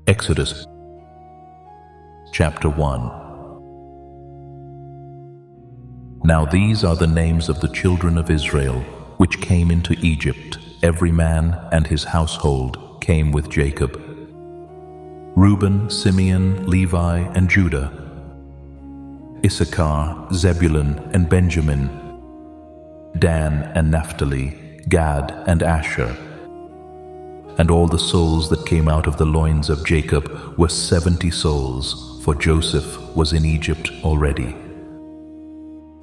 Exodus chapter 1. Now these are the names of the children of Israel, which came into Egypt. Every man and his household came with Jacob. Reuben, Simeon, Levi, and Judah. Issachar, Zebulun, and Benjamin. Dan and Naphtali, Gad and Asher. And all the souls that came out of the loins of Jacob were 70 souls, for Joseph was in Egypt already.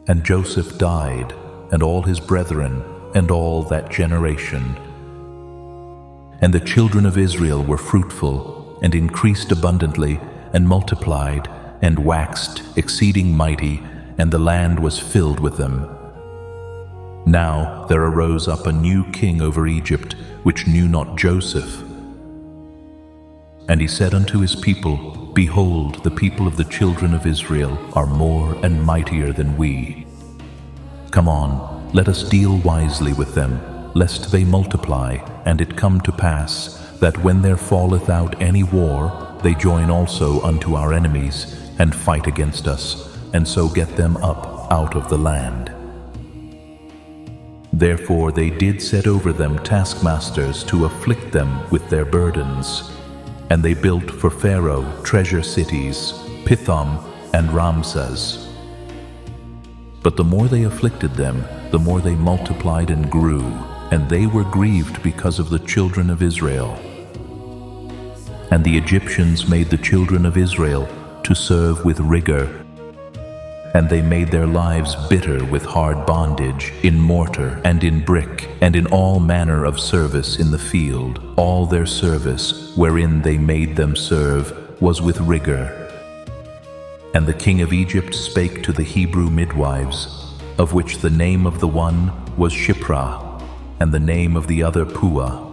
And Joseph died, and all his brethren, and all that generation. And the children of Israel were fruitful, and increased abundantly, and multiplied, and waxed exceeding mighty, and the land was filled with them. Now there arose up a new king over Egypt, which knew not Joseph. And he said unto his people, Behold, the people of the children of Israel are more and mightier than we. Come on, let us deal wisely with them, lest they multiply, and it come to pass, that when there falleth out any war, they join also unto our enemies, and fight against us, and so get them up out of the land. Therefore they did set over them taskmasters to afflict them with their burdens. And they built for Pharaoh treasure cities, Pithom and Ramses. But the more they afflicted them, the more they multiplied and grew, and they were grieved because of the children of Israel. And the Egyptians made the children of Israel to serve with rigor, and they made their lives bitter with hard bondage, in mortar and in brick, and in all manner of service in the field. All their service, wherein they made them serve, was with rigor. And the king of Egypt spake to the Hebrew midwives, of which the name of the one was Shiphrah, and the name of the other Puah.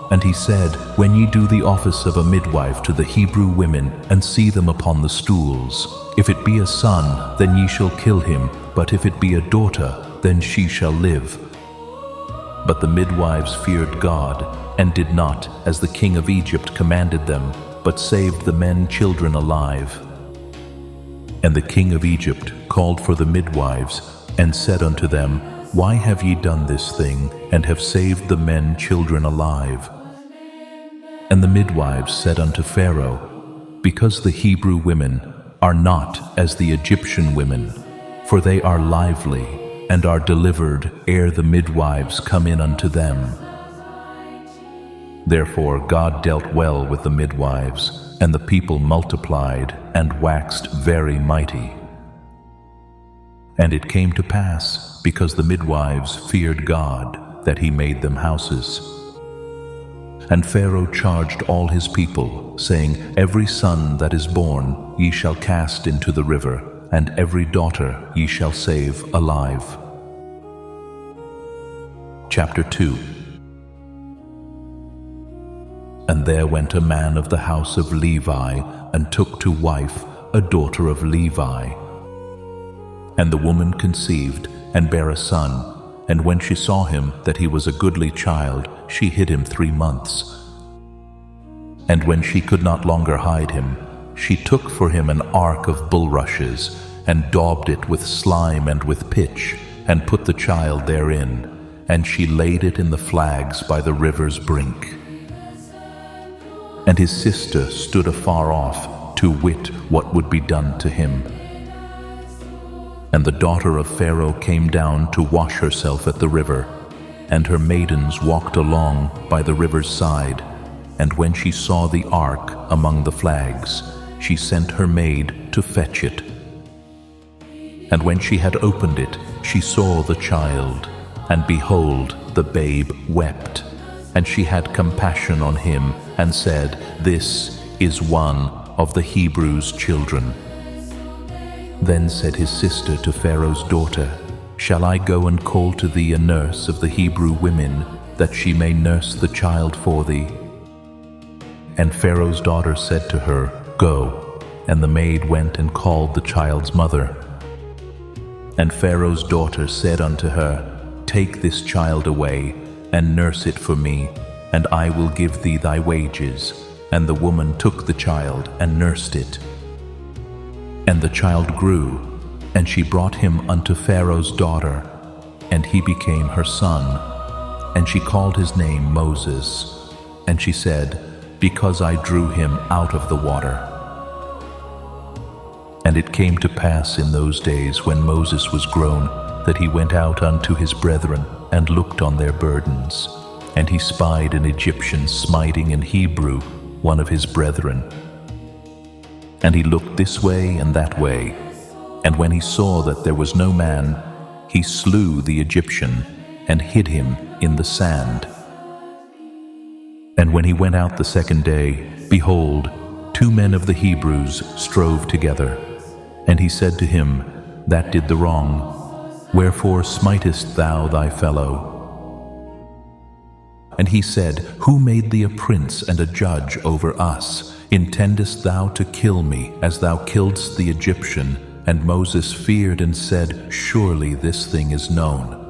And he said, When ye do the office of a midwife to the Hebrew women, and see them upon the stools, if it be a son, then ye shall kill him, but if it be a daughter, then she shall live. But the midwives feared God, and did not, as the king of Egypt commanded them, but saved the men children alive. And the king of Egypt called for the midwives, and said unto them, Why have ye done this thing, and have saved the men children alive? And the midwives said unto Pharaoh, Because the Hebrew women are not as the Egyptian women, for they are lively, and are delivered ere the midwives come in unto them. Therefore God dealt well with the midwives, and the people multiplied, and waxed very mighty. And it came to pass, because the midwives feared God, that he made them houses. And Pharaoh charged all his people, saying, Every son that is born ye shall cast into the river, and every daughter ye shall save alive. Chapter 2. And there went a man of the house of Levi, and took to wife a daughter of Levi. And the woman conceived, and bare a son. And when she saw him, that he was a goodly child, she hid him 3 months. And when she could not longer hide him, she took for him an ark of bulrushes, and daubed it with slime and with pitch, and put the child therein, and she laid it in the flags by the river's brink. And his sister stood afar off, to wit what would be done to him. And the daughter of Pharaoh came down to wash herself at the river, and her maidens walked along by the river's side. And when she saw the ark among the flags, she sent her maid to fetch it. And when she had opened it, she saw the child, and behold, the babe wept. And she had compassion on him, and said, This is one of the Hebrews' children. Then said his sister to Pharaoh's daughter, Shall I go and call to thee a nurse of the Hebrew women, that she may nurse the child for thee? And Pharaoh's daughter said to her, Go. And the maid went and called the child's mother. And Pharaoh's daughter said unto her, Take this child away, and nurse it for me, and I will give thee thy wages, And the woman took the child and nursed it. And the child grew, and she brought him unto Pharaoh's daughter, and he became her son. And she called his name Moses. And she said, Because I drew him out of the water. And it came to pass in those days, when Moses was grown, that he went out unto his brethren, and looked on their burdens. And he spied an Egyptian smiting an Hebrew, one of his brethren. And he looked this way and that way, and when he saw that there was no man, he slew the Egyptian, and hid him in the sand. And when he went out the second day, behold, 2 men of the Hebrews strove together. And he said to him that did the wrong, Wherefore smitest thou thy fellow? And he said, Who made thee a prince and a judge over us? Intendest thou to kill me, as thou killedst the Egyptian? And Moses feared and said, Surely this thing is known.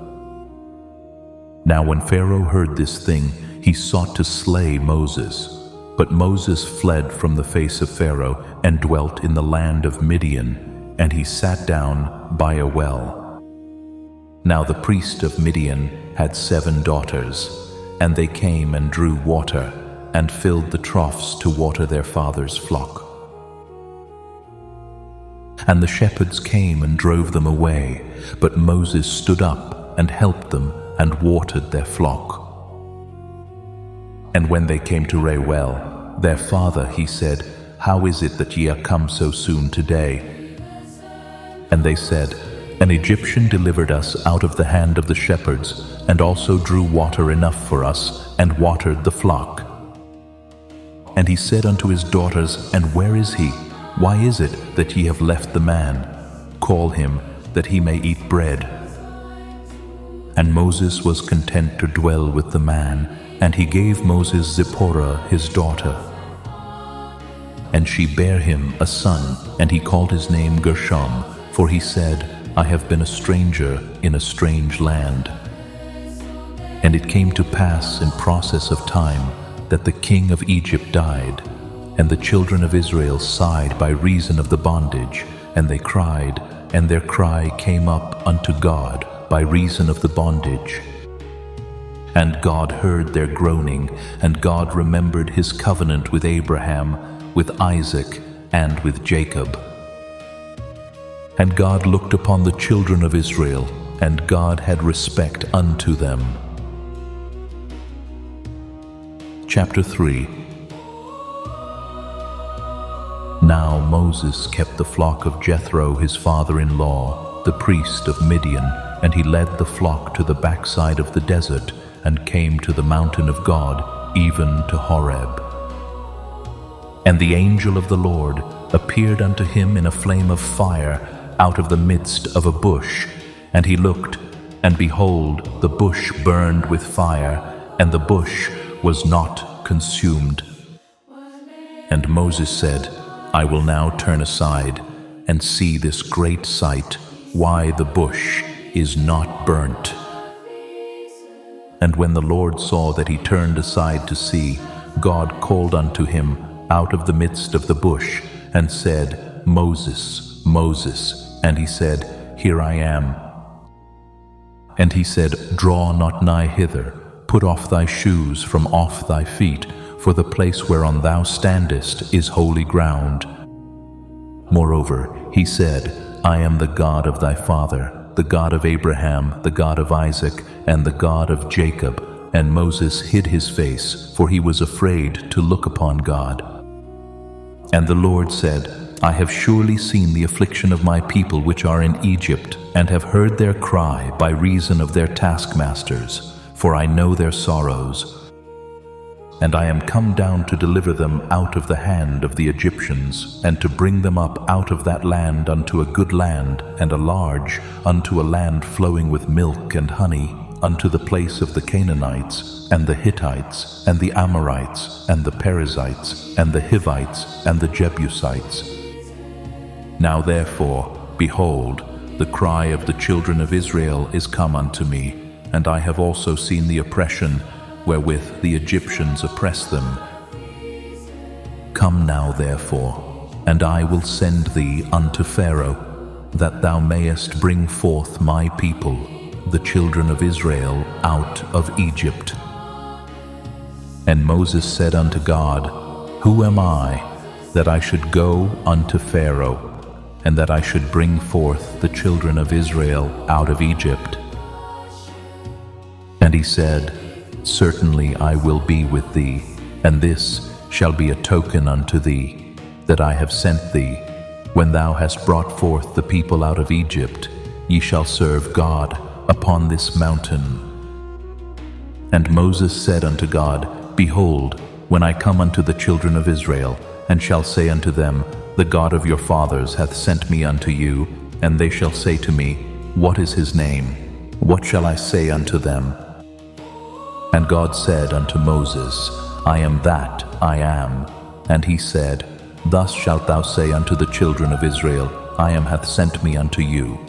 Now when Pharaoh heard this thing, he sought to slay Moses. But Moses fled from the face of Pharaoh, and dwelt in the land of Midian, and he sat down by a well. Now the priest of Midian had 7 daughters, and they came and drew water, and filled the troughs to water their father's flock. And the shepherds came and drove them away, but Moses stood up and helped them, and watered their flock. And when they came to Reuel, their father, he said, How is it that ye are come so soon today? And they said, An Egyptian delivered us out of the hand of the shepherds, and also drew water enough for us, and watered the flock. And he said unto his daughters, And where is he? Why is it that ye have left the man? Call him, that he may eat bread. And Moses was content to dwell with the man, and he gave Moses Zipporah his daughter. And she bare him a son, and he called his name Gershom, for he said, I have been a stranger in a strange land. And it came to pass in process of time, that the king of Egypt died, and the children of Israel sighed by reason of the bondage, and they cried, and their cry came up unto God by reason of the bondage. And God heard their groaning, and God remembered his covenant with Abraham, with Isaac, and with Jacob. And God looked upon the children of Israel, and God had respect unto them. Chapter 3. Now Moses kept the flock of Jethro his father-in-law, the priest of Midian, and he led the flock to the backside of the desert, and came to the mountain of God, even to Horeb. And the angel of the Lord appeared unto him in a flame of fire out of the midst of a bush. And he looked, and behold, the bush burned with fire, and the bush was not consumed. And Moses said, I will now turn aside, and see this great sight, why the bush is not burnt. And when the Lord saw that he turned aside to see, God called unto him out of the midst of the bush, and said, Moses, Moses. And he said, Here I am. And he said, Draw not nigh hither, put off thy shoes from off thy feet, for the place whereon thou standest is holy ground. Moreover, he said, I am the God of thy father, the God of Abraham, the God of Isaac, and the God of Jacob. And Moses hid his face, for he was afraid to look upon God. And the Lord said, I have surely seen the affliction of my people which are in Egypt, and have heard their cry by reason of their taskmasters, for I know their sorrows. And I am come down to deliver them out of the hand of the Egyptians, and to bring them up out of that land unto a good land, and a large, unto a land flowing with milk and honey, unto the place of the Canaanites, and the Hittites, and the Amorites, and the Perizzites, and the Hivites, and the Jebusites. Now therefore, behold, the cry of the children of Israel is come unto me, and I have also seen the oppression wherewith the Egyptians oppress them. Come now, therefore, and I will send thee unto Pharaoh, that thou mayest bring forth my people, the children of Israel, out of Egypt. And Moses said unto God, Who am I, that I should go unto Pharaoh, and that I should bring forth the children of Israel out of Egypt? And he said, Certainly I will be with thee, and this shall be a token unto thee, that I have sent thee. When thou hast brought forth the people out of Egypt, ye shall serve God upon this mountain. And Moses said unto God, Behold, when I come unto the children of Israel, and shall say unto them, The God of your fathers hath sent me unto you, and they shall say to me, What is his name? What shall I say unto them? And God said unto Moses, I am that I am. And he said, Thus shalt thou say unto the children of Israel, I am hath sent me unto you.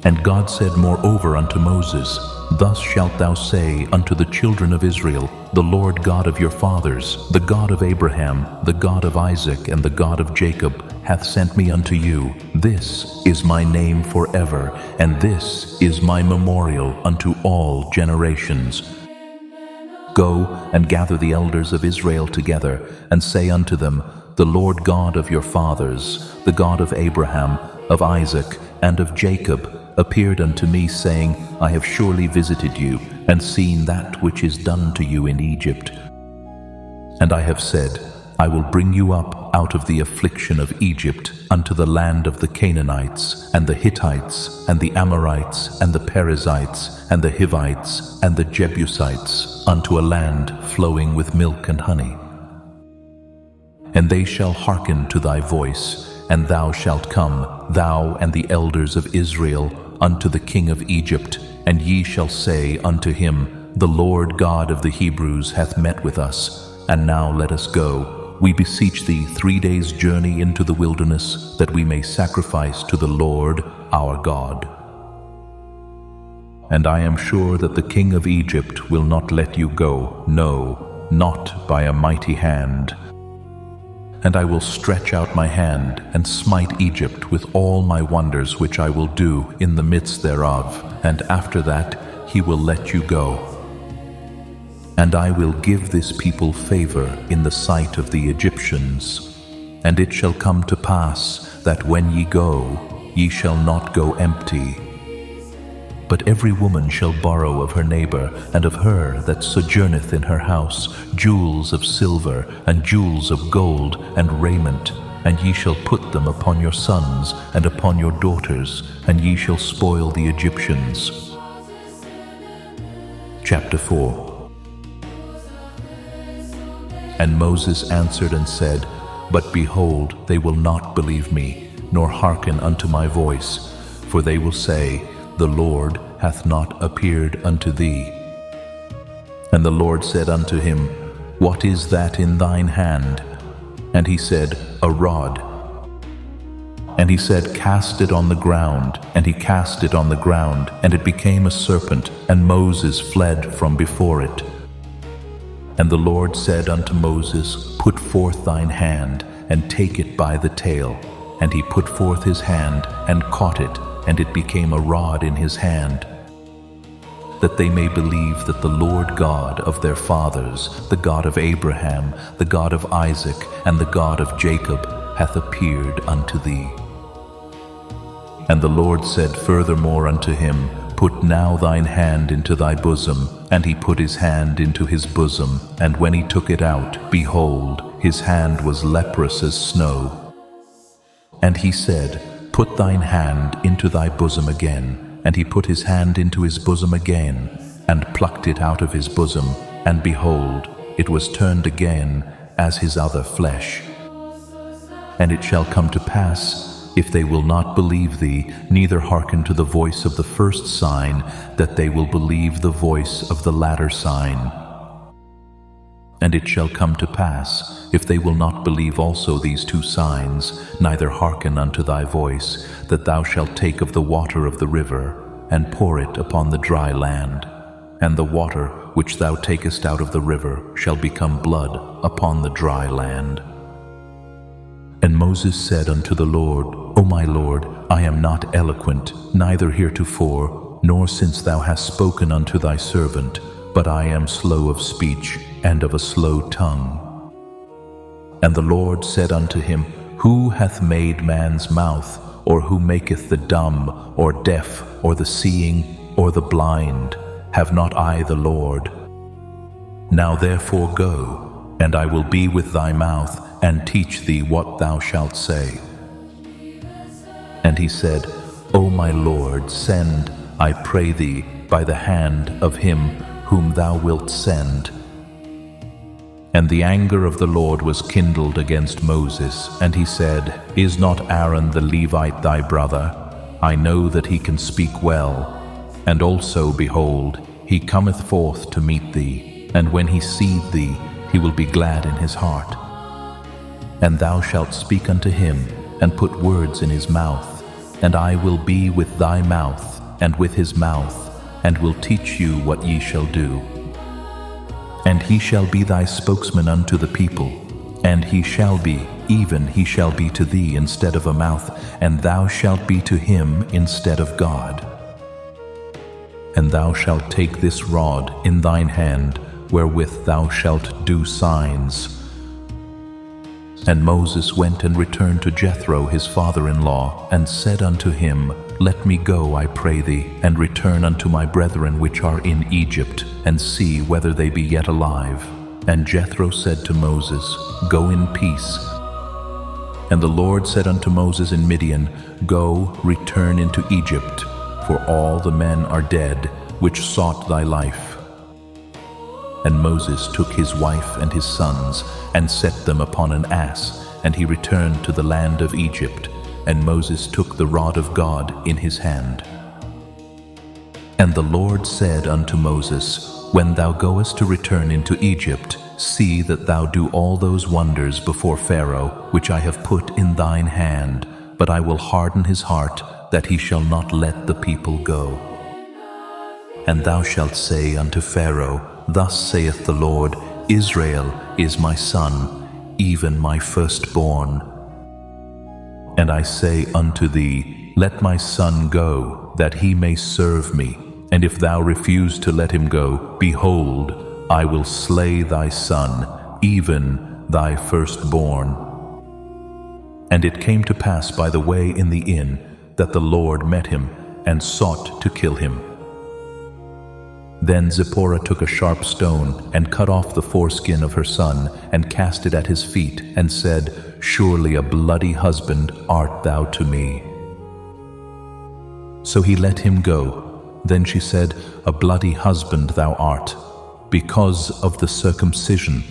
And God said moreover unto Moses, Thus shalt thou say unto the children of Israel, The Lord God of your fathers, the God of Abraham, the God of Isaac, and the God of Jacob, hath sent me unto you. This is my name forever, and this is my memorial unto all generations. Go and gather the elders of Israel together, and say unto them, The Lord God of your fathers, the God of Abraham, of Isaac, and of Jacob, appeared unto me, saying, I have surely visited you, and seen that which is done to you in Egypt. And I have said, I will bring you up out of the affliction of Egypt unto the land of the Canaanites, and the Hittites, and the Amorites, and the Perizzites, and the Hivites, and the Jebusites, unto a land flowing with milk and honey. And they shall hearken to thy voice, and thou shalt come, thou and the elders of Israel, unto the king of Egypt, and ye shall say unto him, The Lord God of the Hebrews hath met with us, and now let us go. We beseech thee 3 days' journey into the wilderness, that we may sacrifice to the Lord our God. And I am sure that the king of Egypt will not let you go, no, not by a mighty hand. And I will stretch out my hand, and smite Egypt with all my wonders which I will do in the midst thereof, and after that he will let you go. And I will give this people favor in the sight of the Egyptians. And it shall come to pass that when ye go, ye shall not go empty. But every woman shall borrow of her neighbor, and of her that sojourneth in her house, jewels of silver, and jewels of gold, and raiment, and ye shall put them upon your sons, and upon your daughters, and ye shall spoil the Egyptians. Chapter 4. And Moses answered and said, But behold, they will not believe me, nor hearken unto my voice, for they will say, The Lord hath not appeared unto thee. And the Lord said unto him, What is that in thine hand? And he said, A rod. And he said, Cast it on the ground. And he cast it on the ground, and it became a serpent, and Moses fled from before it. And the Lord said unto Moses, Put forth thine hand, and take it by the tail. And he put forth his hand, and caught it, and it became a rod in his hand, that they may believe that the Lord God of their fathers, the God of Abraham, the God of Isaac, and the God of Jacob, hath appeared unto thee. And the Lord said furthermore unto him, Put now thine hand into thy bosom. And he put his hand into his bosom, and when he took it out, behold, his hand was leprous as snow. And he said, Put thine hand into thy bosom again. And he put his hand into his bosom again, and plucked it out of his bosom, and behold, it was turned again as his other flesh. And it shall come to pass, if they will not believe thee, neither hearken to the voice of the first sign, that they will believe the voice of the latter sign. And it shall come to pass, if they will not believe also these 2 signs, neither hearken unto thy voice, that thou shalt take of the water of the river, and pour it upon the dry land, and the water which thou takest out of the river shall become blood upon the dry land. And Moses said unto the Lord, O my Lord, I am not eloquent, neither heretofore, nor since thou hast spoken unto thy servant, but I am slow of speech, and of a slow tongue. And the Lord said unto him, Who hath made man's mouth, or who maketh the dumb, or deaf, or the seeing, or the blind? Have not I the Lord? Now therefore go, and I will be with thy mouth, and teach thee what thou shalt say. And he said, O my Lord, send, I pray thee, by the hand of him whom thou wilt send. And the anger of the Lord was kindled against Moses, and he said, Is not Aaron the Levite thy brother? I know that he can speak well. And also, behold, he cometh forth to meet thee, and when he seeth thee, he will be glad in his heart. And thou shalt speak unto him, and put words in his mouth, and I will be with thy mouth, and with his mouth, and will teach you what ye shall do. And he shall be thy spokesman unto the people, and he shall be, even he shall be to thee instead of a mouth, and thou shalt be to him instead of God. And thou shalt take this rod in thine hand, wherewith thou shalt do signs. And Moses went and returned to Jethro his father-in-law, and said unto him, Let me go, I pray thee, and return unto my brethren which are in Egypt, and see whether they be yet alive. And Jethro said to Moses, Go in peace. And the Lord said unto Moses in Midian, Go, return into Egypt, for all the men are dead, which sought thy life. And Moses took his wife and his sons, and set them upon an ass, and he returned to the land of Egypt. And Moses took the rod of God in his hand. And the Lord said unto Moses, When thou goest to return into Egypt, see that thou do all those wonders before Pharaoh, which I have put in thine hand, but I will harden his heart, that he shall not let the people go. And thou shalt say unto Pharaoh, Thus saith the Lord, Israel is my son, even my firstborn. And I say unto thee, Let my son go, that he may serve me. And if thou refuse to let him go, behold, I will slay thy son, even thy firstborn. And it came to pass by the way in the inn, that the Lord met him, and sought to kill him. Then Zipporah took a sharp stone, and cut off the foreskin of her son, and cast it at his feet, and said, Surely a bloody husband art thou to me. So he let him go. Then she said, A bloody husband thou art, because of the circumcision.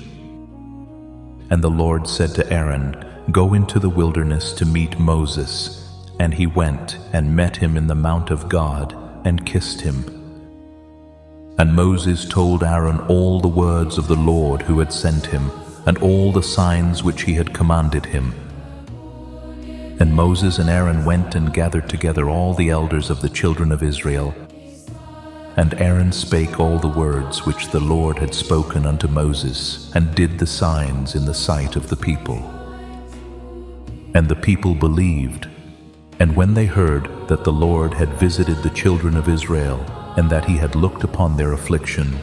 And the Lord said to Aaron, Go into the wilderness to meet Moses. And he went, and met him in the mount of God, and kissed him. And Moses told Aaron all the words of the Lord who had sent him, and all the signs which he had commanded him. And Moses and Aaron went and gathered together all the elders of the children of Israel. And Aaron spake all the words which the Lord had spoken unto Moses, and did the signs in the sight of the people. And the people believed. And when they heard that the Lord had visited the children of Israel, and that he had looked upon their affliction,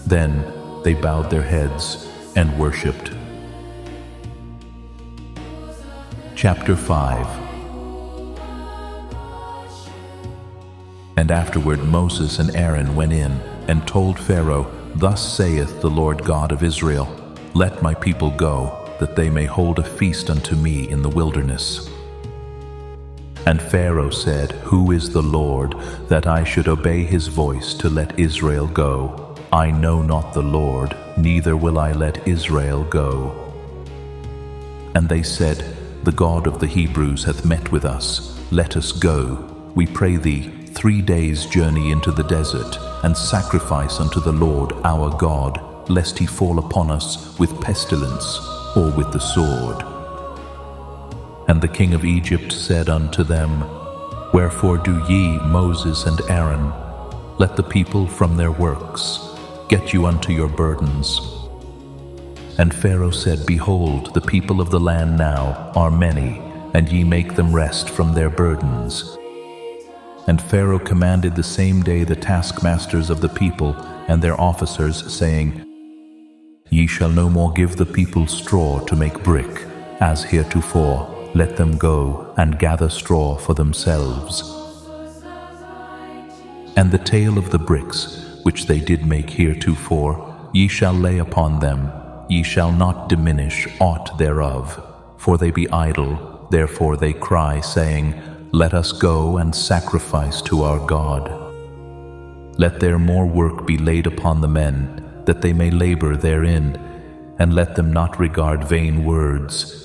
then they bowed their heads and worshipped. Chapter 5. And afterward Moses and Aaron went in, and told Pharaoh, Thus saith the Lord God of Israel, Let my people go, that they may hold a feast unto me in the wilderness. And Pharaoh said, Who is the Lord, that I should obey his voice to let Israel go? I know not the Lord, neither will I let Israel go. And they said, The God of the Hebrews hath met with us. Let us go, we pray thee, 3 days' journey into the desert, and sacrifice unto the Lord our God, lest he fall upon us with pestilence, or with the sword. And the king of Egypt said unto them, Wherefore do ye, Moses and Aaron? Let the people from their works. get you unto your burdens. And Pharaoh said, Behold, the people of the land now are many, and ye make them rest from their burdens. And Pharaoh commanded the same day the taskmasters of the people and their officers, saying, Ye shall no more give the people straw to make brick, as heretofore. Let them go and gather straw for themselves. And the tale of the bricks, which they did make heretofore, ye shall lay upon them. Ye shall not diminish aught thereof, for they be idle. Therefore they cry, saying, Let us go and sacrifice to our God. Let their more work be laid upon the men, that they may labor therein, and let them not regard vain words.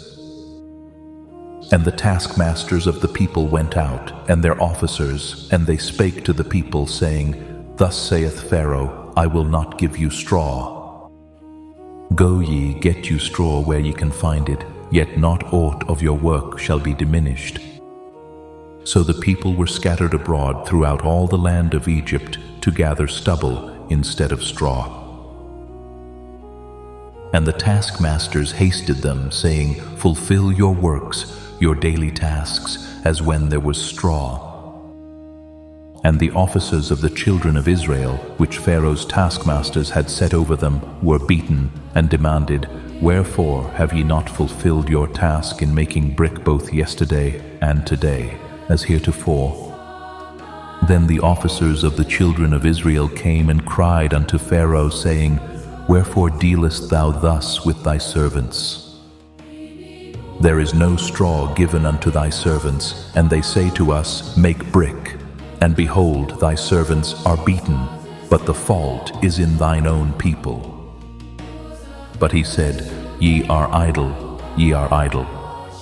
And the taskmasters of the people went out, and their officers, and they spake to the people, saying, Thus saith Pharaoh, I will not give you straw. Go ye, get you straw where ye can find it, yet not aught of your work shall be diminished. So the people were scattered abroad throughout all the land of Egypt to gather stubble instead of straw. And the taskmasters hasted them, saying, Fulfill your works, your daily tasks, as when there was straw. And the officers of the children of Israel, which Pharaoh's taskmasters had set over them, were beaten, and demanded, Wherefore have ye not fulfilled your task in making brick both yesterday and today, as heretofore? Then the officers of the children of Israel came and cried unto Pharaoh, saying, Wherefore dealest thou thus with thy servants? There is no straw given unto thy servants, and they say to us, Make brick. And behold, thy servants are beaten, but the fault is in thine own people. But he said, Ye are idle, ye are idle.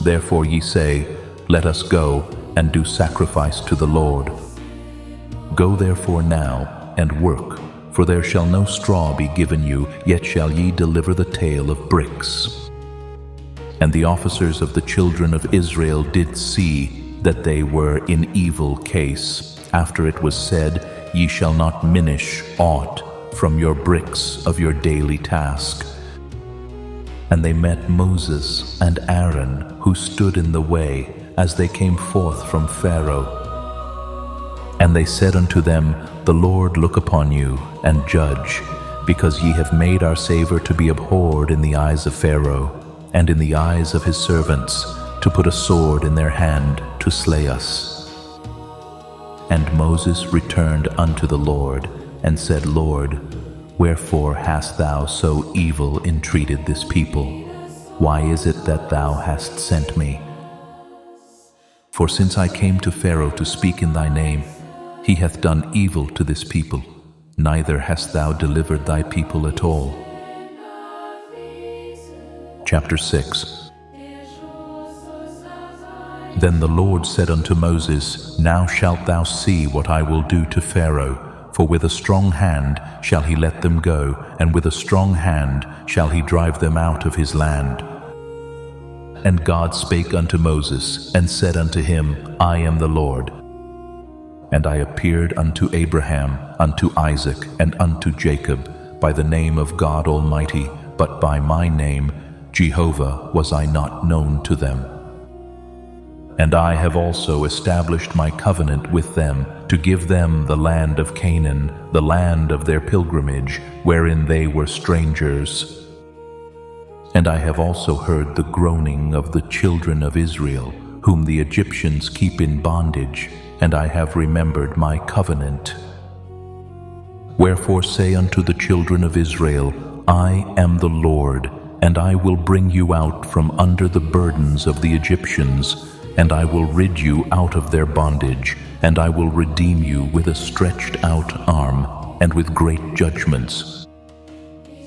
Therefore ye say, Let us go and do sacrifice to the Lord. Go therefore now and work, for there shall no straw be given you, yet shall ye deliver the tale of bricks. And the officers of the children of Israel did see that they were in evil case, after it was said, Ye shall not minish aught from your bricks of your daily task. And they met Moses and Aaron, who stood in the way, as they came forth from Pharaoh. And they said unto them, The Lord look upon you, and judge, because ye have made our savor to be abhorred in the eyes of Pharaoh, and in the eyes of his servants, to put a sword in their hand to slay us. And Moses returned unto the Lord, and said, Lord, wherefore hast thou so evil entreated this people? Why is it that thou hast sent me? For since I came to Pharaoh to speak in thy name, he hath done evil to this people, neither hast thou delivered thy people at all. Chapter 6. Then the Lord said unto Moses, Now shalt thou see what I will do to Pharaoh, for with a strong hand shall he let them go, and with a strong hand shall he drive them out of his land. And God spake unto Moses, and said unto him, I am the Lord. And I appeared unto Abraham, unto Isaac, and unto Jacob, by the name of God Almighty, but by my name, Jehovah, was I not known to them. And I have also established my covenant with them, to give them the land of Canaan, the land of their pilgrimage, wherein they were strangers. And I have also heard the groaning of the children of Israel, whom the Egyptians keep in bondage, and I have remembered my covenant. Wherefore say unto the children of Israel, I am the Lord, and I will bring you out from under the burdens of the Egyptians, and I will rid you out of their bondage, and I will redeem you with a stretched out arm, and with great judgments.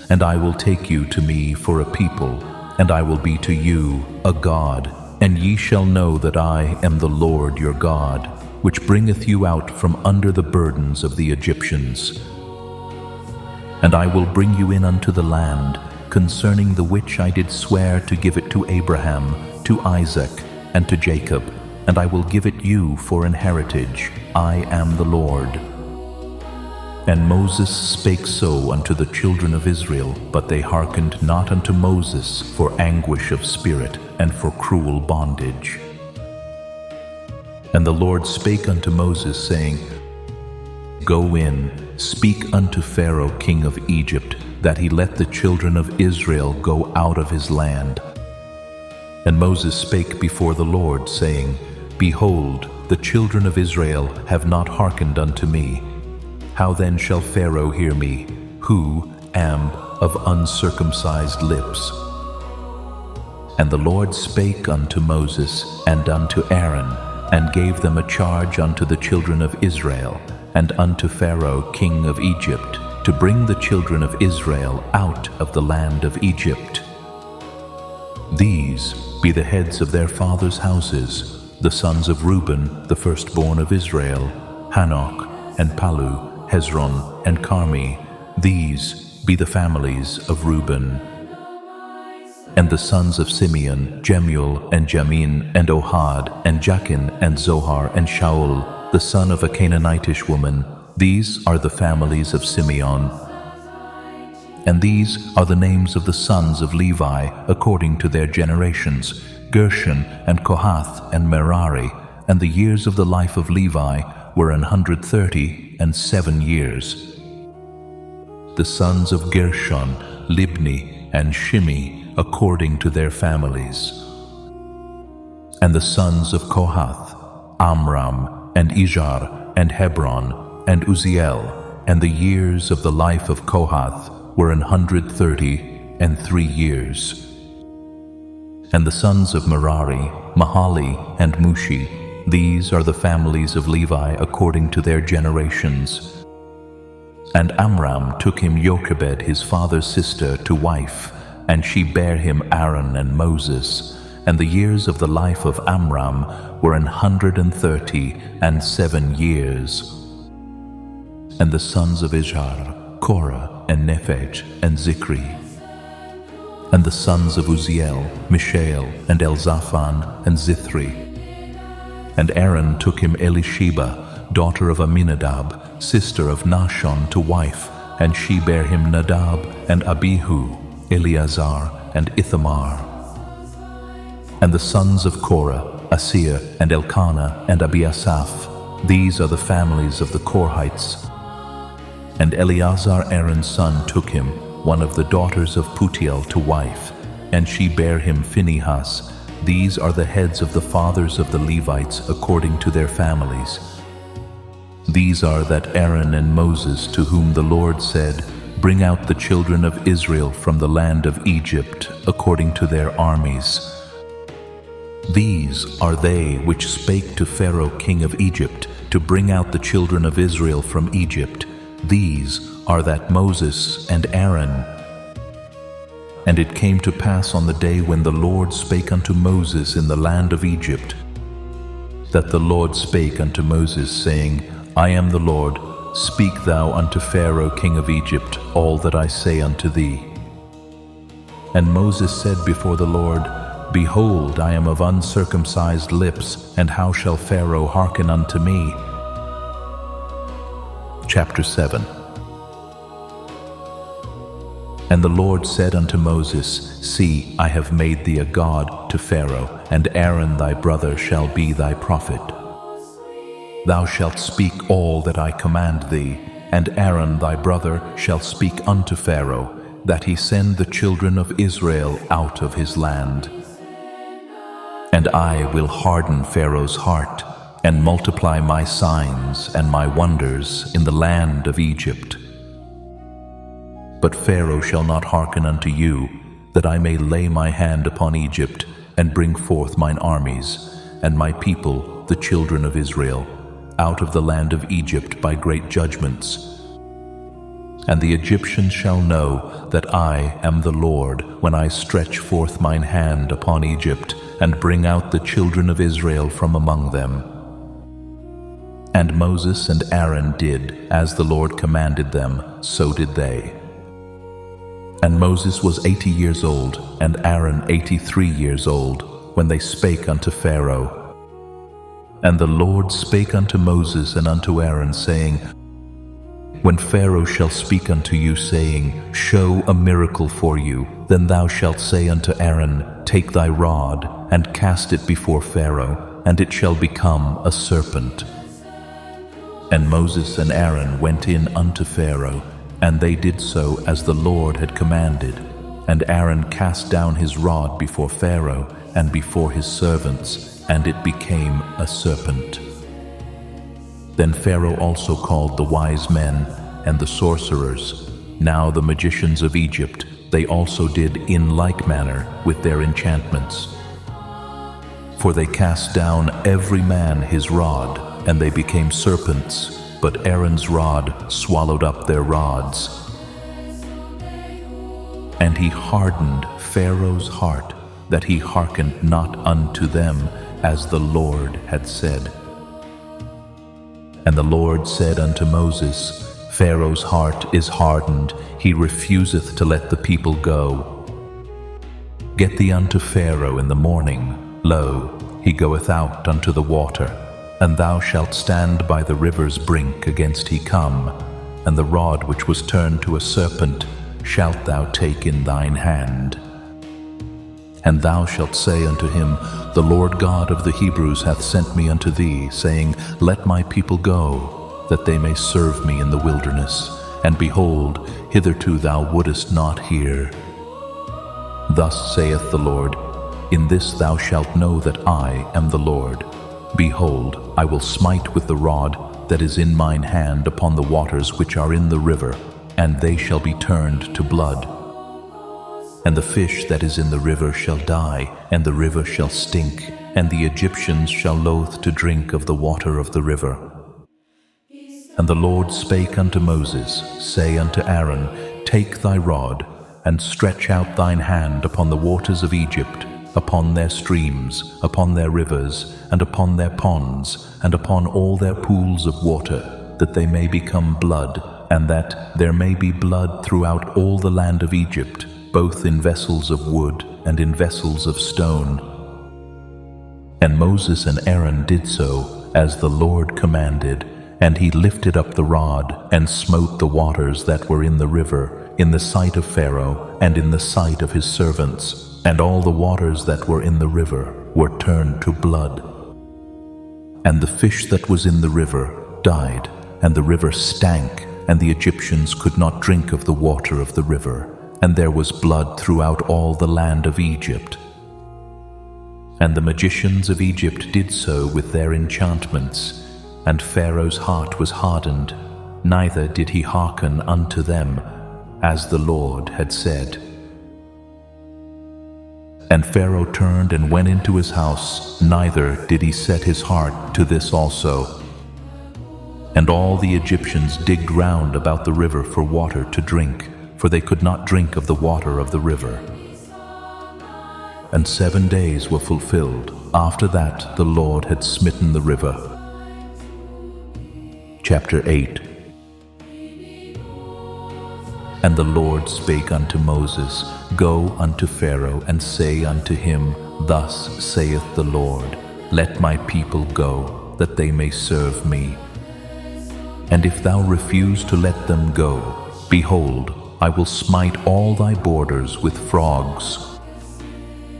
And I will take you to me for a people, and I will be to you a God, and ye shall know that I am the Lord your God, which bringeth you out from under the burdens of the Egyptians. And I will bring you in unto the land, concerning the which I did swear to give it to Abraham, to Isaac, and to Jacob, and I will give it you for an heritage. I am the Lord. And Moses spake so unto the children of Israel, but they hearkened not unto Moses for anguish of spirit and for cruel bondage. And the Lord spake unto Moses, saying, Go in, speak unto Pharaoh king of Egypt, that he let the children of Israel go out of his land. And Moses spake before the Lord, saying, Behold, the children of Israel have not hearkened unto me. How then shall Pharaoh hear me, who am of uncircumcised lips? And the Lord spake unto Moses and unto Aaron, and gave them a charge unto the children of Israel, and unto Pharaoh king of Egypt, to bring the children of Israel out of the land of Egypt. These be the heads of their fathers' houses, the sons of Reuben, the firstborn of Israel, Hanok, and Palu, Hezron, and Carmi. These be the families of Reuben. And the sons of Simeon, Jemuel, and Jamin, and Ohad, and Jachin, and Zohar, and Shaul, the son of a Canaanitish woman. These are the families of Simeon. And these are the names of the sons of Levi, according to their generations, Gershon, and Kohath, and Merari. And the years of the life of Levi were 137 years. The sons of Gershon, Libni, and Shimi, according to their families. And the sons of Kohath, Amram, and Izhar, and Hebron, and Uzziel. And the years of the life of Kohath were 133 years. And the sons of Merari, Mahali, and Mushi. These are the families of Levi according to their generations. And Amram took him Jochebed his father's sister to wife, and she bare him Aaron and Moses. And the years of the life of Amram were 137 years. And the sons of Izhar, Korah, and Nepheg, and Zikri. And the sons of Uzziel, Mishael, and Elzaphan, and Zithri. And Aaron took him Elisheba, daughter of Aminadab, sister of Nahshon, to wife, and she bare him Nadab, and Abihu, Eleazar, and Ithamar. And the sons of Korah, Asir, and Elkanah, and Abiasaph. These are the families of the Korhites. And Eleazar Aaron's son took him, one of the daughters of Putiel, to wife, and she bare him Phinehas. These are the heads of the fathers of the Levites according to their families. These are that Aaron and Moses, to whom the Lord said, Bring out the children of Israel from the land of Egypt according to their armies. These are they which spake to Pharaoh king of Egypt to bring out the children of Israel from Egypt. These are that Moses and Aaron. And it came to pass on the day when the Lord spake unto Moses in the land of Egypt, that the Lord spake unto Moses, saying, I am the Lord, speak thou unto Pharaoh king of Egypt all that I say unto thee. And Moses said before the Lord, Behold, I am of uncircumcised lips, and how shall Pharaoh hearken unto me? Chapter 7. And the Lord said unto Moses, See, I have made thee a god to Pharaoh, and Aaron thy brother shall be thy prophet. Thou shalt speak all that I command thee, and Aaron thy brother shall speak unto Pharaoh, that he send the children of Israel out of his land. And I will harden Pharaoh's heart, and multiply my signs and my wonders in the land of Egypt. But Pharaoh shall not hearken unto you, that I may lay my hand upon Egypt, and bring forth mine armies, and my people, the children of Israel, out of the land of Egypt by great judgments. And the Egyptians shall know that I am the Lord, when I stretch forth mine hand upon Egypt, and bring out the children of Israel from among them. And Moses and Aaron did, as the Lord commanded them, so did they. And Moses was 80 years old, and Aaron 83 years old, when they spake unto Pharaoh. And the Lord spake unto Moses and unto Aaron, saying, when Pharaoh shall speak unto you, saying, Show a miracle for you, then thou shalt say unto Aaron, Take thy rod, and cast it before Pharaoh, and it shall become a serpent. And Moses and Aaron went in unto Pharaoh, and they did so as the Lord had commanded. And Aaron cast down his rod before Pharaoh and before his servants, and it became a serpent. Then Pharaoh also called the wise men and the sorcerers, now the magicians of Egypt. They also did in like manner with their enchantments. For they cast down every man his rod, and they became serpents, but Aaron's rod swallowed up their rods. And he hardened Pharaoh's heart, that he hearkened not unto them, as the Lord had said. And the Lord said unto Moses, Pharaoh's heart is hardened, he refuseth to let the people go. Get thee unto Pharaoh in the morning, lo, he goeth out unto the water, and thou shalt stand by the river's brink against he come, and the rod which was turned to a serpent shalt thou take in thine hand. And thou shalt say unto him, The Lord God of the Hebrews hath sent me unto thee, saying, Let my people go, that they may serve me in the wilderness. And behold, hitherto thou wouldest not hear. Thus saith the Lord, In this thou shalt know that I am the Lord. Behold, I will smite with the rod that is in mine hand upon the waters which are in the river, and they shall be turned to blood. And the fish that is in the river shall die, and the river shall stink, and the Egyptians shall loathe to drink of the water of the river. And the Lord spake unto Moses, Say unto Aaron, Take thy rod, and stretch out thine hand upon the waters of Egypt, upon their streams, upon their rivers, and upon their ponds, and upon all their pools of water, that they may become blood, and that there may be blood throughout all the land of Egypt, both in vessels of wood and in vessels of stone. And Moses and Aaron did so, as the Lord commanded, and he lifted up the rod, and smote the waters that were in the river, in the sight of Pharaoh, and in the sight of his servants, and all the waters that were in the river were turned to blood. And the fish that was in the river died, and the river stank, and the Egyptians could not drink of the water of the river, and there was blood throughout all the land of Egypt. And the magicians of Egypt did so with their enchantments, and Pharaoh's heart was hardened, neither did he hearken unto them, as the Lord had said. And Pharaoh turned and went into his house, neither did he set his heart to this also. And all the Egyptians digged round about the river for water to drink, for they could not drink of the water of the river. And 7 days were fulfilled. After that the Lord had smitten the river. Chapter 8. And the Lord spake unto Moses, Go unto Pharaoh, and say unto him, Thus saith the Lord, Let my people go, that they may serve me. And if thou refuse to let them go, behold, I will smite all thy borders with frogs.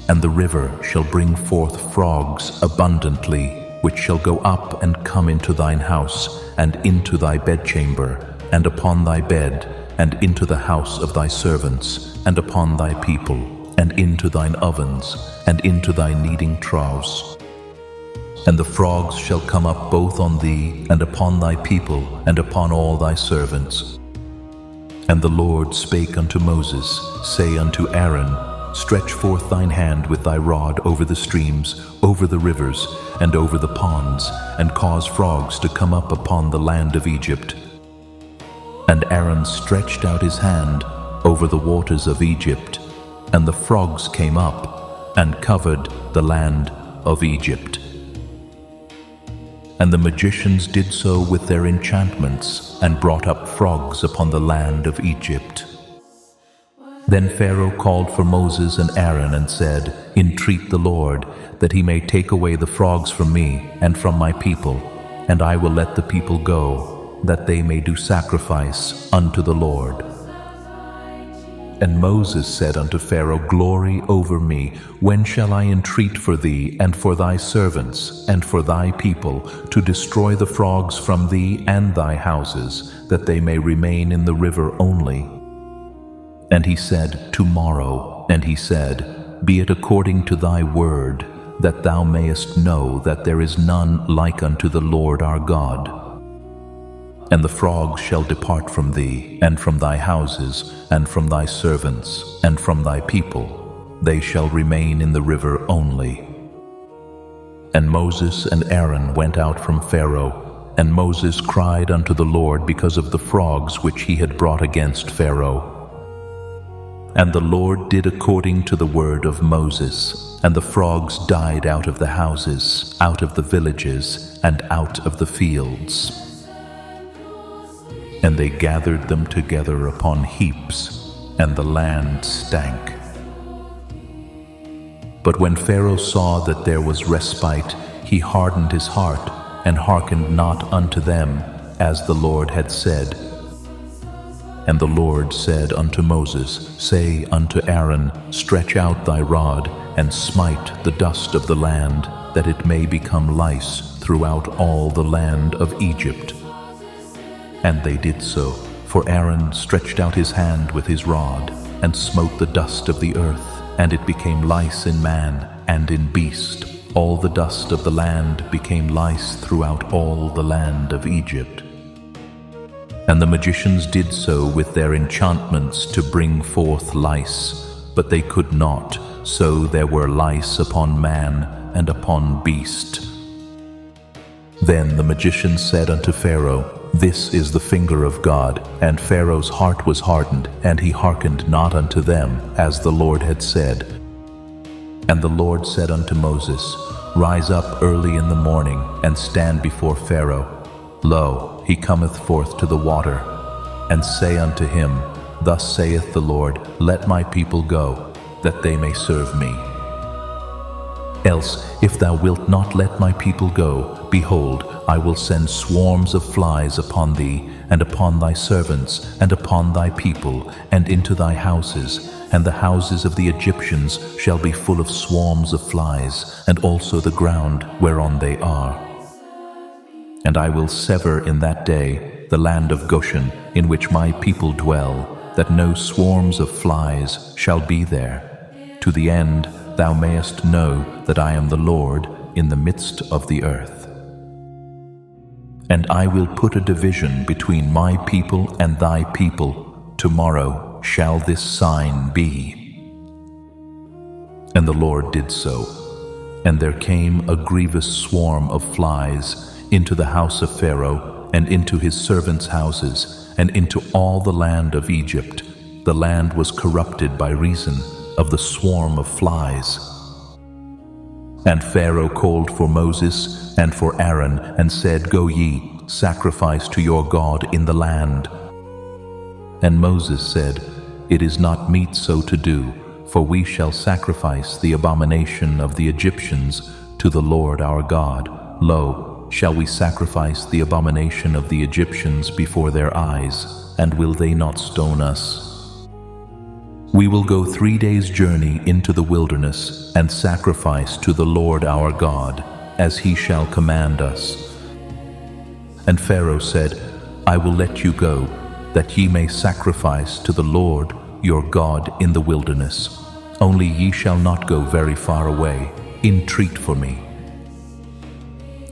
And the river shall bring forth frogs abundantly, which shall go up and come into thine house, and into thy bedchamber, and upon thy bed, and into the house of thy servants, and upon thy people, and into thine ovens, and into thy kneading troughs. And the frogs shall come up both on thee, and upon thy people, and upon all thy servants. And the Lord spake unto Moses, Say unto Aaron, Stretch forth thine hand with thy rod over the streams, over the rivers, and over the ponds, and cause frogs to come up upon the land of Egypt. And Aaron stretched out his hand over the waters of Egypt, and the frogs came up, and covered the land of Egypt. And the magicians did so with their enchantments, and brought up frogs upon the land of Egypt. Then Pharaoh called for Moses and Aaron, and said, Entreat the Lord, that he may take away the frogs from me and from my people, and I will let the people go. that they may do sacrifice unto the Lord. And Moses said unto Pharaoh, Glory over me, when shall I entreat for thee, and for thy servants, and for thy people, to destroy the frogs from thee and thy houses, that they may remain in the river only? And he said, Tomorrow. And he said, Be it according to thy word, that thou mayest know that there is none like unto the Lord our God. And the frogs shall depart from thee, and from thy houses, and from thy servants, and from thy people. They shall remain in the river only. And Moses and Aaron went out from Pharaoh, and Moses cried unto the Lord because of the frogs which he had brought against Pharaoh. And the Lord did according to the word of Moses, and the frogs died out of the houses, out of the villages, and out of the fields. And they gathered them together upon heaps, and the land stank. But when Pharaoh saw that there was respite, he hardened his heart, and hearkened not unto them, as the Lord had said. And the Lord said unto Moses, Say unto Aaron, Stretch out thy rod, and smite the dust of the land, that it may become lice throughout all the land of Egypt. And they did so, for Aaron stretched out his hand with his rod, and smote the dust of the earth, and it became lice in man and in beast. All the dust of the land became lice throughout all the land of Egypt. And the magicians did so with their enchantments to bring forth lice, but they could not, so there were lice upon man and upon beast. Then the magicians said unto Pharaoh, This is the finger of God. And Pharaoh's heart was hardened, and he hearkened not unto them, as the Lord had said. And the Lord said unto Moses, Rise up early in the morning, and stand before Pharaoh. Lo, he cometh forth to the water. And say unto him, Thus saith the Lord, Let my people go, that they may serve me. Else, if thou wilt not let my people go, behold, I will send swarms of flies upon thee, and upon thy servants, and upon thy people, and into thy houses, and the houses of the Egyptians shall be full of swarms of flies, and also the ground whereon they are. And I will sever in that day the land of Goshen, in which my people dwell, that no swarms of flies shall be there, to the end thou mayest know that I am the Lord in the midst of the earth. And I will put a division between my people and thy people. Tomorrow shall this sign be. And the Lord did so. And there came a grievous swarm of flies into the house of Pharaoh, and into his servants' houses, and into all the land of Egypt. The land was corrupted by reason of the swarm of flies. And Pharaoh called for Moses and for Aaron, and said, Go ye, sacrifice to your God in the land. And Moses said, It is not meet so to do, for we shall sacrifice the abomination of the Egyptians to the Lord our God. Lo, shall we sacrifice the abomination of the Egyptians before their eyes, and will they not stone us? We will go 3 days' journey into the wilderness, and sacrifice to the Lord our God, as he shall command us. And Pharaoh said, I will let you go, that ye may sacrifice to the Lord your God in the wilderness. Only ye shall not go very far away. Entreat for me.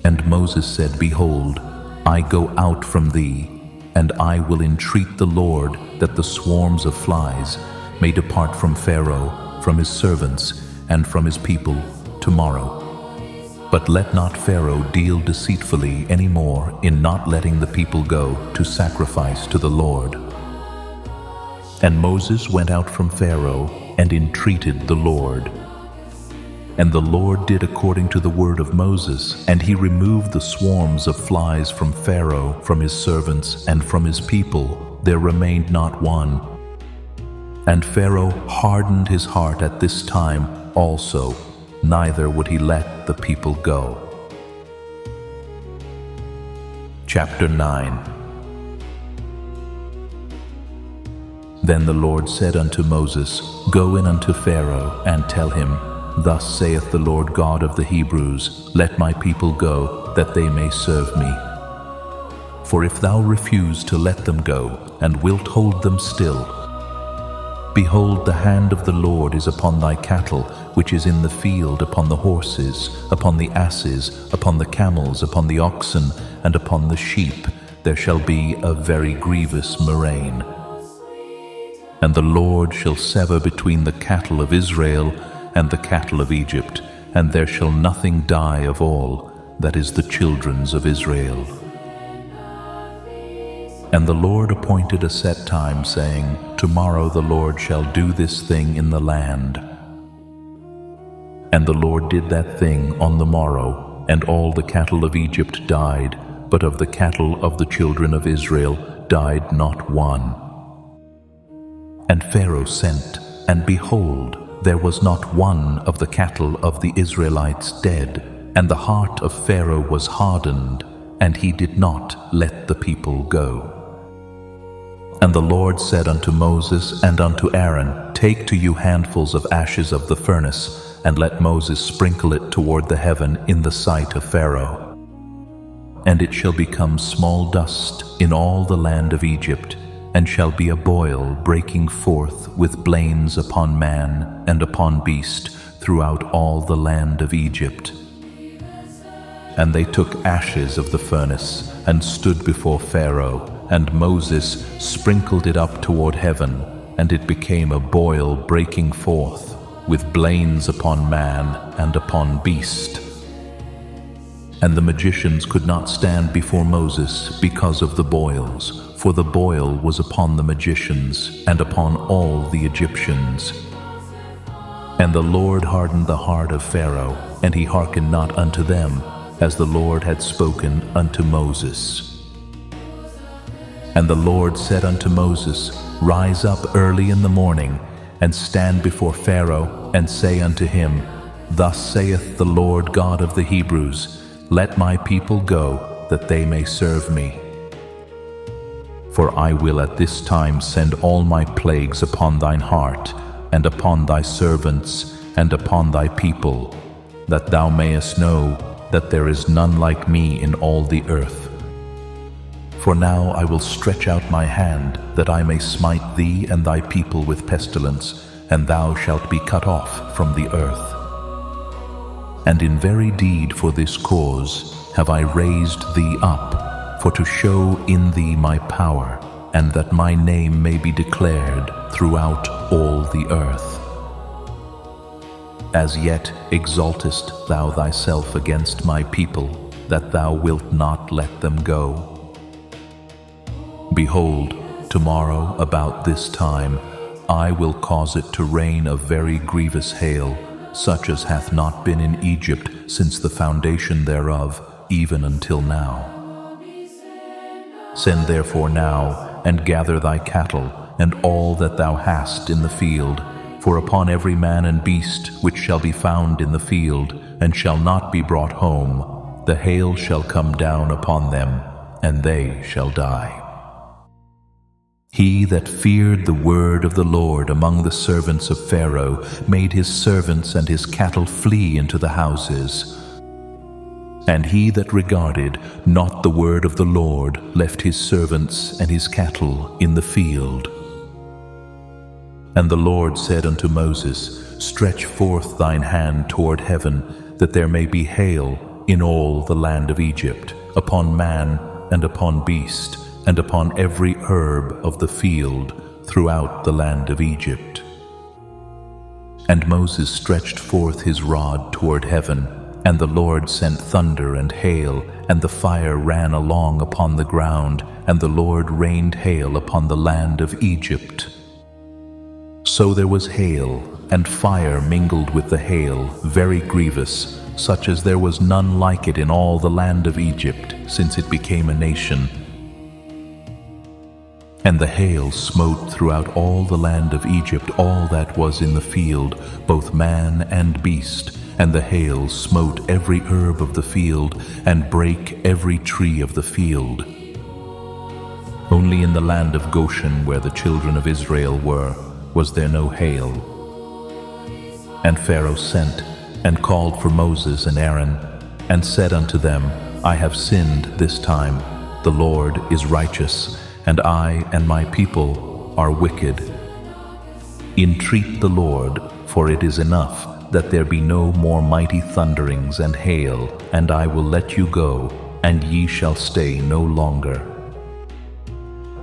And Moses said, Behold, I go out from thee, and I will entreat the Lord that the swarms of flies may depart from Pharaoh, from his servants, and from his people tomorrow. But let not Pharaoh deal deceitfully any more in not letting the people go to sacrifice to the Lord. And Moses went out from Pharaoh and entreated the Lord. And the Lord did according to the word of Moses, and he removed the swarms of flies from Pharaoh, from his servants, and from his people. There remained not one. And Pharaoh hardened his heart at this time also, neither would he let the people go. Chapter 9. Then the Lord said unto Moses, Go in unto Pharaoh, and tell him, Thus saith the Lord God of the Hebrews, Let my people go, that they may serve me. For if thou refuse to let them go, and wilt hold them still, behold, the hand of the Lord is upon thy cattle, which is in the field, upon the horses, upon the asses, upon the camels, upon the oxen, and upon the sheep. There shall be a very grievous murrain. And the Lord shall sever between the cattle of Israel and the cattle of Egypt, and there shall nothing die of all, that is the children's of Israel. And the Lord appointed a set time, saying, Tomorrow the Lord shall do this thing in the land. And the Lord did that thing on the morrow, and all the cattle of Egypt died, but of the cattle of the children of Israel died not one. And Pharaoh sent, and behold, there was not one of the cattle of the Israelites dead, and the heart of Pharaoh was hardened, and he did not let the people go. And the Lord said unto Moses and unto Aaron, Take to you handfuls of ashes of the furnace, and let Moses sprinkle it toward the heaven in the sight of Pharaoh. And it shall become small dust in all the land of Egypt, and shall be a boil breaking forth with blains upon man and upon beast throughout all the land of Egypt. And they took ashes of the furnace, and stood before Pharaoh, and Moses sprinkled it up toward heaven, and it became a boil breaking forth, with blains upon man and upon beast. And the magicians could not stand before Moses because of the boils, for the boil was upon the magicians and upon all the Egyptians. And the Lord hardened the heart of Pharaoh, and he hearkened not unto them, as the Lord had spoken unto Moses. And the Lord said unto Moses, Rise up early in the morning, and stand before Pharaoh, and say unto him, Thus saith the Lord God of the Hebrews, Let my people go, that they may serve me. For I will at this time send all my plagues upon thine heart, and upon thy servants, and upon thy people, that thou mayest know that there is none like me in all the earth. For now I will stretch out my hand, that I may smite thee and thy people with pestilence, and thou shalt be cut off from the earth. And in very deed for this cause have I raised thee up, for to show in thee my power, and that my name may be declared throughout all the earth. As yet exaltest thou thyself against my people, that thou wilt not let them go. Behold, tomorrow about this time I will cause it to rain a very grievous hail, such as hath not been in Egypt since the foundation thereof, even until now. Send therefore now, and gather thy cattle, and all that thou hast in the field, for upon every man and beast which shall be found in the field, and shall not be brought home, the hail shall come down upon them, and they shall die. He that feared the word of the Lord among the servants of Pharaoh made his servants and his cattle flee into the houses. And he that regarded not the word of the Lord left his servants and his cattle in the field. And the Lord said unto Moses, Stretch forth thine hand toward heaven, that there may be hail in all the land of Egypt, upon man and upon beast, and upon every herb of the field throughout the land of Egypt. And Moses stretched forth his rod toward heaven, and the Lord sent thunder and hail, and the fire ran along upon the ground, and the Lord rained hail upon the land of Egypt. So there was hail, and fire mingled with the hail, very grievous, such as there was none like it in all the land of Egypt, since it became a nation. And the hail smote throughout all the land of Egypt all that was in the field, both man and beast, and the hail smote every herb of the field, and brake every tree of the field. Only in the land of Goshen, where the children of Israel were, was there no hail. And Pharaoh sent and called for Moses and Aaron, and said unto them, I have sinned this time. The Lord is righteous, and I and my people are wicked. Entreat the Lord, for it is enough that there be no more mighty thunderings and hail, and I will let you go, and ye shall stay no longer.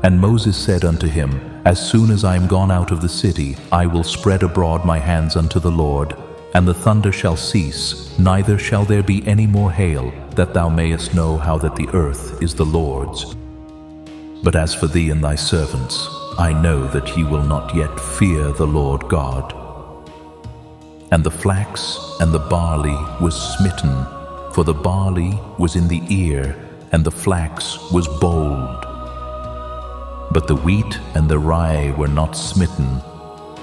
And Moses said unto him, As soon as I am gone out of the city, I will spread abroad my hands unto the Lord, and the thunder shall cease, neither shall there be any more hail, that thou mayest know how that the earth is the Lord's. But as for thee and thy servants, I know that ye will not yet fear the Lord God. And the flax and the barley was smitten, for the barley was in the ear, and the flax was bold. But the wheat and the rye were not smitten,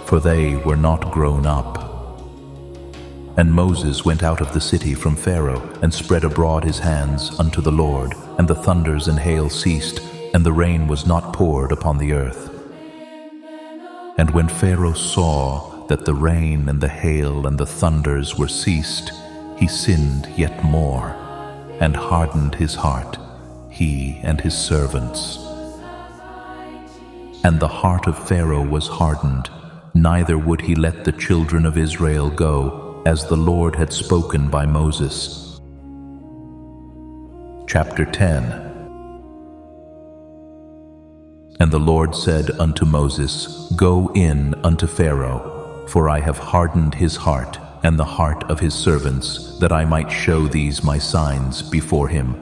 for they were not grown up. And Moses went out of the city from Pharaoh, and spread abroad his hands unto the Lord, and the thunders and hail ceased, and the rain was not poured upon the earth. And when Pharaoh saw that the rain and the hail and the thunders were ceased, he sinned yet more, and hardened his heart, he and his servants. And the heart of Pharaoh was hardened, neither would he let the children of Israel go, as the Lord had spoken by Moses. Chapter 10. And the Lord said unto Moses, Go in unto Pharaoh, for I have hardened his heart, and the heart of his servants, that I might show these my signs before him.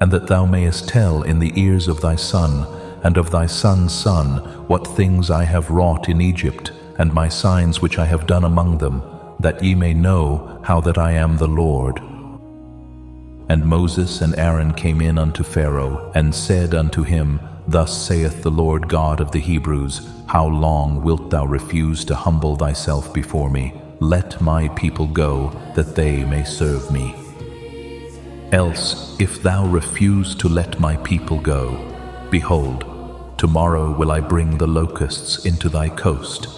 And that thou mayest tell in the ears of thy son, and of thy son's son, what things I have wrought in Egypt, and my signs which I have done among them, that ye may know how that I am the Lord. And Moses and Aaron came in unto Pharaoh, and said unto him, Thus saith the Lord God of the Hebrews, How long wilt thou refuse to humble thyself before me? Let my people go, that they may serve me. Else, if thou refuse to let my people go, behold, tomorrow will I bring the locusts into thy coast,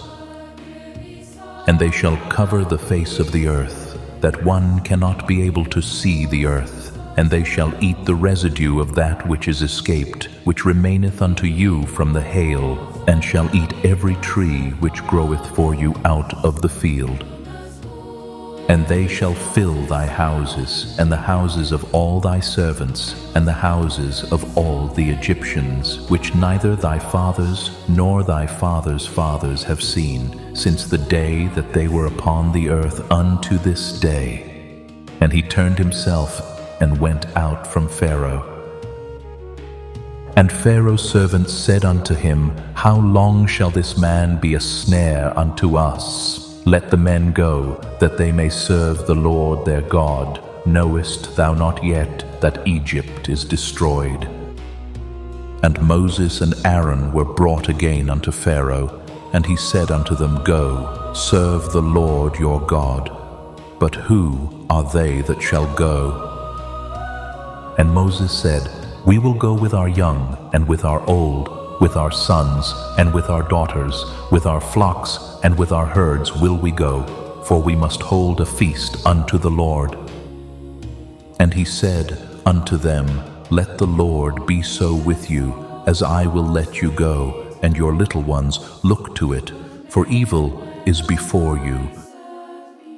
and they shall cover the face of the earth, that one cannot be able to see the earth, and they shall eat the residue of that which is escaped, which remaineth unto you from the hail, and shall eat every tree which groweth for you out of the field. And they shall fill thy houses, and the houses of all thy servants, and the houses of all the Egyptians, which neither thy fathers nor thy fathers' fathers have seen, since the day that they were upon the earth unto this day. And he turned himself and went out from Pharaoh. And Pharaoh's servants said unto him, How long shall this man be a snare unto us? Let the men go, that they may serve the Lord their God. Knowest thou not yet that Egypt is destroyed? And Moses and Aaron were brought again unto Pharaoh, and he said unto them, Go, serve the Lord your God. But who are they that shall go? And Moses said, We will go with our young and with our old, with our sons and with our daughters, with our flocks and with our herds will we go, for we must hold a feast unto the Lord. And he said unto them, Let the Lord be so with you, as I will let you go, and your little ones look to it, for evil is before you.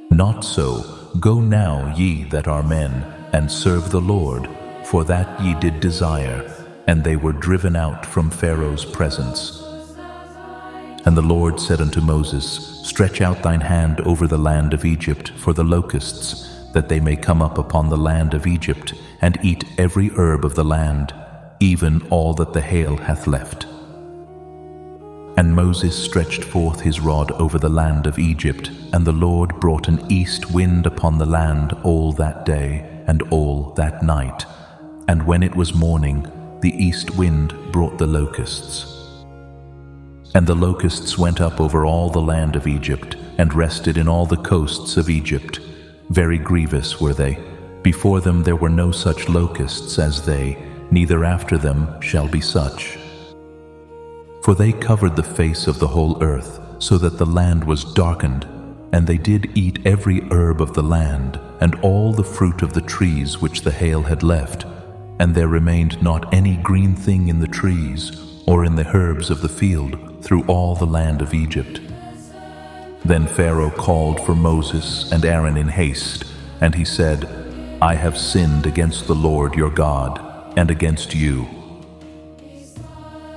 Not so, go now ye that are men, and serve the Lord, for that ye did desire. And they were driven out from Pharaoh's presence. And the Lord said unto Moses, Stretch out thine hand over the land of Egypt for the locusts, that they may come up upon the land of Egypt, and eat every herb of the land, even all that the hail hath left. And Moses stretched forth his rod over the land of Egypt, and the Lord brought an east wind upon the land all that day, and all that night. And when it was morning, the east wind brought the locusts. And the locusts went up over all the land of Egypt, and rested in all the coasts of Egypt. Very grievous were they. Before them there were no such locusts as they, neither after them shall be such. For they covered the face of the whole earth, so that the land was darkened, and they did eat every herb of the land, and all the fruit of the trees which the hail had left, and there remained not any green thing in the trees, or in the herbs of the field, through all the land of Egypt. Then Pharaoh called for Moses and Aaron in haste, and he said, I have sinned against the Lord your God, and against you.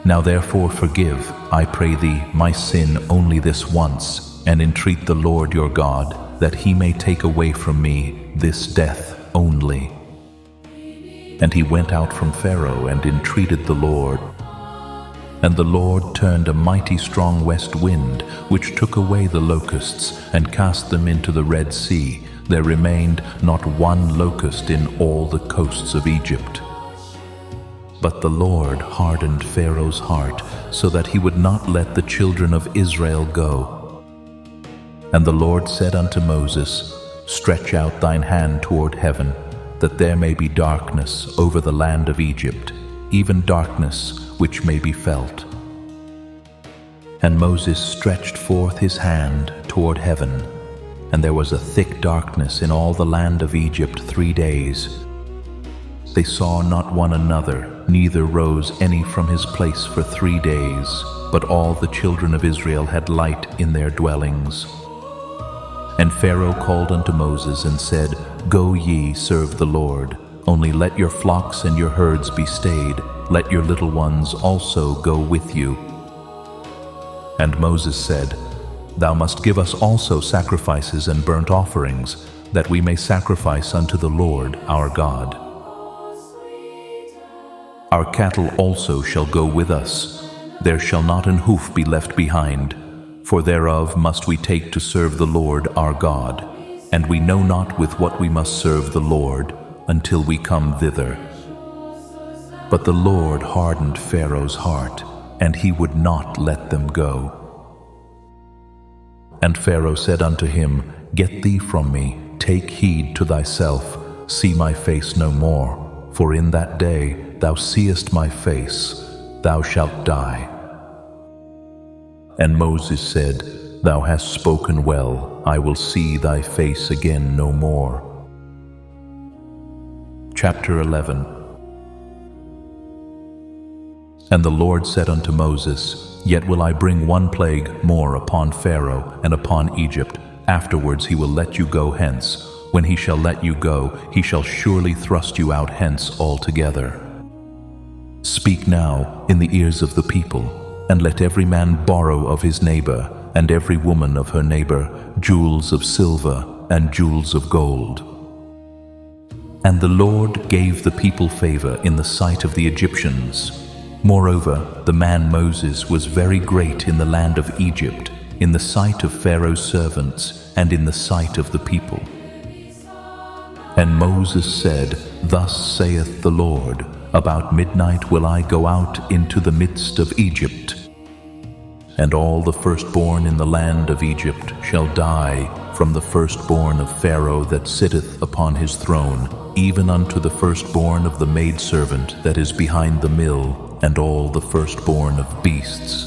Now therefore forgive, I pray thee, my sin only this once, and entreat the Lord your God, that he may take away from me this death only. And he went out from Pharaoh and entreated the Lord. And the Lord turned a mighty strong west wind, which took away the locusts, and cast them into the Red Sea. There remained not one locust in all the coasts of Egypt. But the Lord hardened Pharaoh's heart, so that he would not let the children of Israel go. And the Lord said unto Moses, Stretch out thine hand toward heaven, that there may be darkness over the land of Egypt, even darkness which may be felt. And Moses stretched forth his hand toward heaven, and there was a thick darkness in all the land of Egypt 3 days. They saw not one another, neither rose any from his place for 3 days, but all the children of Israel had light in their dwellings. And Pharaoh called unto Moses and said, Go ye, serve the Lord, only let your flocks and your herds be stayed, let your little ones also go with you. And Moses said, Thou must give us also sacrifices and burnt offerings, that we may sacrifice unto the Lord our God. Our cattle also shall go with us, there shall not an hoof be left behind, for thereof must we take to serve the Lord our God, and we know not with what we must serve the Lord until we come thither. But the Lord hardened Pharaoh's heart, and he would not let them go. And Pharaoh said unto him, Get thee from me, take heed to thyself, see my face no more, for in that day thou seest my face, thou shalt die. And Moses said, Thou hast spoken well, I will see thy face again no more. Chapter 11. And the Lord said unto Moses, Yet will I bring one plague more upon Pharaoh and upon Egypt. Afterwards he will let you go hence. When he shall let you go, he shall surely thrust you out hence altogether. Speak now in the ears of the people, and let every man borrow of his neighbor, and every woman of her neighbor, jewels of silver and jewels of gold. And the Lord gave the people favor in the sight of the Egyptians. Moreover, the man Moses was very great in the land of Egypt, in the sight of Pharaoh's servants, and in the sight of the people. And Moses said, Thus saith the Lord, About midnight will I go out into the midst of Egypt, and all the firstborn in the land of Egypt shall die, from the firstborn of Pharaoh that sitteth upon his throne, even unto the firstborn of the maidservant that is behind the mill, and all the firstborn of beasts.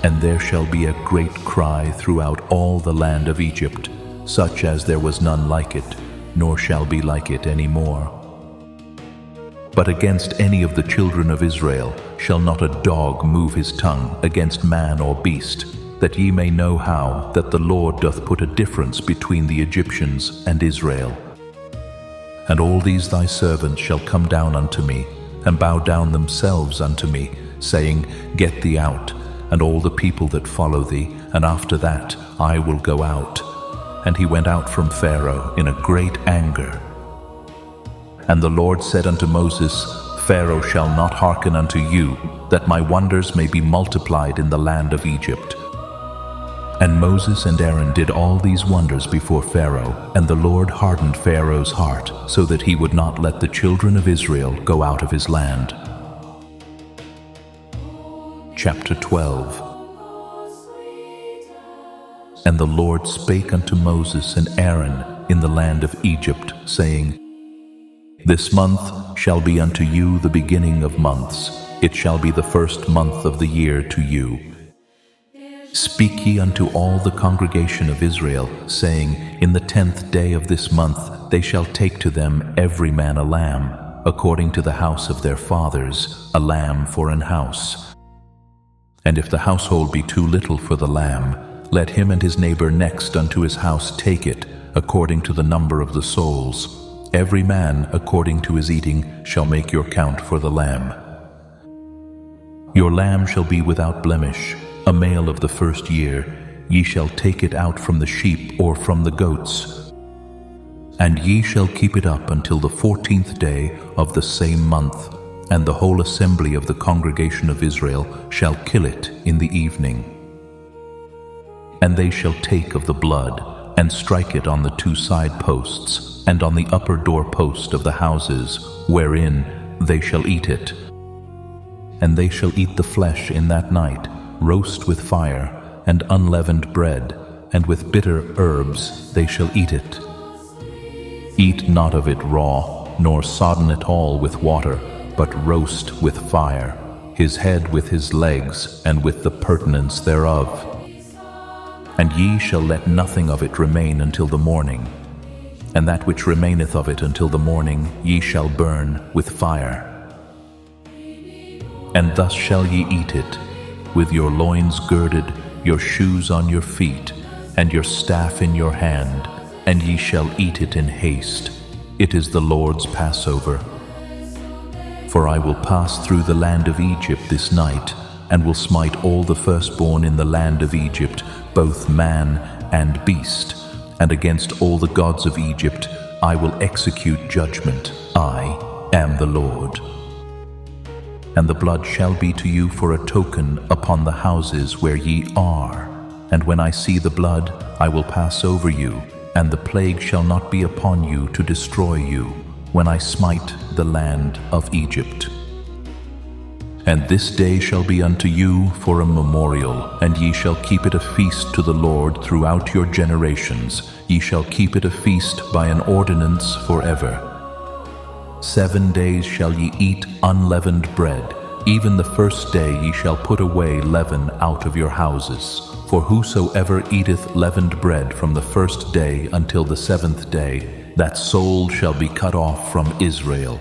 And there shall be a great cry throughout all the land of Egypt, such as there was none like it, nor shall be like it any more. But against any of the children of Israel shall not a dog move his tongue against man or beast, that ye may know how that the Lord doth put a difference between the Egyptians and Israel. And all these thy servants shall come down unto me, and bow down themselves unto me, saying, Get thee out, and all the people that follow thee, and after that I will go out. And he went out from Pharaoh in a great anger. And the Lord said unto Moses, Pharaoh shall not hearken unto you, that my wonders may be multiplied in the land of Egypt. And Moses and Aaron did all these wonders before Pharaoh, and the Lord hardened Pharaoh's heart, so that he would not let the children of Israel go out of his land. Chapter 12. And the Lord spake unto Moses and Aaron in the land of Egypt, saying, This month shall be unto you the beginning of months. It shall be the first month of the year to you. Speak ye unto all the congregation of Israel, saying, In the 10th day of this month they shall take to them every man a lamb, according to the house of their fathers, a lamb for an house. And if the household be too little for the lamb, let him and his neighbor next unto his house take it, according to the number of the souls. Every man, according to his eating, shall make your count for the lamb. Your lamb shall be without blemish, a male of the first year. Ye shall take it out from the sheep or from the goats. And ye shall keep it up until the 14th day of the same month, and the whole assembly of the congregation of Israel shall kill it in the evening. And they shall take of the blood, and strike it on the 2 side posts, and on the upper door post of the houses, wherein they shall eat it. And they shall eat the flesh in that night, roast with fire, and unleavened bread, and with bitter herbs they shall eat it. Eat not of it raw, nor sodden it all with water, but roast with fire, his head with his legs, and with the purtenance thereof. And ye shall let nothing of it remain until the morning, and that which remaineth of it until the morning ye shall burn with fire. And thus shall ye eat it, with your loins girded, your shoes on your feet, and your staff in your hand, and ye shall eat it in haste. It is the Lord's Passover. For I will pass through the land of Egypt this night, and will smite all the firstborn in the land of Egypt, both man and beast, and against all the gods of Egypt I will execute judgment. I am the Lord. And the blood shall be to you for a token upon the houses where ye are. And when I see the blood, I will pass over you, and the plague shall not be upon you to destroy you, when I smite the land of Egypt. And this day shall be unto you for a memorial, and ye shall keep it a feast to the Lord throughout your generations. Ye shall keep it a feast by an ordinance forever. 7 days shall ye eat unleavened bread. Even the first day ye shall put away leaven out of your houses. For whosoever eateth leavened bread from the first day until the 7th day, that soul shall be cut off from Israel.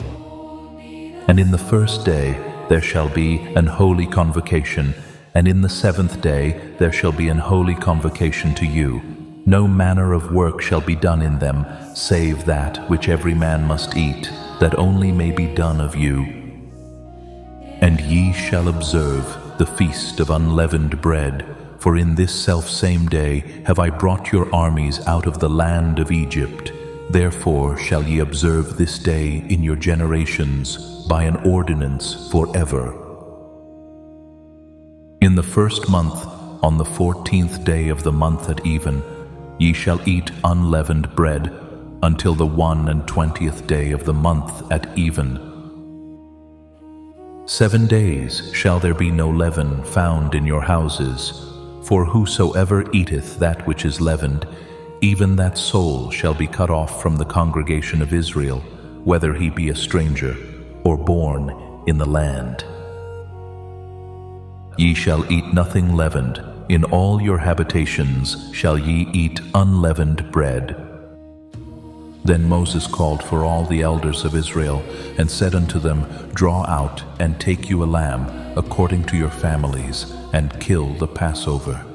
And in the first day there shall be an holy convocation, and in the 7th day there shall be an holy convocation to you. No manner of work shall be done in them, save that which every man must eat, that only may be done of you. And ye shall observe the feast of unleavened bread, for in this selfsame day have I brought your armies out of the land of Egypt. Therefore shall ye observe this day in your generations by an ordinance forever. In the first month, on the 14th day of the month at even, ye shall eat unleavened bread until the 21st day of the month at even. 7 days shall there be no leaven found in your houses, for whosoever eateth that which is leavened, even that soul shall be cut off from the congregation of Israel, whether he be a stranger or born in the land. Ye shall eat nothing leavened. In all your habitations shall ye eat unleavened bread. Then Moses called for all the elders of Israel, and said unto them, Draw out, and take you a lamb, according to your families, and kill the Passover.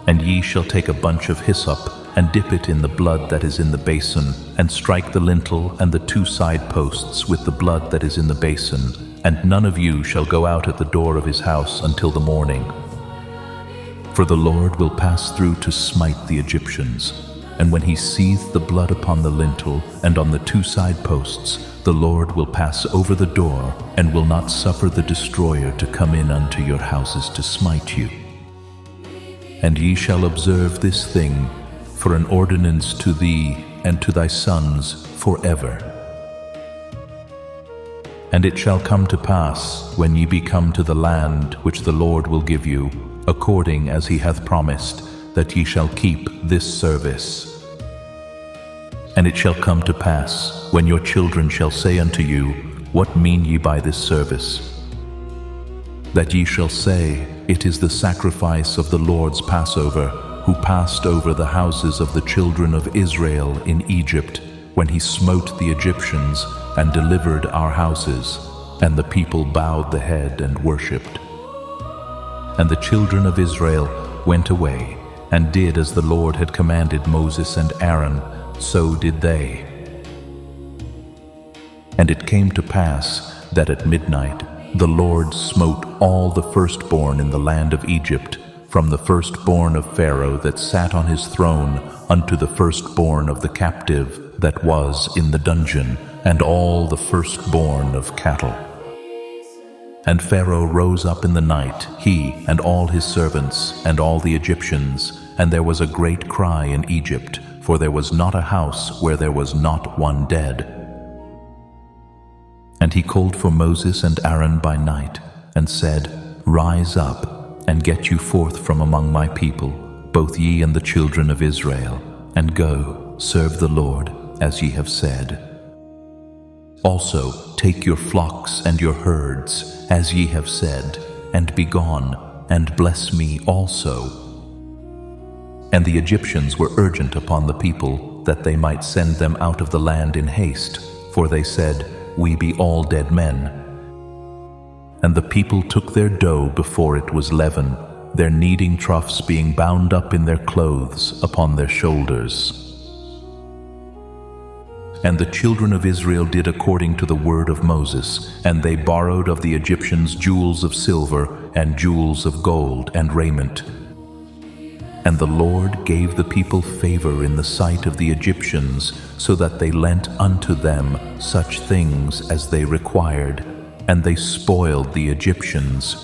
And ye shall take a bunch of hyssop, and dip it in the blood that is in the basin, and strike the lintel and the 2 side posts with the blood that is in the basin, and none of you shall go out at the door of his house until the morning. For the Lord will pass through to smite the Egyptians. And when he seeth the blood upon the lintel and on the 2 side posts, the Lord will pass over the door, and will not suffer the destroyer to come in unto your houses to smite you. And ye shall observe this thing for an ordinance to thee and to thy sons forever. And it shall come to pass, when ye be come to the land which the Lord will give you, according as he hath promised, that ye shall keep this service. And it shall come to pass, when your children shall say unto you, What mean ye by this service? That ye shall say, It is the sacrifice of the Lord's Passover, who passed over the houses of the children of Israel in Egypt, when he smote the Egyptians and delivered our houses. And the people bowed the head and worshipped. And the children of Israel went away, and did as the Lord had commanded Moses and Aaron, so did they. And it came to pass that at midnight the Lord smote all the firstborn in the land of Egypt, from the firstborn of Pharaoh that sat on his throne unto the firstborn of the captive that was in the dungeon, and all the firstborn of cattle. And Pharaoh rose up in the night, he and all his servants and all the Egyptians, and there was a great cry in Egypt, for there was not a house where there was not one dead. And he called for Moses and Aaron by night, and said, Rise up, and get you forth from among my people, both ye and the children of Israel, and go, serve the Lord, as ye have said. Also take your flocks and your herds, as ye have said, and be gone, and bless me also. And the Egyptians were urgent upon the people, that they might send them out of the land in haste, for they said, We be all dead men. And the people took their dough before it was leaven, their kneading troughs being bound up in their clothes upon their shoulders. And the children of Israel did according to the word of Moses, and they borrowed of the Egyptians jewels of silver, and jewels of gold, and raiment. And the Lord gave the people favor in the sight of the Egyptians, so that they lent unto them such things as they required, and they spoiled the Egyptians.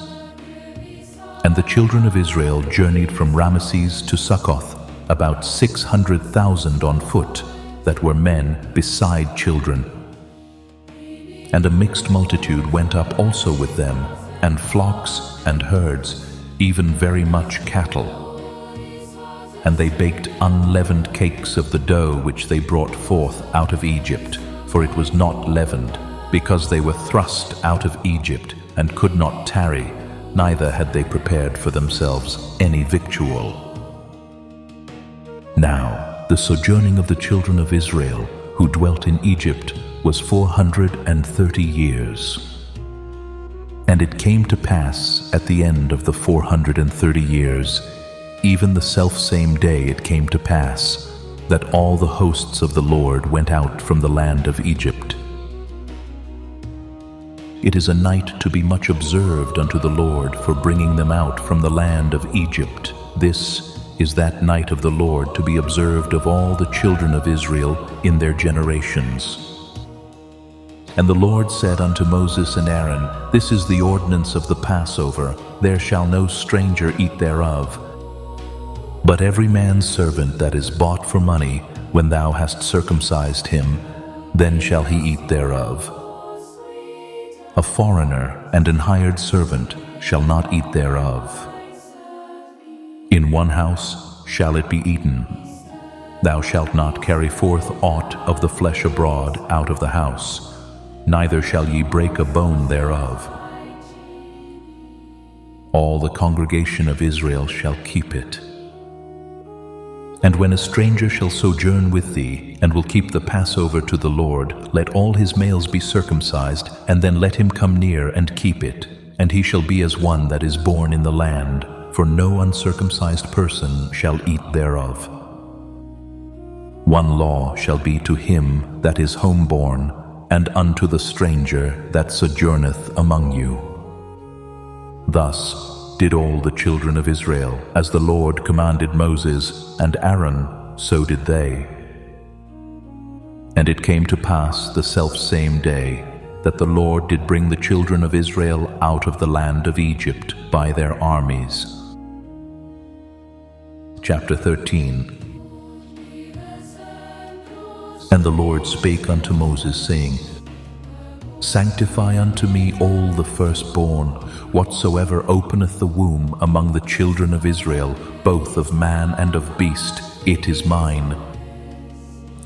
And the children of Israel journeyed from Ramesses to Succoth, about 600,000 on foot, that were men beside children. And a mixed multitude went up also with them, and flocks and herds, even very much cattle. And they baked unleavened cakes of the dough which they brought forth out of Egypt, for it was not leavened, because they were thrust out of Egypt, and could not tarry, neither had they prepared for themselves any victual. Now the sojourning of the children of Israel, who dwelt in Egypt, was 430 years. And it came to pass at the end of the 430 years, even the selfsame day it came to pass, that all the hosts of the Lord went out from the land of Egypt. It is a night to be much observed unto the Lord for bringing them out from the land of Egypt. This is that night of the Lord to be observed of all the children of Israel in their generations. And the Lord said unto Moses and Aaron, This is the ordinance of the Passover, there shall no stranger eat thereof. But every man's servant that is bought for money, when thou hast circumcised him, then shall he eat thereof. A foreigner and an hired servant shall not eat thereof. In one house shall it be eaten. Thou shalt not carry forth aught of the flesh abroad out of the house, neither shall ye break a bone thereof. All the congregation of Israel shall keep it. And when a stranger shall sojourn with thee, and will keep the Passover to the Lord, let all his males be circumcised, and then let him come near and keep it. And he shall be as one that is born in the land, for no uncircumcised person shall eat thereof. One law shall be to him that is homeborn, and unto the stranger that sojourneth among you. Thus did all the children of Israel, as the Lord commanded Moses and Aaron, so did they. And it came to pass the selfsame day, that the Lord did bring the children of Israel out of the land of Egypt by their armies. Chapter 13. And the Lord spake unto Moses, saying, Sanctify unto me all the firstborn, whatsoever openeth the womb among the children of Israel, both of man and of beast, it is mine.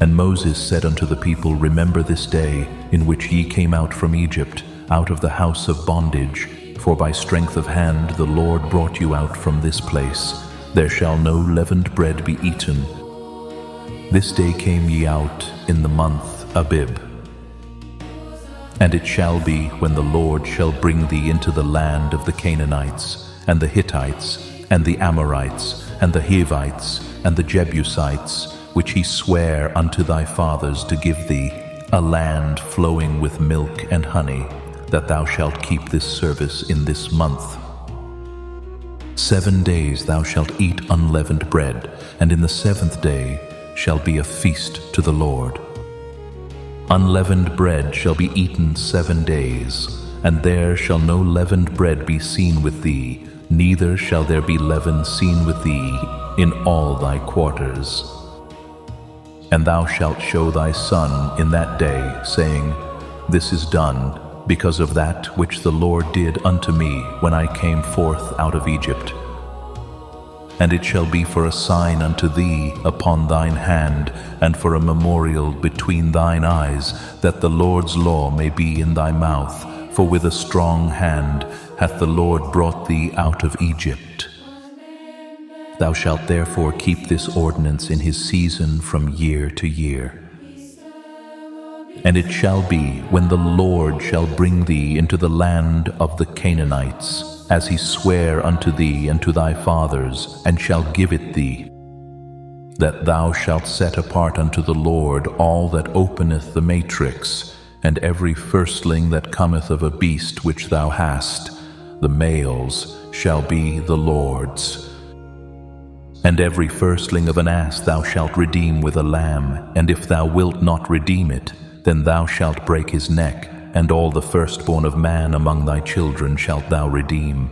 And Moses said unto the people, Remember this day in which ye came out from Egypt, out of the house of bondage, for by strength of hand the Lord brought you out from this place. There shall no leavened bread be eaten. This day came ye out in the month Abib. And it shall be, when the Lord shall bring thee into the land of the Canaanites, and the Hittites, and the Amorites, and the Hivites, and the Jebusites, which he sware unto thy fathers to give thee, a land flowing with milk and honey, that thou shalt keep this service in this month. 7 days thou shalt eat unleavened bread, and in the 7th day shall be a feast to the Lord. Unleavened bread shall be eaten 7 days, and there shall no leavened bread be seen with thee, neither shall there be leaven seen with thee in all thy quarters. And thou shalt show thy son in that day, saying, This is done because of that which the Lord did unto me when I came forth out of Egypt. And it shall be for a sign unto thee upon thine hand, and for a memorial between thine eyes, that the Lord's law may be in thy mouth. For with a strong hand hath the Lord brought thee out of Egypt. Thou shalt therefore keep this ordinance in his season from year to year. And it shall be, when the Lord shall bring thee into the land of the Canaanites, as he sware unto thee and to thy fathers, and shall give it thee, that thou shalt set apart unto the Lord all that openeth the matrix, and every firstling that cometh of a beast which thou hast, the males shall be the Lord's. And every firstling of an ass thou shalt redeem with a lamb, and if thou wilt not redeem it, then thou shalt break his neck, and all the firstborn of man among thy children shalt thou redeem.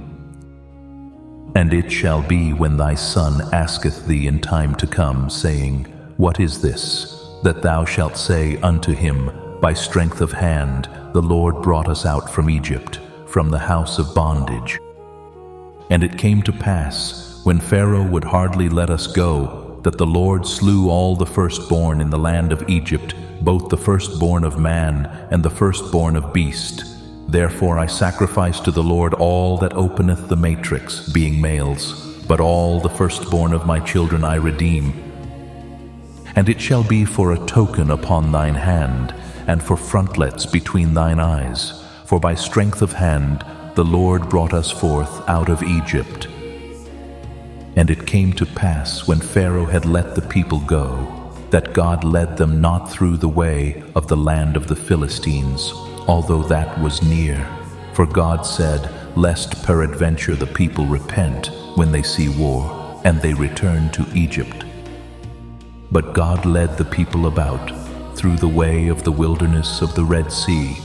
And it shall be, when thy son asketh thee in time to come, saying, What is this? That thou shalt say unto him, By strength of hand the Lord brought us out from Egypt, from the house of bondage. And it came to pass, when Pharaoh would hardly let us go, that the Lord slew all the firstborn in the land of Egypt, both the firstborn of man and the firstborn of beast. Therefore I sacrifice to the Lord all that openeth the matrix, being males, but all the firstborn of my children I redeem. And it shall be for a token upon thine hand, and for frontlets between thine eyes. For by strength of hand the Lord brought us forth out of Egypt. And it came to pass, when Pharaoh had let the people go, that God led them not through the way of the land of the Philistines, although that was near. For God said, Lest peradventure the people repent when they see war, and they return to Egypt. But God led the people about through the way of the wilderness of the Red Sea,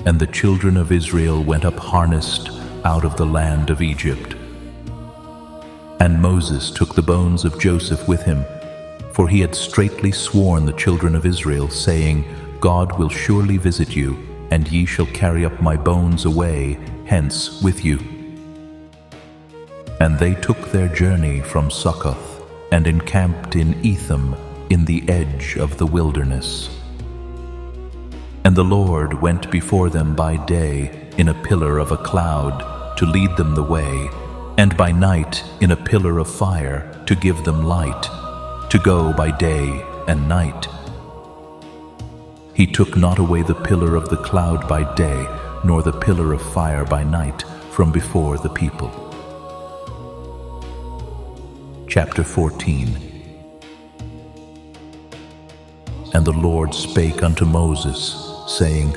and the children of Israel went up harnessed out of the land of Egypt. And Moses took the bones of Joseph with him, for he had straitly sworn the children of Israel, saying, God will surely visit you, and ye shall carry up my bones away hence with you. And they took their journey from Succoth, and encamped in Etham, in the edge of the wilderness. And the Lord went before them by day in a pillar of a cloud to lead them the way, and by night in a pillar of fire to give them light, to go by day and night. He took not away the pillar of the cloud by day, nor the pillar of fire by night from before the people. Chapter 14. And the Lord spake unto Moses, saying,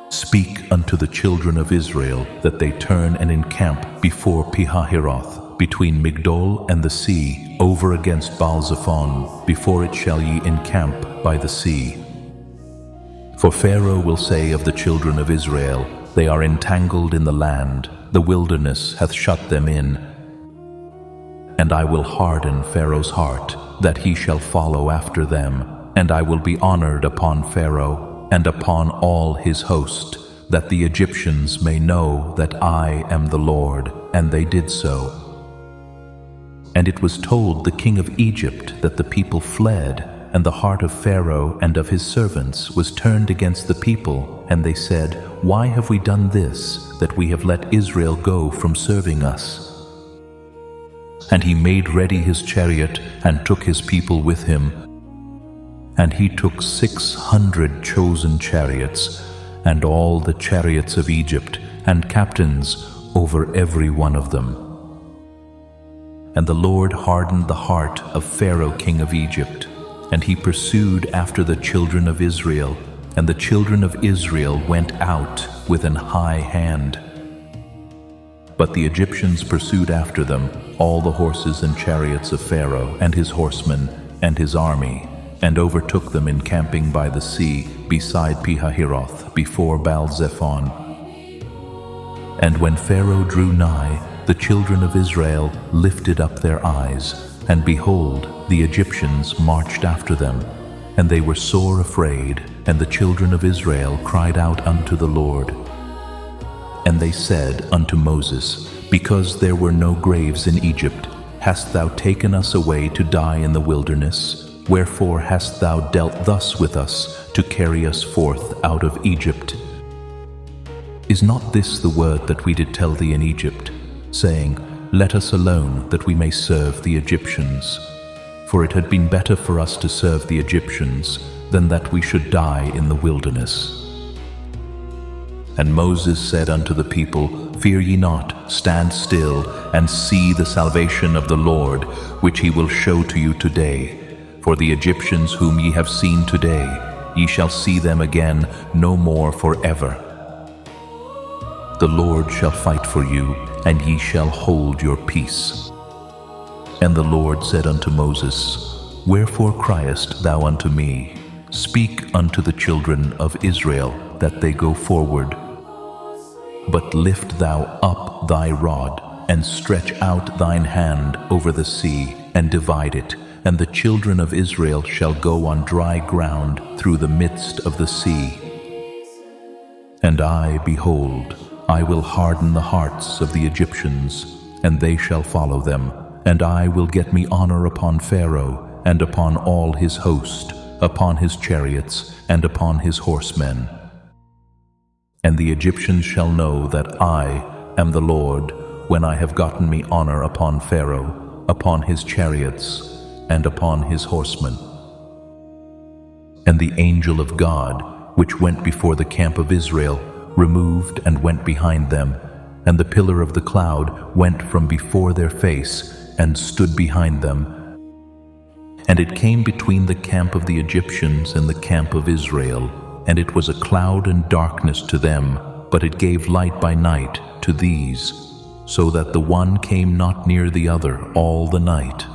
Speak unto the children of Israel, that they turn and encamp before Pihahiroth, between Migdol and the sea, over against Baal-zephon, before it shall ye encamp by the sea. For Pharaoh will say of the children of Israel, They are entangled in the land, the wilderness hath shut them in. And I will harden Pharaoh's heart, that he shall follow after them, and I will be honored upon Pharaoh, and upon all his host, that the Egyptians may know that I am the Lord. And they did so. And it was told the king of Egypt that the people fled, and the heart of Pharaoh and of his servants was turned against the people, and they said, "Why have we done this, that we have let Israel go from serving us?" And he made ready his chariot and took his people with him. And he took 600 chosen chariots, and all the chariots of Egypt, and captains over every one of them. And the Lord hardened the heart of Pharaoh king of Egypt, and he pursued after the children of Israel, and the children of Israel went out with an high hand. But the Egyptians pursued after them all the horses and chariots of Pharaoh and his horsemen and his army, and overtook them encamping by the sea beside Pihahiroth before Baal-zephon. And when Pharaoh drew nigh, the children of Israel lifted up their eyes, and behold, the Egyptians marched after them, and they were sore afraid, and the children of Israel cried out unto the Lord. And they said unto Moses, Because there were no graves in Egypt, hast thou taken us away to die in the wilderness? Wherefore hast thou dealt thus with us, to carry us forth out of Egypt? Is not this the word that we did tell thee in Egypt, saying, Let us alone, that we may serve the Egyptians? For it had been better for us to serve the Egyptians, than that we should die in the wilderness. And Moses said unto the people, Fear ye not, stand still, and see the salvation of the Lord, which he will show to you today. For the Egyptians whom ye have seen today, ye shall see them again no more forever. The Lord shall fight for you, and ye shall hold your peace. And the Lord said unto Moses, Wherefore criest thou unto me? Speak unto the children of Israel, that they go forward. But lift thou up thy rod, and stretch out thine hand over the sea, and divide it, and the children of Israel shall go on dry ground through the midst of the sea. And I, behold, I will harden the hearts of the Egyptians, and they shall follow them, and I will get me honor upon Pharaoh, and upon all his host, upon his chariots, and upon his horsemen. And the Egyptians shall know that I am the Lord, when I have gotten me honor upon Pharaoh, upon his chariots, and upon his horsemen. And the angel of God, which went before the camp of Israel, removed and went behind them, and the pillar of the cloud went from before their face, and stood behind them. And it came between the camp of the Egyptians and the camp of Israel, and it was a cloud and darkness to them, but it gave light by night to these, so that the one came not near the other all the night.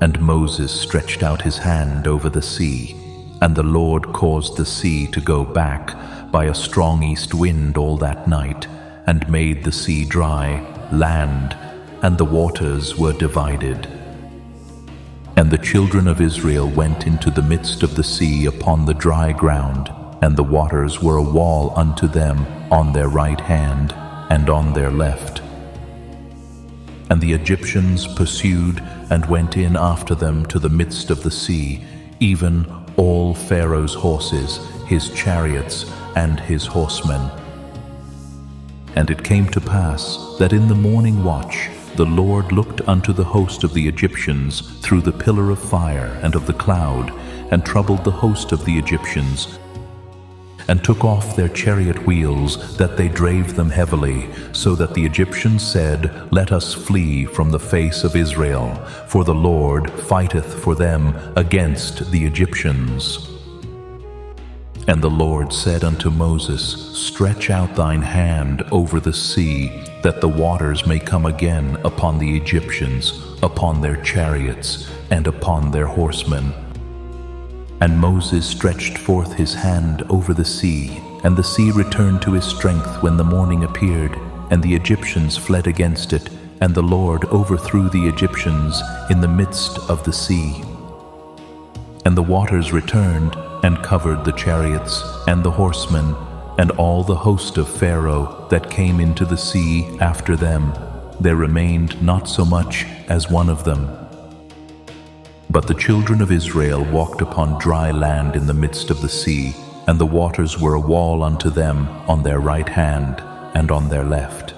And Moses stretched out his hand over the sea, and the Lord caused the sea to go back by a strong east wind all that night, and made the sea dry land, and the waters were divided. And the children of Israel went into the midst of the sea upon the dry ground, and the waters were a wall unto them on their right hand and on their left. And the Egyptians pursued and went in after them to the midst of the sea, even all Pharaoh's horses, his chariots, and his horsemen. And it came to pass that in the morning watch the Lord looked unto the host of the Egyptians through the pillar of fire and of the cloud, and troubled the host of the Egyptians, and took off their chariot wheels, that they drave them heavily, so that the Egyptians said, Let us flee from the face of Israel, for the Lord fighteth for them against the Egyptians. And the Lord said unto Moses, Stretch out thine hand over the sea, that the waters may come again upon the Egyptians, upon their chariots, and upon their horsemen. And Moses stretched forth his hand over the sea, and the sea returned to his strength when the morning appeared, and the Egyptians fled against it, and the Lord overthrew the Egyptians in the midst of the sea. And the waters returned, and covered the chariots, and the horsemen, and all the host of Pharaoh that came into the sea after them. There remained not so much as one of them. But the children of Israel walked upon dry land in the midst of the sea, and the waters were a wall unto them on their right hand and on their left.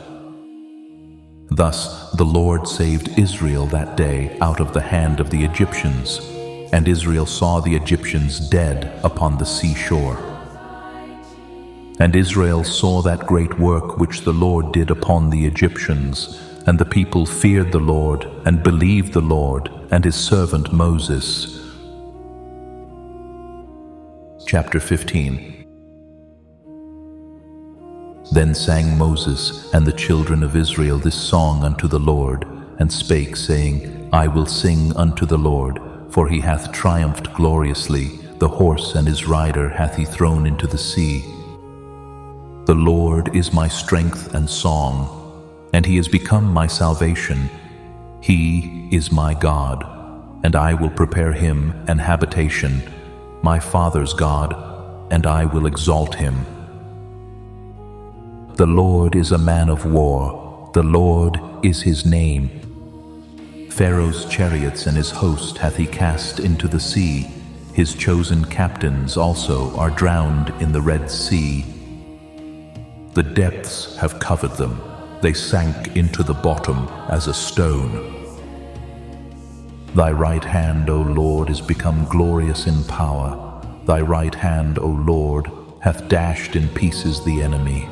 Thus the Lord saved Israel that day out of the hand of the Egyptians, and Israel saw the Egyptians dead upon the seashore. And Israel saw that great work which the Lord did upon the Egyptians, and the people feared the Lord, and believed the Lord and his servant Moses. Chapter 15. Then sang Moses and the children of Israel this song unto the Lord, and spake, saying, I will sing unto the Lord, for he hath triumphed gloriously, the horse and his rider hath he thrown into the sea. The Lord is my strength and song, and he is become my salvation. He is my God, and I will prepare him an habitation, my father's God, and I will exalt him. The Lord is a man of war, the Lord is his name. Pharaoh's chariots and his host hath he cast into the sea, his chosen captains also are drowned in the Red Sea. The depths have covered them, they sank into the bottom as a stone. Thy right hand, O Lord, is become glorious in power. Thy right hand, O Lord, hath dashed in pieces the enemy.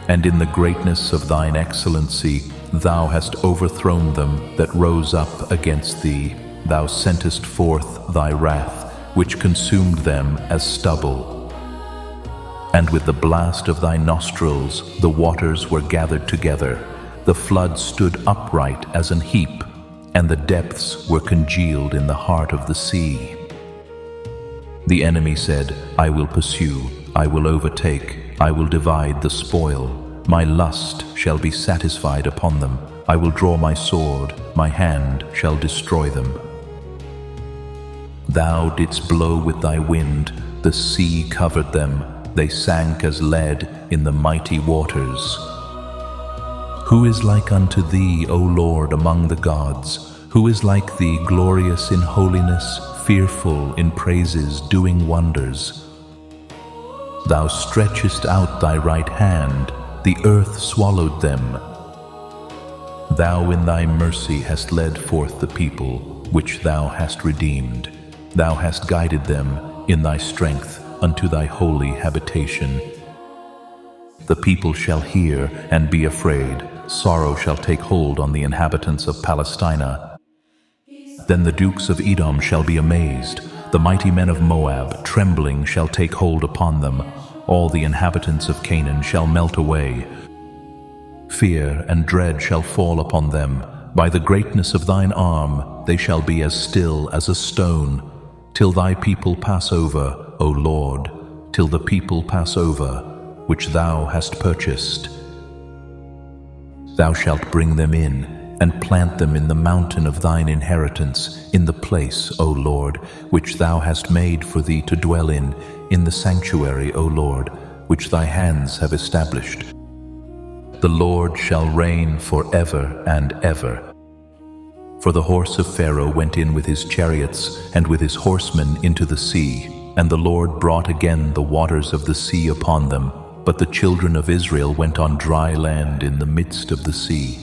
And in the greatness of thine excellency thou hast overthrown them that rose up against thee. Thou sentest forth thy wrath, which consumed them as stubble. And with the blast of thy nostrils the waters were gathered together. The flood stood upright as an heap, and the depths were congealed in the heart of the sea. The enemy said, I will pursue, I will overtake, I will divide the spoil. My lust shall be satisfied upon them. I will draw my sword, my hand shall destroy them. Thou didst blow with thy wind, the sea covered them, they sank as lead in the mighty waters. Who is like unto thee, O Lord, among the gods? Who is like thee, glorious in holiness, fearful in praises, doing wonders? Thou stretchest out thy right hand, the earth swallowed them. Thou in thy mercy hast led forth the people, which thou hast redeemed. Thou hast guided them in thy strength unto thy holy habitation. The people shall hear and be afraid. Sorrow shall take hold on the inhabitants of Palestina. Then the dukes of Edom shall be amazed. The mighty men of Moab, trembling, shall take hold upon them. All the inhabitants of Canaan shall melt away. Fear and dread shall fall upon them. By the greatness of thine arm they shall be as still as a stone, till thy people pass over, O Lord, till the people pass over, which thou hast purchased. Thou shalt bring them in, and plant them in the mountain of thine inheritance, in the place, O Lord, which thou hast made for thee to dwell in the sanctuary, O Lord, which thy hands have established. The Lord shall reign forever and ever. For the horse of Pharaoh went in with his chariots and with his horsemen into the sea, and the Lord brought again the waters of the sea upon them, but the children of Israel went on dry land in the midst of the sea.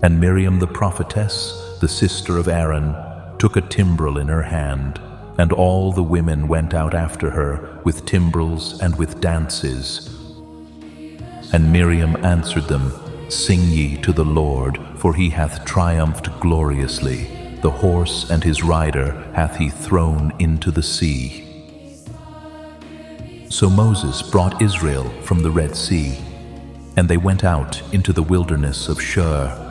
And Miriam the prophetess, the sister of Aaron, took a timbrel in her hand, and all the women went out after her with timbrels and with dances. And Miriam answered them, Sing ye to the Lord, for he hath triumphed gloriously. The horse and his rider hath he thrown into the sea. So Moses brought Israel from the Red Sea, and they went out into the wilderness of Shur.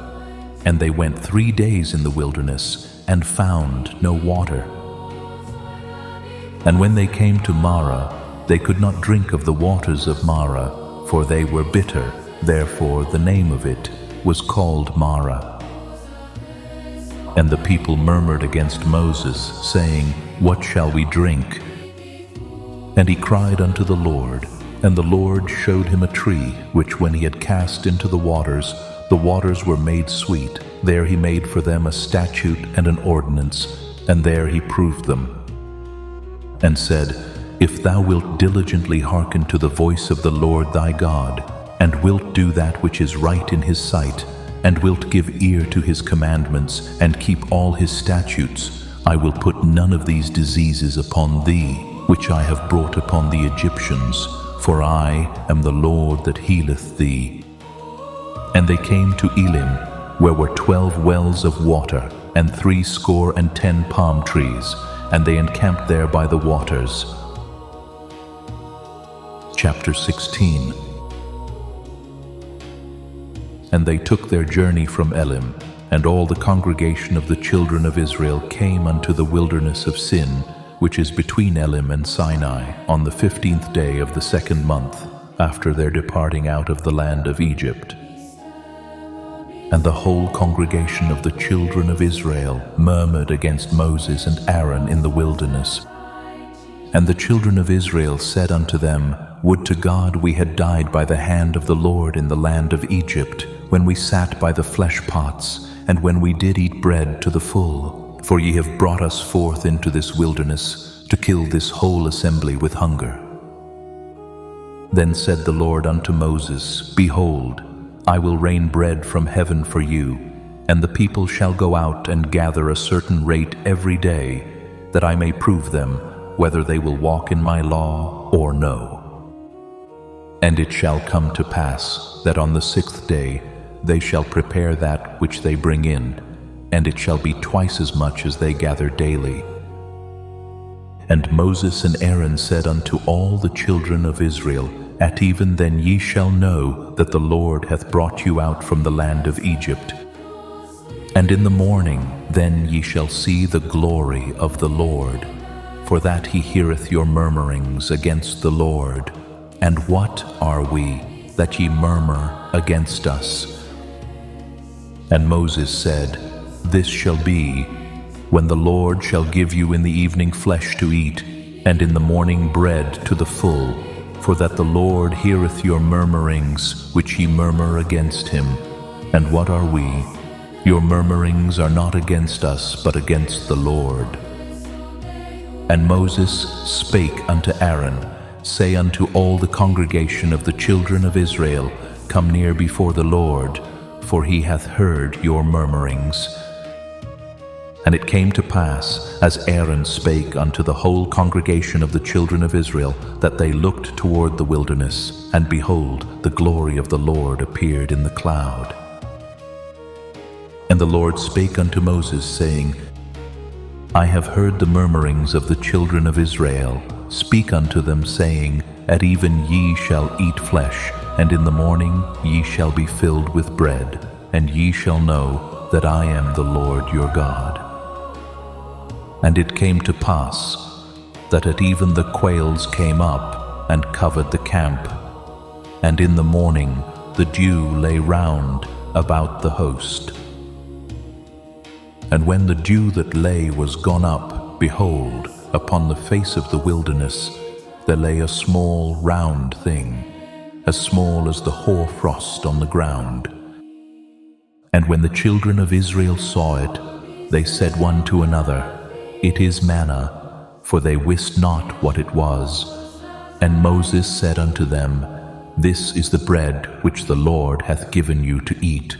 And they went 3 days in the wilderness, and found no water. And when they came to Marah, they could not drink of the waters of Marah, for they were bitter. Therefore the name of it was called Marah. And the people murmured against Moses, saying, What shall we drink? And he cried unto the Lord, and the Lord showed him a tree, which when he had cast into the waters were made sweet. There he made for them a statute and an ordinance, and there he proved them, and said, If thou wilt diligently hearken to the voice of the Lord thy God, and wilt do that which is right in his sight, and wilt give ear to his commandments, and keep all his statutes, I will put none of these diseases upon thee, which I have brought upon the Egyptians, for I am the Lord that healeth thee. And they came to Elim, where were 12 wells of water, and 70 palm trees, and they encamped there by the waters. Chapter 16. And they took their journey from Elim, and all the congregation of the children of Israel came unto the wilderness of Sin, which is between Elim and Sinai, on the 15th day of the 2nd month, after their departing out of the land of Egypt. And the whole congregation of the children of Israel murmured against Moses and Aaron in the wilderness. And the children of Israel said unto them, Would to God we had died by the hand of the Lord in the land of Egypt, when we sat by the flesh pots, and when we did eat bread to the full. For ye have brought us forth into this wilderness, to kill this whole assembly with hunger. Then said the Lord unto Moses, Behold, I will rain bread from heaven for you, and the people shall go out and gather a certain rate every day, that I may prove them, whether they will walk in my law or no. And it shall come to pass, that on the 6th day they shall prepare that which they bring in, and it shall be twice as much as they gather daily. And Moses and Aaron said unto all the children of Israel, At even then ye shall know that the Lord hath brought you out from the land of Egypt. And in the morning then ye shall see the glory of the Lord, for that he heareth your murmurings against the Lord. And what are we, that ye murmur against us? And Moses said, This shall be, when the Lord shall give you in the evening flesh to eat, and in the morning bread to the full, for that the Lord heareth your murmurings, which ye murmur against him. And what are we? Your murmurings are not against us, but against the Lord. And Moses spake unto Aaron, Say unto all the congregation of the children of Israel, Come near before the Lord, for he hath heard your murmurings. And it came to pass, as Aaron spake unto the whole congregation of the children of Israel, that they looked toward the wilderness, and behold, the glory of the Lord appeared in the cloud. And the Lord spake unto Moses, saying, I have heard the murmurings of the children of Israel. Speak unto them, saying, At even ye shall eat flesh, and in the morning ye shall be filled with bread, and ye shall know that I am the Lord your God. And it came to pass, that at even the quails came up, and covered the camp, and in the morning the dew lay round about the host. And when the dew that lay was gone up, behold, upon the face of the wilderness there lay a small round thing, as small as the hoarfrost on the ground. And when the children of Israel saw it, they said one to another, It is manna, for they wist not what it was. And Moses said unto them, This is the bread which the Lord hath given you to eat.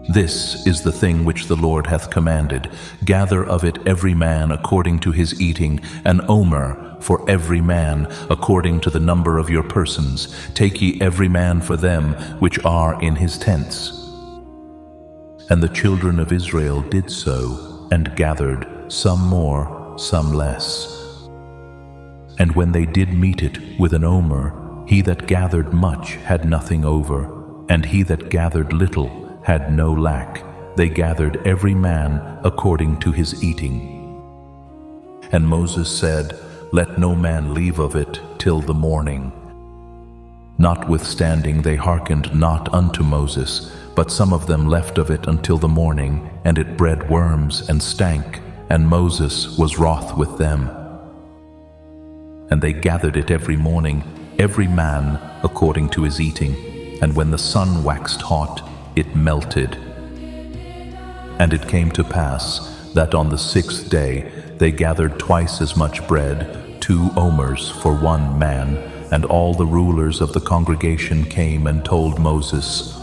This is the thing which the Lord hath commanded. Gather of it every man according to his eating, an omer for every man according to the number of your persons. Take ye every man for them which are in his tents. And the children of Israel did so, and gathered, some more, some less. And when they did meet it with an omer, he that gathered much had nothing over, and he that gathered little had no lack. They gathered every man according to his eating. And Moses said, Let no man leave of it till the morning. Notwithstanding they hearkened not unto Moses, but some of them left of it until the morning, and it bred worms and stank, and Moses was wroth with them. And they gathered it every morning, every man according to his eating, and when the sun waxed hot, it melted. And it came to pass that on the 6th day they gathered twice as much bread, 2 omers for 1 man, and all the rulers of the congregation came and told Moses.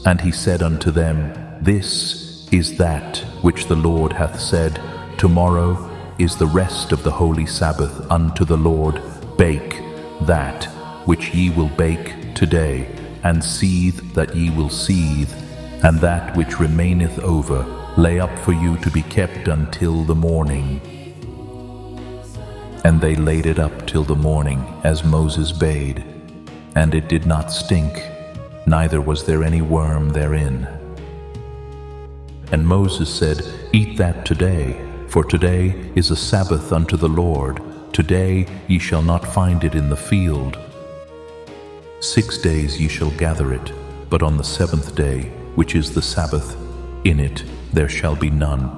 And he said unto them, This is that which the Lord hath said, Tomorrow is the rest of the holy Sabbath unto the Lord. Bake that which ye will bake today, and seethe that ye will seethe, and that which remaineth over lay up for you to be kept until the morning. And they laid it up till the morning, as Moses bade, and it did not stink, neither was there any worm therein. And Moses said, Eat that today, for today is a Sabbath unto the Lord. Today ye shall not find it in the field. 6 days ye shall gather it, but on the 7th day, which is the Sabbath, in it there shall be none.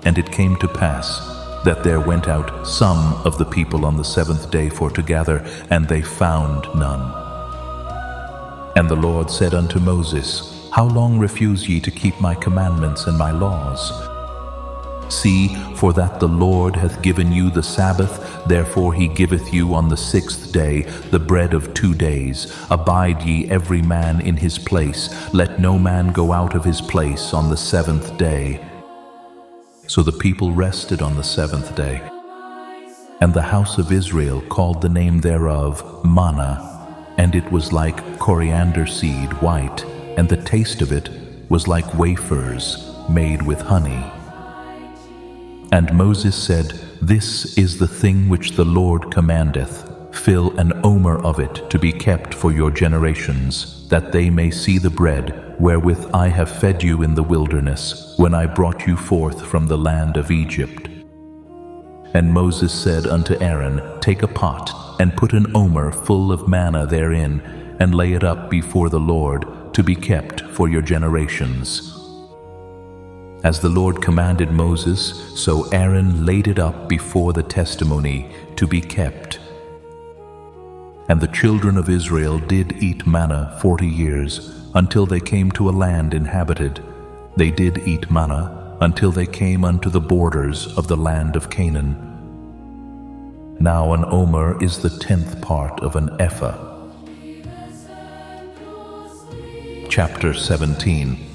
And it came to pass that there went out some of the people on the 7th day for to gather, and they found none. And the Lord said unto Moses, How long refuse ye to keep my commandments and my laws? See, for that the Lord hath given you the Sabbath, therefore he giveth you on the 6th day the bread of 2 days. Abide ye every man in his place. Let no man go out of his place on the 7th day. So the people rested on the 7th day. And the house of Israel called the name thereof Manna, and it was like coriander seed white, and the taste of it was like wafers made with honey. And Moses said, This is the thing which the Lord commandeth. Fill an omer of it to be kept for your generations, that they may see the bread wherewith I have fed you in the wilderness, when I brought you forth from the land of Egypt. And Moses said unto Aaron, Take a pot, and put an omer full of manna therein, and lay it up before the Lord, to be kept for your generations. As the Lord commanded Moses, so Aaron laid it up before the testimony, to be kept. And the children of Israel did eat manna 40 years, until they came to a land inhabited. They did eat manna, until they came unto the borders of the land of Canaan. Now an omer is the 10th part of an ephah. Chapter 17.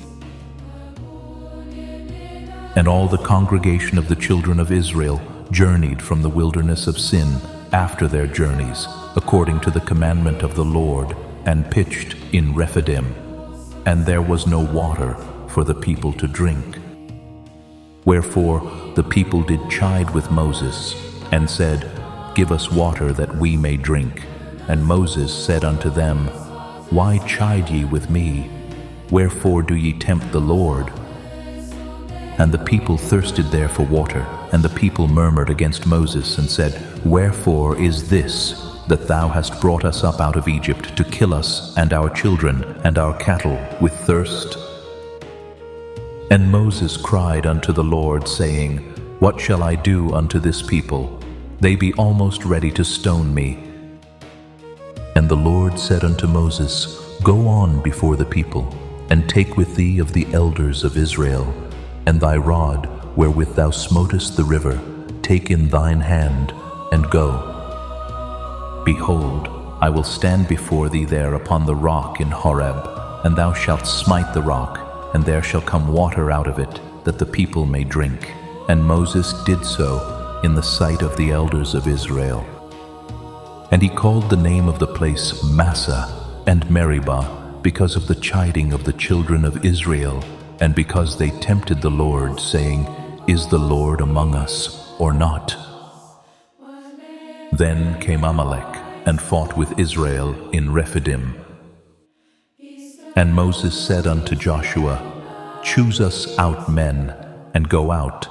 And all the congregation of the children of Israel journeyed from the wilderness of Sin after their journeys, according to the commandment of the Lord, and pitched in Rephidim. And there was no water for the people to drink. Wherefore the people did chide with Moses, and said, Give us water that we may drink. And Moses said unto them, Why chide ye with me? Wherefore do ye tempt the Lord? And the people thirsted there for water, and the people murmured against Moses, and said, Wherefore is this, that thou hast brought us up out of Egypt, to kill us, and our children, and our cattle, with thirst? And Moses cried unto the Lord, saying, What shall I do unto this people? They be almost ready to stone me. And the Lord said unto Moses, Go on before the people, and take with thee of the elders of Israel, and thy rod, wherewith thou smotest the river, take in thine hand, and go. Behold, I will stand before thee there upon the rock in Horeb, and thou shalt smite the rock, and there shall come water out of it, that the people may drink. And Moses did so in the sight of the elders of Israel. And he called the name of the place Massah and Meribah, because of the chiding of the children of Israel, and because they tempted the Lord, saying, Is the Lord among us, or not? Then came Amalek, and fought with Israel in Rephidim. And Moses said unto Joshua, Choose us out men, and go out,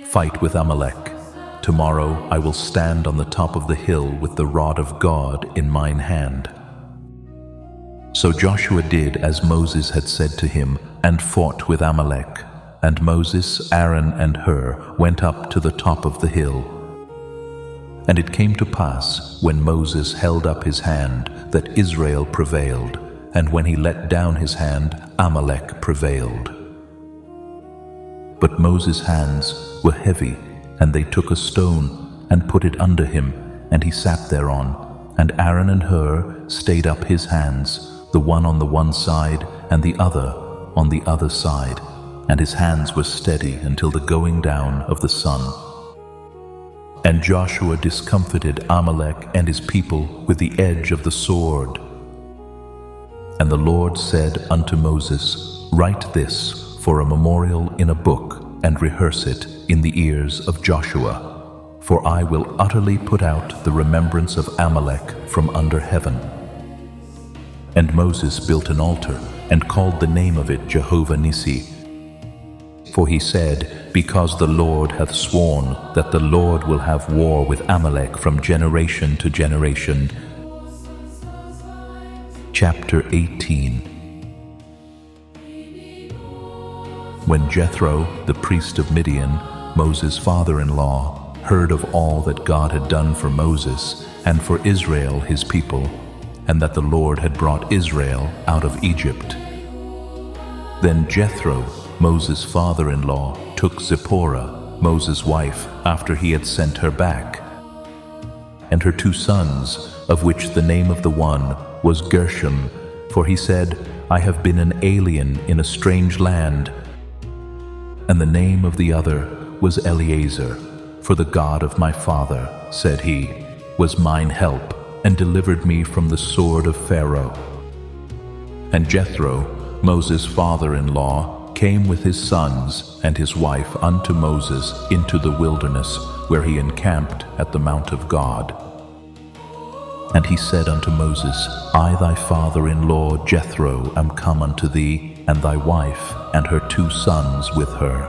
fight with Amalek. Tomorrow I will stand on the top of the hill with the rod of God in mine hand. So Joshua did as Moses had said to him, and fought with Amalek. And Moses, Aaron, and Hur went up to the top of the hill. And it came to pass, when Moses held up his hand, that Israel prevailed, and when he let down his hand, Amalek prevailed. But Moses' hands were heavy, and they took a stone and put it under him, and he sat thereon. And Aaron and Hur stayed up his hands, the one on the one side and the other on the other side, and his hands were steady until the going down of the sun. And Joshua discomfited Amalek and his people with the edge of the sword. And the Lord said unto Moses, Write this for a memorial in a book, and rehearse it in the ears of Joshua, for I will utterly put out the remembrance of Amalek from under heaven. And Moses built an altar, and called the name of it Jehovah Nissi. For he said, Because the Lord hath sworn that the Lord will have war with Amalek from generation to generation. Chapter 18. When Jethro, the priest of Midian, Moses' father-in-law, heard of all that God had done for Moses and for Israel his people, and that the Lord had brought Israel out of Egypt, then Jethro, Moses' father-in-law, took Zipporah, Moses' wife, after he had sent her back, and her 2 sons, of which the name of the one was Gershom, for he said, I have been an alien in a strange land, and the name of the other was Eleazar, for the God of my father, said he, was mine help, and delivered me from the sword of Pharaoh. And Jethro, Moses' father-in-law, came with his sons and his wife unto Moses into the wilderness, where he encamped at the mount of God. And he said unto Moses, I thy father-in-law Jethro am come unto thee, and thy wife and her 2 sons with her.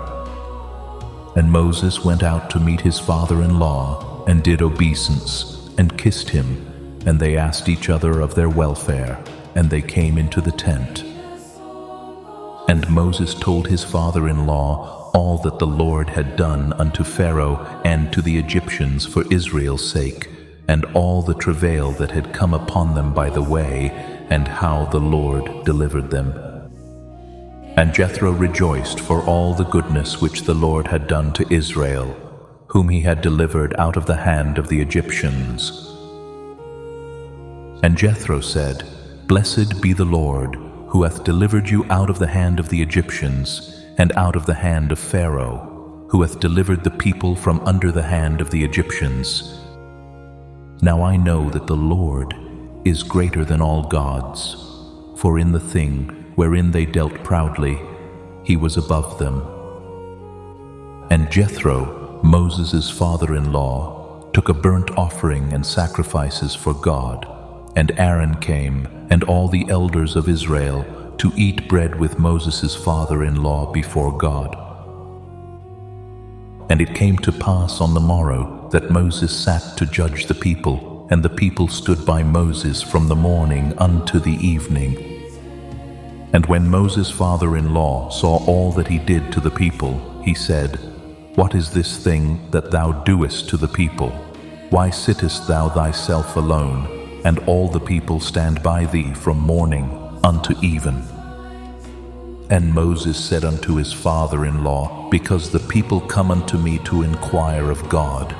And Moses went out to meet his father-in-law, and did obeisance, and kissed him, and they asked each other of their welfare, and they came into the tent. And Moses told his father-in-law all that the Lord had done unto Pharaoh and to the Egyptians for Israel's sake, and all the travail that had come upon them by the way, and how the Lord delivered them. And Jethro rejoiced for all the goodness which the Lord had done to Israel, whom he had delivered out of the hand of the Egyptians. And Jethro said, Blessed be the Lord, who hath delivered you out of the hand of the Egyptians, and out of the hand of Pharaoh, who hath delivered the people from under the hand of the Egyptians. Now I know that the Lord is greater than all gods, for in the thing wherein they dealt proudly, he was above them. And Jethro, Moses' father-in-law, took a burnt offering and sacrifices for God, and Aaron came, and all the elders of Israel, to eat bread with Moses' father-in-law before God. And it came to pass on the morrow that Moses sat to judge the people, and the people stood by Moses from the morning unto the evening. And when Moses' father-in-law saw all that he did to the people, he said, What is this thing that thou doest to the people? Why sittest thou thyself alone, and all the people stand by thee from morning unto even? And Moses said unto his father-in-law, Because the people come unto me to inquire of God.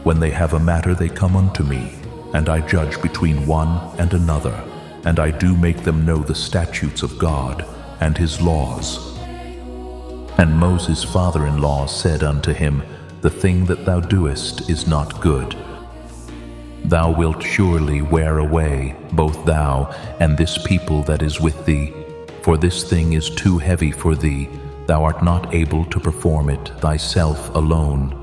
When they have a matter they come unto me, and I judge between one and another, and I do make them know the statutes of God and his laws. And Moses' father-in-law said unto him, The thing that thou doest is not good. Thou wilt surely wear away, both thou and this people that is with thee, for this thing is too heavy for thee, thou art not able to perform it thyself alone.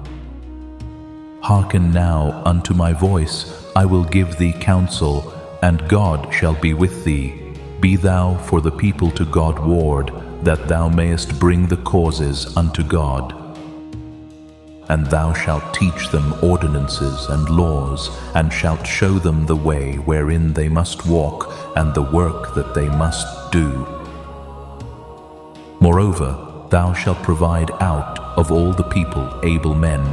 Hearken now unto my voice, I will give thee counsel, and God shall be with thee. Be thou for the people to God ward, that thou mayest bring the causes unto God. And thou shalt teach them ordinances and laws, and shalt show them the way wherein they must walk, and the work that they must do. Moreover, thou shalt provide out of all the people able men,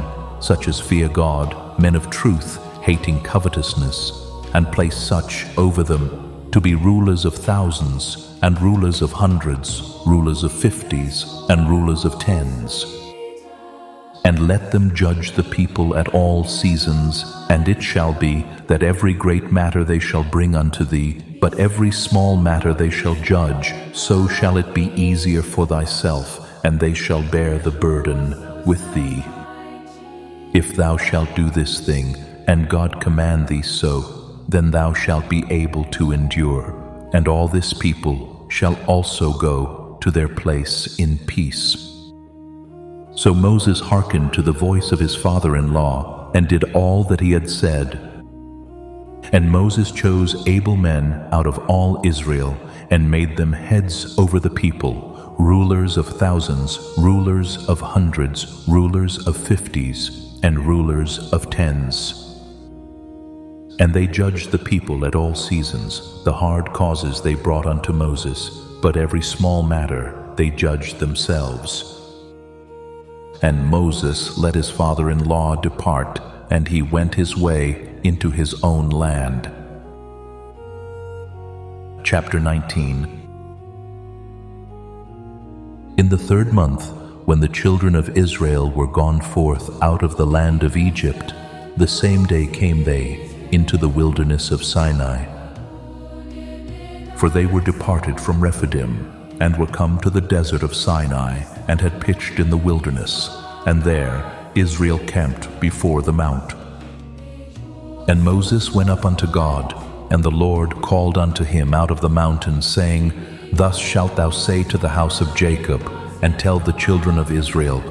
such as fear God, men of truth, hating covetousness, and place such over them, to be rulers of thousands, and rulers of hundreds, rulers of 50s, and rulers of 10s. And let them judge the people at all seasons, and it shall be that every great matter they shall bring unto thee, but every small matter they shall judge, so shall it be easier for thyself, and they shall bear the burden with thee. If thou shalt do this thing, and God command thee so, then thou shalt be able to endure, and all this people shall also go to their place in peace. So Moses hearkened to the voice of his father-in-law, and did all that he had said. And Moses chose able men out of all Israel, and made them heads over the people, rulers of thousands, rulers of hundreds, rulers of 50s, and rulers of 10s. And they judged the people at all seasons. The hard causes they brought unto Moses, but every small matter they judged themselves. And Moses let his father-in-law depart, and he went his way into his own land. Chapter 19. In the 3rd month, when the children of Israel were gone forth out of the land of Egypt, the same day came they into the wilderness of Sinai. For they were departed from Rephidim, and were come to the desert of Sinai, and had pitched in the wilderness, and there Israel camped before the mount. And Moses went up unto God, and the Lord called unto him out of the mountain, saying, Thus shalt thou say to the house of Jacob, and tell the children of Israel,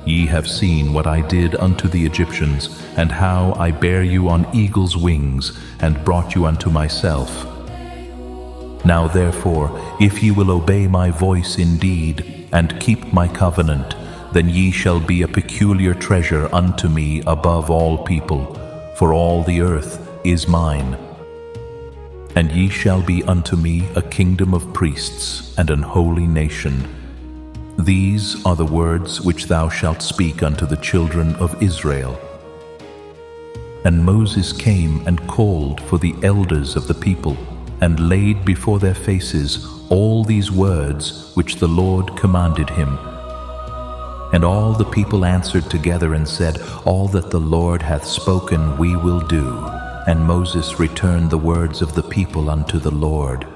Ye have seen what I did unto the Egyptians, and how I bare you on eagle's wings, and brought you unto myself. Now therefore, if ye will obey my voice indeed, and keep my covenant, then ye shall be a peculiar treasure unto me above all people, for all the earth is mine. And ye shall be unto me a kingdom of priests, and an holy nation. These are the words which thou shalt speak unto the children of Israel. And Moses came and called for the elders of the people, and laid before their faces all these words which the Lord commanded him. And all the people answered together and said, All that the Lord hath spoken we will do. And Moses returned the words of the people unto the Lord.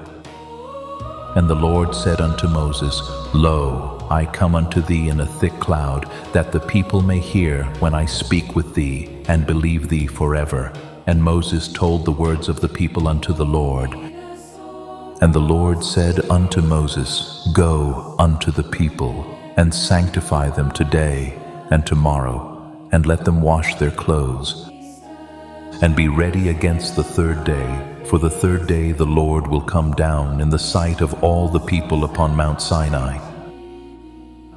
And the Lord said unto Moses, Lo, I come unto thee in a thick cloud, that the people may hear when I speak with thee, and believe thee forever. And Moses told the words of the people unto the Lord. And the Lord said unto Moses, Go unto the people, and sanctify them today and tomorrow, and let them wash their clothes, and be ready against the 3rd day. For the 3rd day the Lord will come down in the sight of all the people upon Mount Sinai.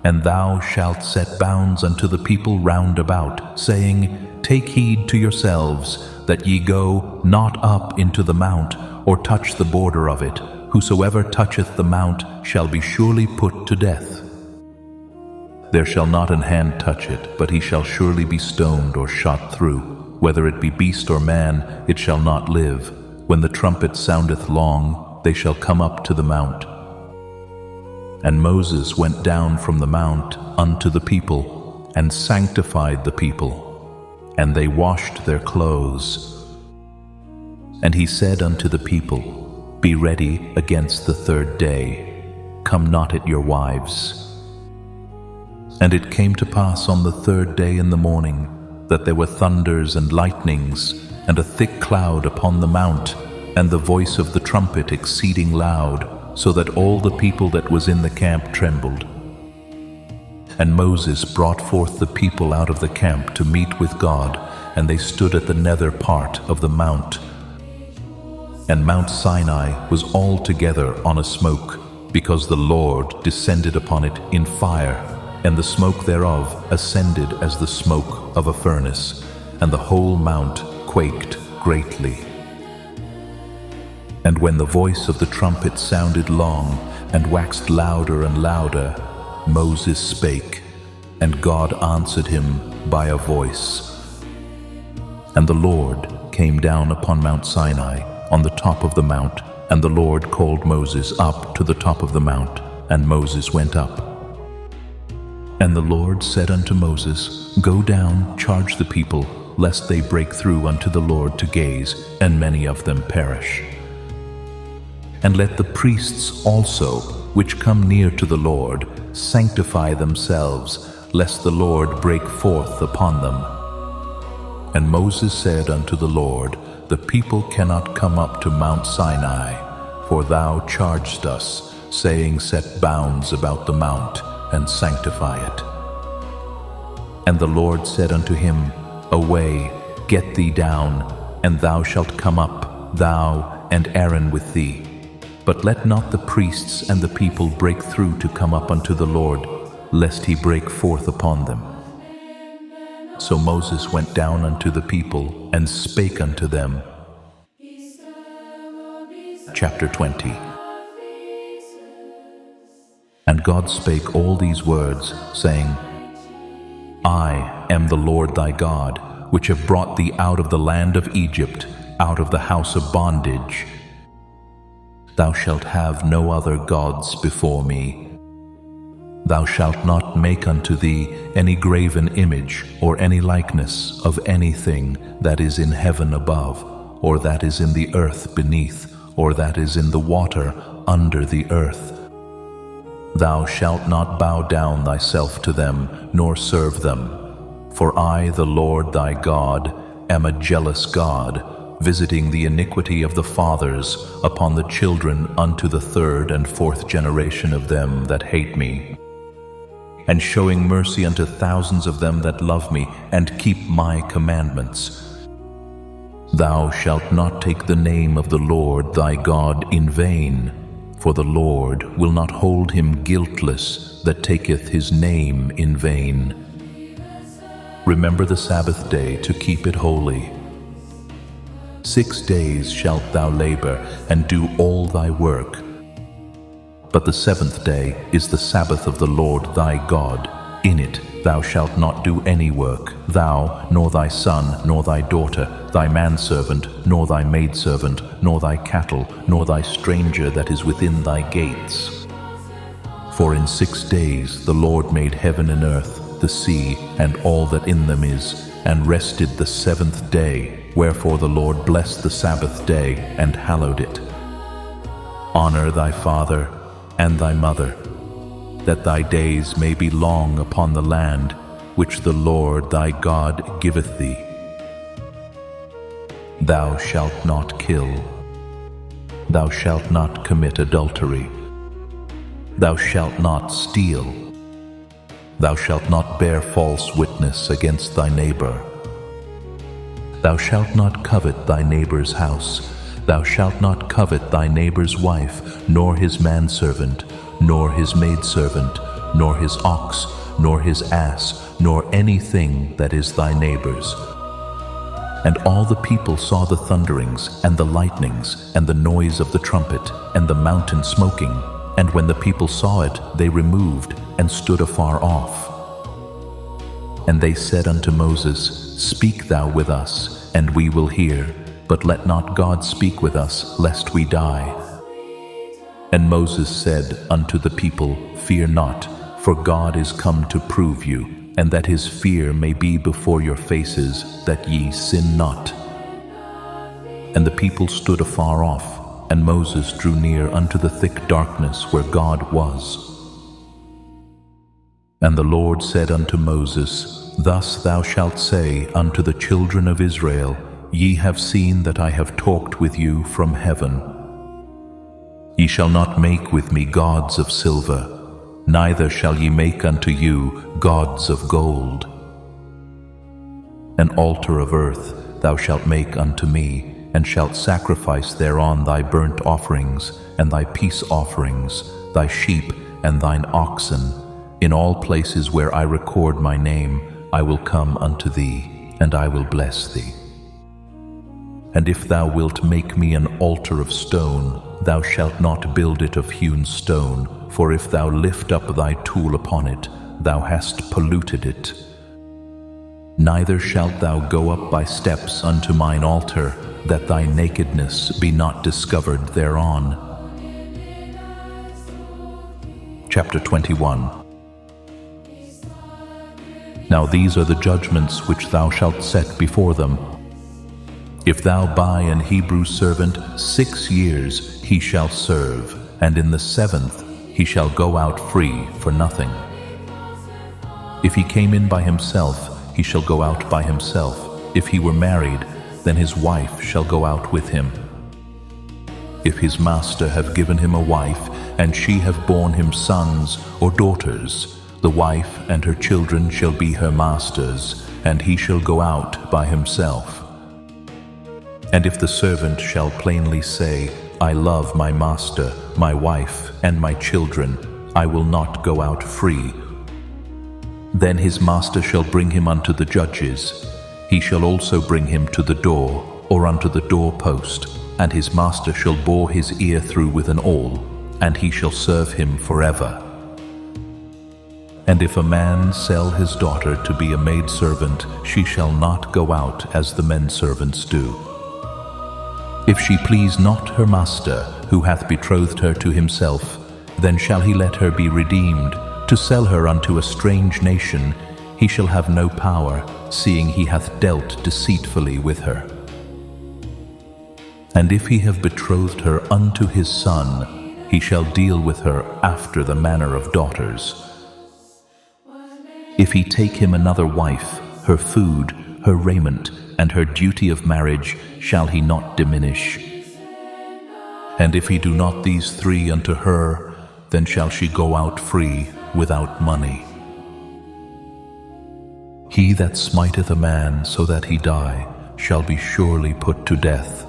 And thou shalt set bounds unto the people round about, saying, Take heed to yourselves, that ye go not up into the mount, or touch the border of it. Whosoever toucheth the mount shall be surely put to death. There shall not an hand touch it, but he shall surely be stoned or shot through. Whether it be beast or man, it shall not live. When the trumpet soundeth long, they shall come up to the mount. And Moses went down from the mount unto the people, and sanctified the people, and they washed their clothes. And he said unto the people, Be ready against the 3rd day, come not at your wives. And it came to pass on the 3rd day in the morning, that there were thunders and lightnings, and a thick cloud upon the mount, and the voice of the trumpet exceeding loud, so that all the people that was in the camp trembled. And Moses brought forth the people out of the camp to meet with God, and they stood at the nether part of the mount. And Mount Sinai was altogether on a smoke, because the Lord descended upon it in fire, and the smoke thereof ascended as the smoke of a furnace, and the whole mount quaked greatly. And when the voice of the trumpet sounded long, and waxed louder and louder, Moses spake, and God answered him by a voice. And the Lord came down upon Mount Sinai on the top of the mount. And the Lord called Moses up to the top of the mount, and Moses went up. And the Lord said unto Moses, Go down, charge the people, lest they break through unto the Lord to gaze, and many of them perish. And let the priests also, which come near to the Lord, sanctify themselves, lest the Lord break forth upon them. And Moses said unto the Lord, The people cannot come up to Mount Sinai, for thou chargedst us, saying, Set bounds about the mount, and sanctify it. And the Lord said unto him, Away, get thee down, and thou shalt come up, thou and Aaron with thee. But let not the priests and the people break through to come up unto the Lord, lest he break forth upon them. So Moses went down unto the people, and spake unto them. Chapter 20. And God spake all these words, saying, I am the Lord thy God, which have brought thee out of the land of Egypt, out of the house of bondage. Thou shalt have no other gods before me. Thou shalt not make unto thee any graven image, or any likeness of anything that is in heaven above, or that is in the earth beneath, or that is in the water under the earth. Thou shalt not bow down thyself to them, nor serve them. For I, the Lord thy God, am a jealous God, visiting the iniquity of the fathers upon the children unto the third and fourth generation of them that hate me, and showing mercy unto thousands of them that love me, and keep my commandments. Thou shalt not take the name of the Lord thy God in vain, for the Lord will not hold him guiltless that taketh his name in vain. Remember the Sabbath day to keep it holy. 6 days shalt thou labor, and do all thy work. But the seventh day is the Sabbath of the Lord thy God. In it thou shalt not do any work, thou, nor thy son, nor thy daughter, thy manservant, nor thy maidservant, nor thy cattle, nor thy stranger that is within thy gates. For in 6 days the Lord made heaven and earth, the sea, and all that in them is, and rested the seventh day. Wherefore the Lord blessed the Sabbath day, and hallowed it. Honor thy father and thy mother, that thy days may be long upon the land which the Lord thy God giveth thee. Thou shalt not kill. Thou shalt not commit adultery. Thou shalt not steal. Thou shalt not bear false witness against thy neighbor. Thou shalt not covet thy neighbor's house. Thou shalt not covet thy neighbor's wife, nor his manservant, nor his maidservant, nor his ox, nor his ass, nor anything that is thy neighbor's. And all the people saw the thunderings, and the lightnings, and the noise of the trumpet, and the mountain smoking. And when the people saw it, they removed, and stood afar off. And they said unto Moses, Speak thou with us, and we will hear, but let not God speak with us, lest we die. And Moses said unto the people, Fear not, for God is come to prove you, and that his fear may be before your faces, that ye sin not. And the people stood afar off, and Moses drew near unto the thick darkness where God was. And the Lord said unto Moses, Thus thou shalt say unto the children of Israel, Ye have seen that I have talked with you from heaven. Ye shall not make with me gods of silver, neither shall ye make unto you gods of gold. An altar of earth thou shalt make unto me, and shalt sacrifice thereon thy burnt offerings, and thy peace offerings, thy sheep, and thine oxen. In all places where I record my name, I will come unto thee, and I will bless thee. And if thou wilt make me an altar of stone, thou shalt not build it of hewn stone, for if thou lift up thy tool upon it, thou hast polluted it. Neither shalt thou go up by steps unto mine altar, that thy nakedness be not discovered thereon. Chapter 21. Now these are the judgments which thou shalt set before them. If thou buy an Hebrew servant, 6 years he shall serve, and in the 7th he shall go out free for nothing. If he came in by himself, he shall go out by himself. If he were married, then his wife shall go out with him. If his master have given him a wife, and she have borne him sons or daughters, the wife and her children shall be her master's, and he shall go out by himself. And if the servant shall plainly say, I love my master, my wife, and my children, I will not go out free, then his master shall bring him unto the judges. He shall also bring him to the door, or unto the doorpost, and his master shall bore his ear through with an awl, and he shall serve him forever. And if a man sell his daughter to be a maidservant, she shall not go out as the men servants do. If she please not her master, who hath betrothed her to himself, then shall he let her be redeemed. To sell her unto a strange nation, he shall have no power, seeing he hath dealt deceitfully with her. And if he have betrothed her unto his son, he shall deal with her after the manner of daughters. If he take him another wife, her food, her raiment, and her duty of marriage shall he not diminish. And if he do not these 3 unto her, then shall she go out free without money. He that smiteth a man so that he die shall be surely put to death.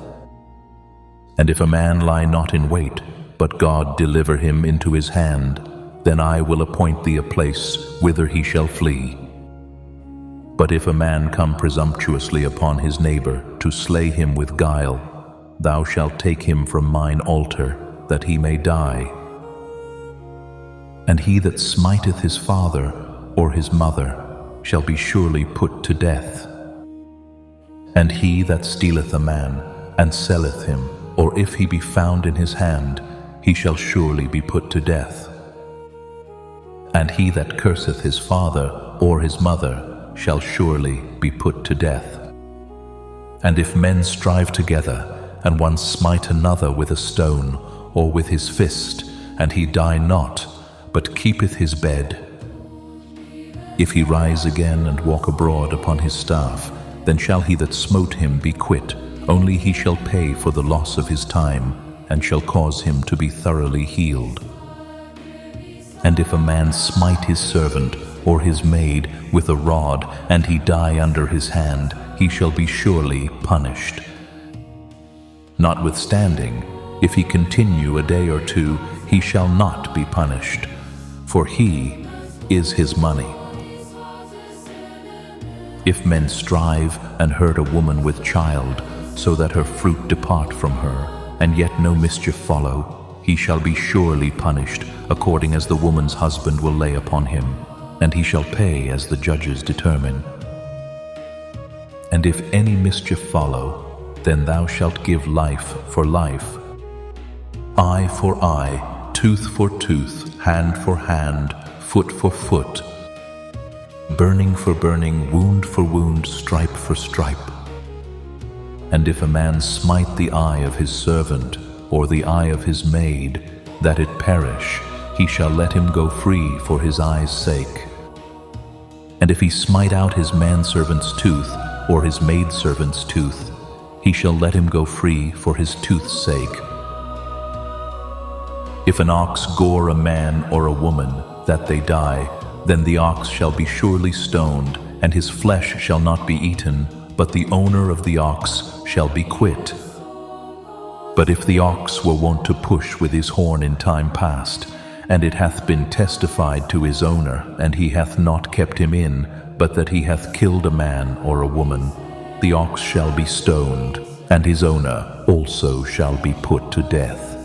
And if a man lie not in wait, but God deliver him into his hand, then I will appoint thee a place whither he shall flee. But if a man come presumptuously upon his neighbor to slay him with guile, thou shalt take him from mine altar, that he may die. And he that smiteth his father or his mother shall be surely put to death. And he that stealeth a man and selleth him, or if he be found in his hand, he shall surely be put to death. And he that curseth his father or his mother shall surely be put to death. And if men strive together, and one smite another with a stone, or with his fist, and he die not, but keepeth his bed, if he rise again and walk abroad upon his staff, then shall he that smote him be quit, only he shall pay for the loss of his time, and shall cause him to be thoroughly healed. And if a man smite his servant or his maid with a rod, and he die under his hand, he shall be surely punished. Notwithstanding, if he continue a day or 2, he shall not be punished, for he is his money. If men strive and hurt a woman with child, so that her fruit depart from her, and yet no mischief follow, he shall be surely punished, according as the woman's husband will lay upon him, and he shall pay as the judges determine. And if any mischief follow, then thou shalt give life for life, eye for eye, tooth for tooth, hand for hand, foot for foot, burning for burning, wound for wound, stripe for stripe. And if a man smite the eye of his servant, or the eye of his maid, that it perish, he shall let him go free for his eye's sake. And if he smite out his manservant's tooth, or his maidservant's tooth, he shall let him go free for his tooth's sake. If an ox gore a man or a woman, that they die, then the ox shall be surely stoned, and his flesh shall not be eaten, but the owner of the ox shall be quit. But if the ox were wont to push with his horn in time past, and it hath been testified to his owner, and he hath not kept him in, but that he hath killed a man or a woman, the ox shall be stoned, and his owner also shall be put to death.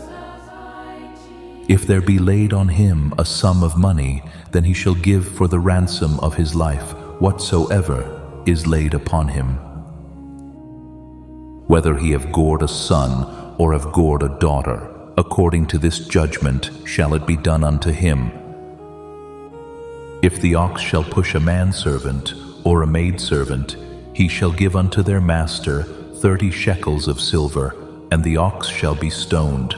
If there be laid on him a sum of money, then he shall give for the ransom of his life whatsoever is laid upon him. whether he have gored a son or have gored a daughter. According to this judgment shall it be done unto him. If the ox shall push a manservant or a maidservant, he shall give unto their master 30 shekels of silver, and the ox shall be stoned.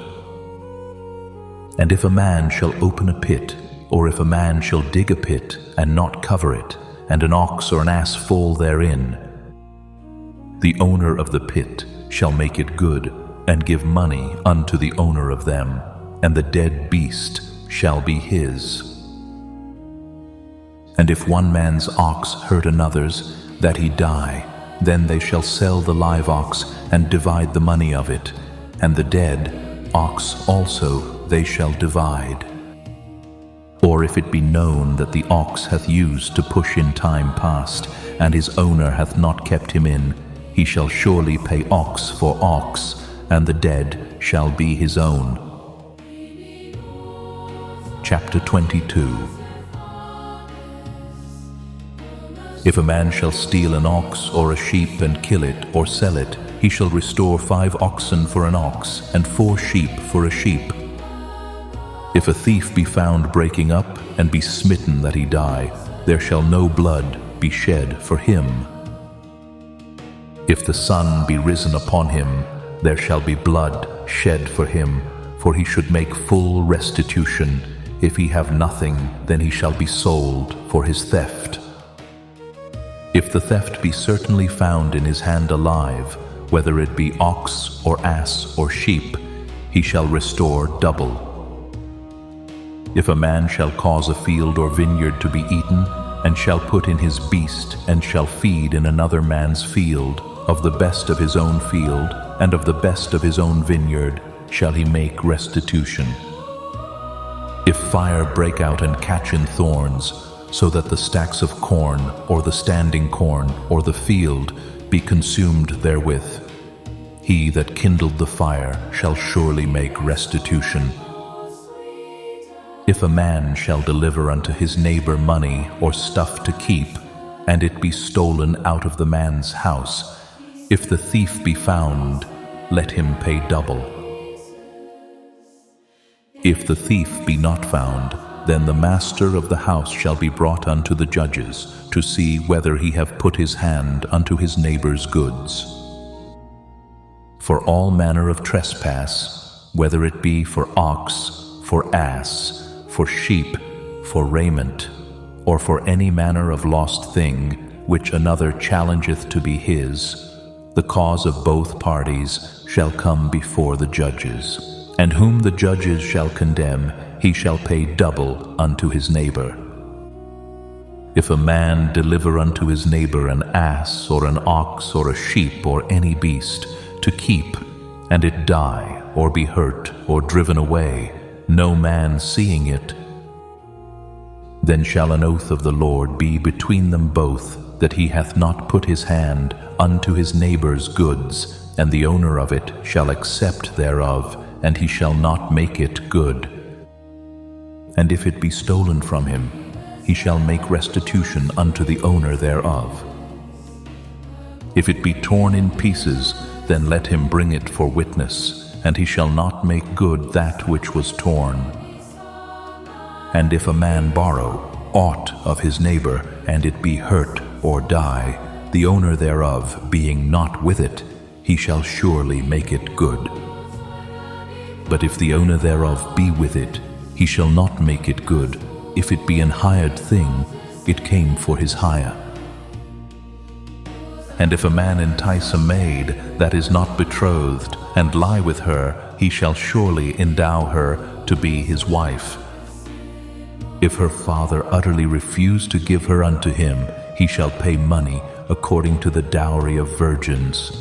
And if a man shall open a pit, or if a man shall dig a pit and not cover it, and an ox or an ass fall therein, the owner of the pit shall make it good, and give money unto the owner of them, and the dead beast shall be his. And if one man's ox hurt another's, that he die, then they shall sell the live ox and divide the money of it, and the dead ox also they shall divide. Or if it be known that the ox hath used to push in time past, and his owner hath not kept him in, he shall surely pay ox for ox, and the dead shall be his own. Chapter 22. If a man shall steal an ox or a sheep and kill it or sell it, he shall restore 5 oxen for an ox, and 4 sheep for a sheep. If a thief be found breaking up, and be smitten that he die, there shall no blood be shed for him. If the sun be risen upon him, there shall be blood shed for him, for he should make full restitution. If he have nothing, then he shall be sold for his theft. If the theft be certainly found in his hand alive, whether it be ox or ass or sheep, he shall restore double. If a man shall cause a field or vineyard to be eaten, and shall put in his beast, and shall feed in another man's field, of the best of his own field, and of the best of his own vineyard, shall he make restitution. If fire break out and catch in thorns, so that the stacks of corn, or the standing corn, or the field, be consumed therewith, he that kindled the fire shall surely make restitution. If a man shall deliver unto his neighbor money or stuff to keep, and it be stolen out of the man's house, if the thief be found, let him pay double. If the thief be not found, then the master of the house shall be brought unto the judges, to see whether he have put his hand unto his neighbor's goods. For all manner of trespass, whether it be for ox, for ass, for sheep, for raiment, or for any manner of lost thing, which another challengeth to be his, the cause of both parties shall come before the judges. And whom the judges shall condemn, he shall pay double unto his neighbor. If a man deliver unto his neighbor an ass or an ox or a sheep or any beast to keep, and it die or be hurt or driven away, no man seeing it, then shall an oath of the Lord be between them both, that he hath not put his hand unto his neighbor's goods, and the owner of it shall accept thereof, and he shall not make it good. And if it be stolen from him, he shall make restitution unto the owner thereof. If it be torn in pieces, then let him bring it for witness, and he shall not make good that which was torn. And if a man borrow aught of his neighbor, and it be hurt or die, the owner thereof being not with it, he shall surely make it good. But if the owner thereof be with it, he shall not make it good. If it be an hired thing, it came for his hire. And if a man entice a maid that is not betrothed, and lie with her, he shall surely endow her to be his wife. If her father utterly refuse to give her unto him, he shall pay money according to the dowry of virgins.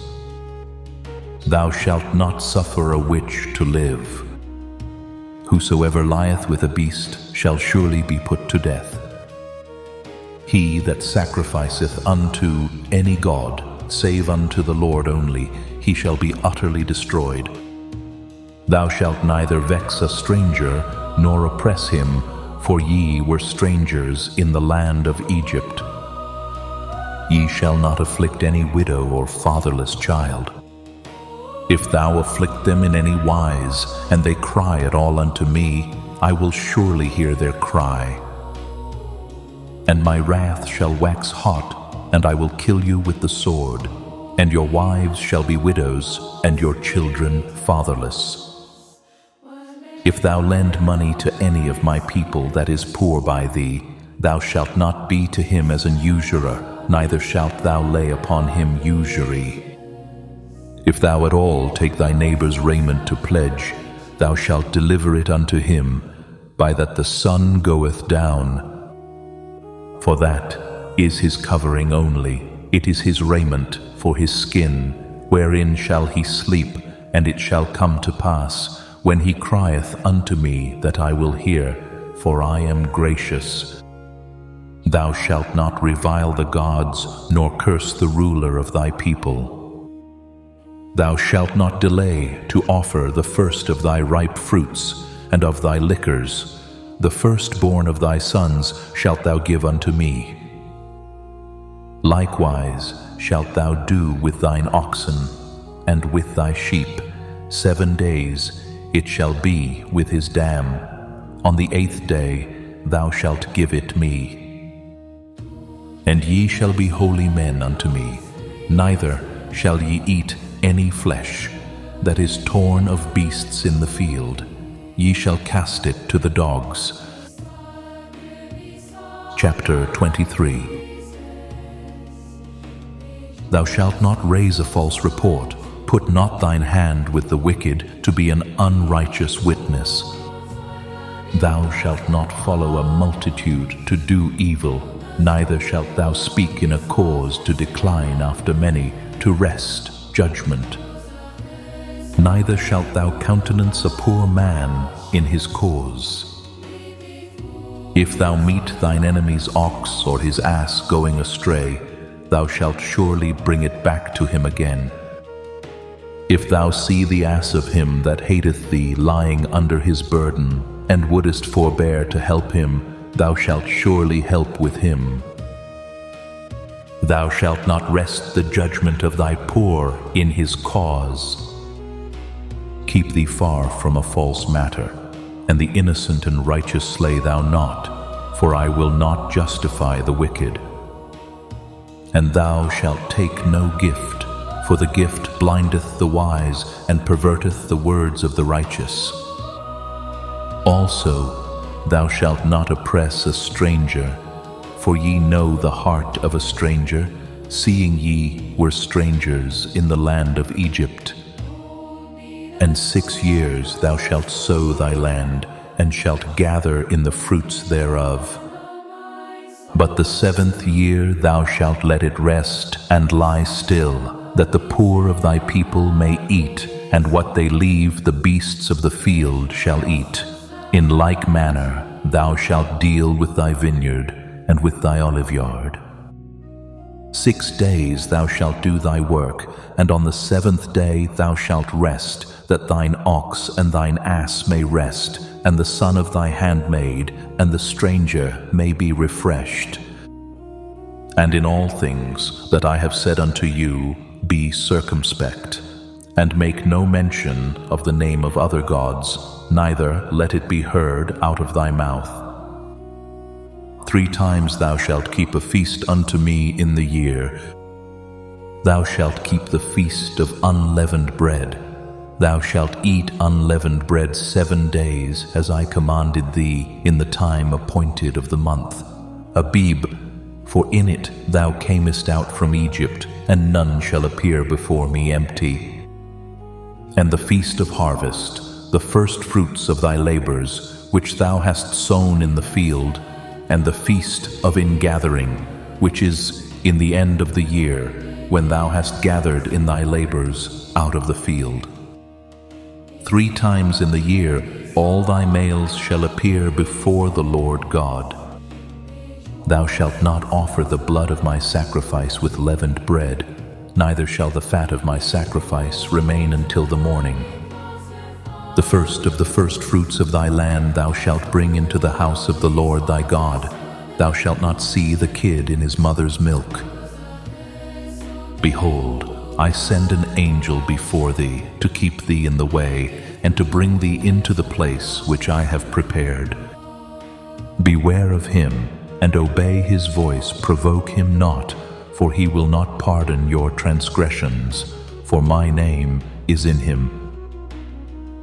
Thou shalt not suffer a witch to live. Whosoever lieth with a beast shall surely be put to death. He that sacrificeth unto any god, save unto the Lord only, he shall be utterly destroyed. Thou shalt neither vex a stranger, nor oppress him, for ye were strangers in the land of Egypt. Ye shall not afflict any widow or fatherless child. If thou afflict them in any wise, and they cry at all unto me, I will surely hear their cry. And my wrath shall wax hot, and I will kill you with the sword, and your wives shall be widows, and your children fatherless. If thou lend money to any of my people that is poor by thee, thou shalt not be to him as an usurer, neither shalt thou lay upon him usury. If thou at all take thy neighbor's raiment to pledge, thou shalt deliver it unto him, by that the sun goeth down. For that is his covering only, it is his raiment for his skin, wherein shall he sleep, and it shall come to pass, when he crieth unto me, that I will hear, for I am gracious. Thou shalt not revile the gods, nor curse the ruler of thy people. Thou shalt not delay to offer the first of thy ripe fruits, and of thy liquors. The firstborn of thy sons shalt thou give unto me. Likewise shalt thou do with thine oxen, and with thy sheep. 7 days it shall be with his dam. On the 8th day thou shalt give it me. And ye shall be holy men unto me, neither shall ye eat any flesh that is torn of beasts in the field. Ye shall cast it to the dogs. Chapter 23. Thou shalt not raise a false report. Put not thine hand with the wicked to be an unrighteous witness. Thou shalt not follow a multitude to do evil, neither shalt thou speak in a cause to decline after many, to wrest judgment. Neither shalt thou countenance a poor man in his cause. If thou meet thine enemy's ox or his ass going astray, thou shalt surely bring it back to him again. If thou see the ass of him that hateth thee lying under his burden, and wouldest forbear to help him, thou shalt surely help with him. Thou shalt not wrest the judgment of thy poor in his cause. Keep thee far from a false matter, and the innocent and righteous slay thou not, for I will not justify the wicked. And thou shalt take no gift, for the gift blindeth the wise, and perverteth the words of the righteous. Also, thou shalt not oppress a stranger, for ye know the heart of a stranger, seeing ye were strangers in the land of Egypt. And 6 years thou shalt sow thy land, and shalt gather in the fruits thereof. But the 7th year thou shalt let it rest, and lie still, that the poor of thy people may eat, and what they leave the beasts of the field shall eat. In like manner thou shalt deal with thy vineyard, and with thy oliveyard. 6 days thou shalt do thy work, and on the 7th day thou shalt rest, that thine ox and thine ass may rest, and the son of thy handmaid, and the stranger may be refreshed. And in all things that I have said unto you, be circumspect, and make no mention of the name of other gods, neither let it be heard out of thy mouth. 3 times thou shalt keep a feast unto me in the year. Thou shalt keep the feast of unleavened bread. Thou shalt eat unleavened bread 7 days, as I commanded thee, in the time appointed of the month. Abib, for in it thou camest out from Egypt, and none shall appear before me empty. And the feast of harvest, the first fruits of thy labors, which thou hast sown in the field, and the feast of ingathering, which is in the end of the year, when thou hast gathered in thy labors out of the field. 3 times in the year all thy males shall appear before the Lord God. Thou shalt not offer the blood of my sacrifice with leavened bread, neither shall the fat of my sacrifice remain until the morning. The first of the first fruits of thy land thou shalt bring into the house of the Lord thy God. Thou shalt not see the kid in his mother's milk. Behold, I send an angel before thee to keep thee in the way and to bring thee into the place which I have prepared. Beware of him and obey his voice, provoke him not, for he will not pardon your transgressions, for my name is in him.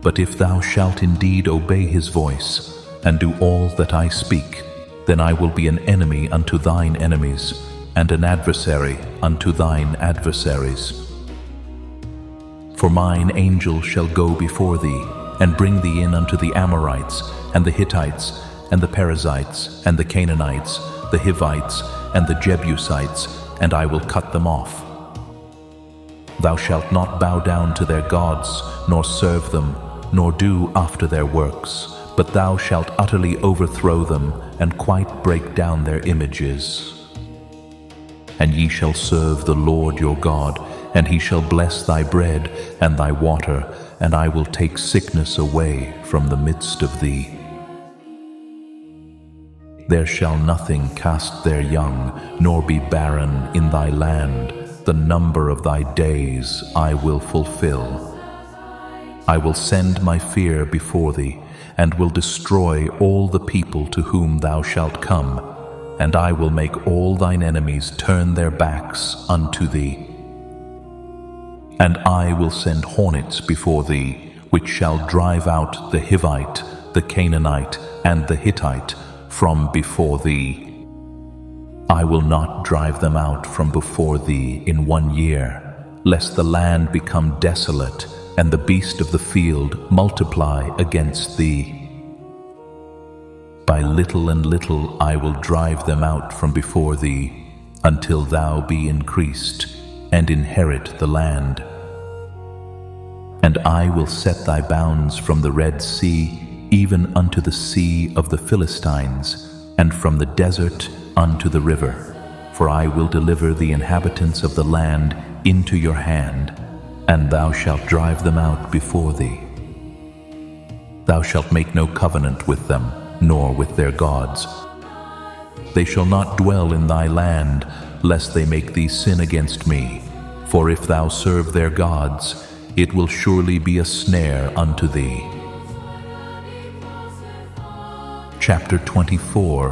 But if thou shalt indeed obey his voice, and do all that I speak, then I will be an enemy unto thine enemies, and an adversary unto thine adversaries. For mine angel shall go before thee, and bring thee in unto the Amorites, and the Hittites, and the Perizzites, and the Canaanites, the Hivites, and the Jebusites, and I will cut them off. Thou shalt not bow down to their gods, nor serve them, nor do after their works, but thou shalt utterly overthrow them, and quite break down their images. And ye shall serve the Lord your God, and he shall bless thy bread and thy water, and I will take sickness away from the midst of thee. There shall nothing cast their young, nor be barren in thy land. The number of thy days I will fulfill. I will send my fear before thee, and will destroy all the people to whom thou shalt come, and I will make all thine enemies turn their backs unto thee. And I will send hornets before thee, which shall drive out the Hivite, the Canaanite, and the Hittite from before thee. I will not drive them out from before thee in 1 year, lest the land become desolate, and the beast of the field multiply against thee. By little and little I will drive them out from before thee, until thou be increased, and inherit the land. And I will set thy bounds from the Red Sea even unto the sea of the Philistines, and from the desert unto the river. For I will deliver the inhabitants of the land into your hand, and thou shalt drive them out before thee. Thou shalt make no covenant with them, nor with their gods. They shall not dwell in thy land, lest they make thee sin against me. For if thou serve their gods, it will surely be a snare unto thee. Chapter 24.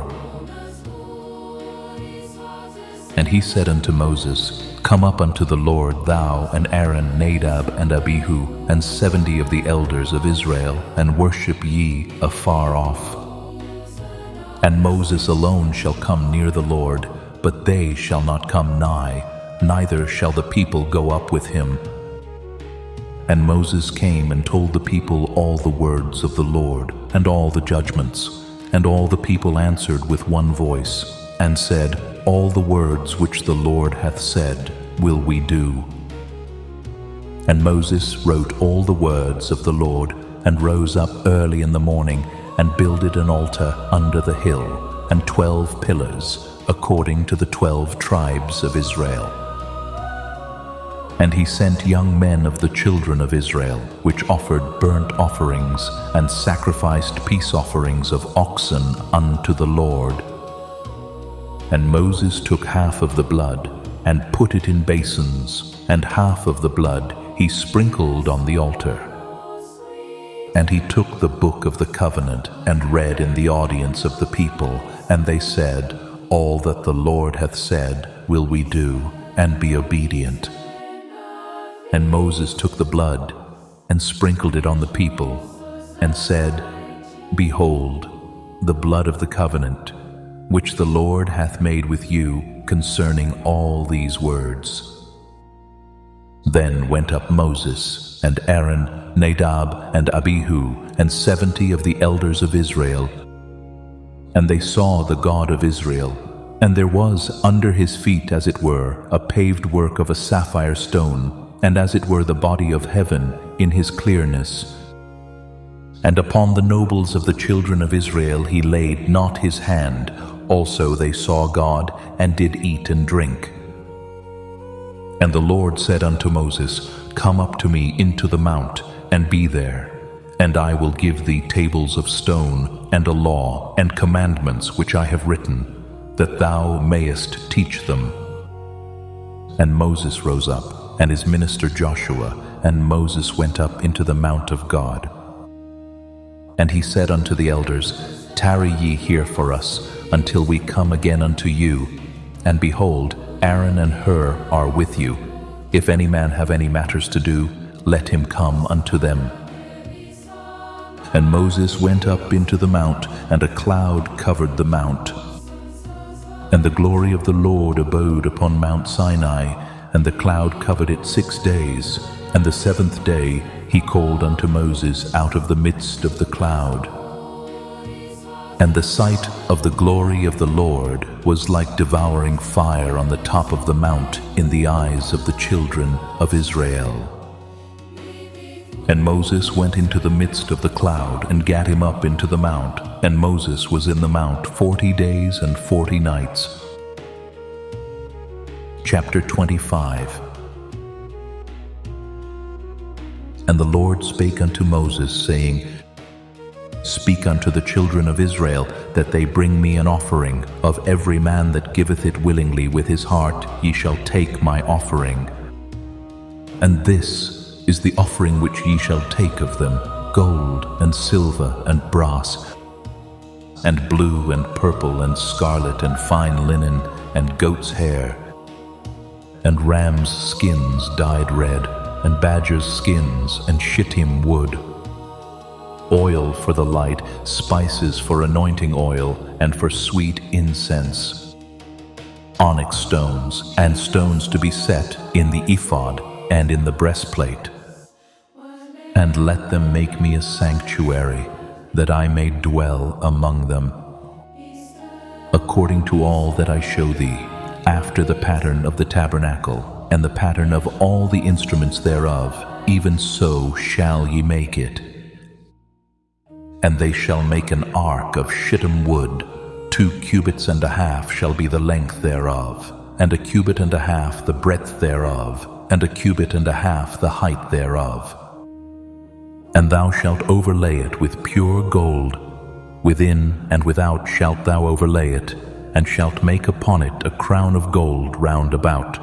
And he said unto Moses, Come up unto the Lord, thou and Aaron, Nadab and Abihu, and 70 of the elders of Israel, and worship ye afar off. And Moses alone shall come near the Lord, but they shall not come nigh, neither shall the people go up with him. And Moses came and told the people all the words of the Lord, and all the judgments. And all the people answered with one voice, and said, All the words which the Lord hath said will we do. And Moses wrote all the words of the Lord, and rose up early in the morning, and builded an altar under the hill, and 12 pillars, according to the 12 tribes of Israel. And he sent young men of the children of Israel, which offered burnt offerings, and sacrificed peace offerings of oxen unto the Lord. And Moses took half of the blood, and put it in basins, and half of the blood he sprinkled on the altar. And he took the book of the covenant, and read in the audience of the people, and they said, All that the Lord hath said will we do, and be obedient. And Moses took the blood, and sprinkled it on the people, and said, Behold, the blood of the covenant, which the Lord hath made with you concerning all these words. Then went up Moses, and Aaron, Nadab, and Abihu, and 70 of the elders of Israel. And they saw the God of Israel, and there was under his feet, as it were, a paved work of a sapphire stone, and as it were the body of heaven in his clearness. And upon the nobles of the children of Israel he laid not his hand. Also they saw God, and did eat and drink. And the Lord said unto Moses, Come up to me into the mount, and be there. And I will give thee tables of stone, and a law, and commandments which I have written, that thou mayest teach them. And Moses rose up, and his minister Joshua, and Moses went up into the mount of God. And he said unto the elders, Tarry ye here for us, until we come again unto you. And behold, Aaron and Hur are with you. If any man have any matters to do, let him come unto them. And Moses went up into the mount, and a cloud covered the mount. And the glory of the Lord abode upon Mount Sinai, and the cloud covered it 6 days. And the 7th day he called unto Moses out of the midst of the cloud. And the sight of the glory of the Lord was like devouring fire on the top of the mount in the eyes of the children of Israel. And Moses went into the midst of the cloud, and gat him up into the mount. And Moses was in the mount 40 days and 40 nights. Chapter 25. And the Lord spake unto Moses, saying, Speak unto the children of Israel, that they bring me an offering. Of every man that giveth it willingly with his heart, ye shall take my offering. And this is the offering which ye shall take of them: gold and silver and brass, and blue and purple and scarlet and fine linen and goat's hair, and rams' skins dyed red, and badgers' skins, and shittim wood, oil for the light, spices for anointing oil, and for sweet incense, onyx stones, and stones to be set in the ephod and in the breastplate. And let them make me a sanctuary, that I may dwell among them, according to all that I show thee, after the pattern of the tabernacle, and the pattern of all the instruments thereof, even so shall ye make it. And they shall make an ark of shittim wood. 2 cubits and a half shall be the length thereof, and 1 cubit and a half the breadth thereof, and 1 cubit and a half the height thereof. And thou shalt overlay it with pure gold. Within and without shalt thou overlay it, and shalt make upon it a crown of gold round about.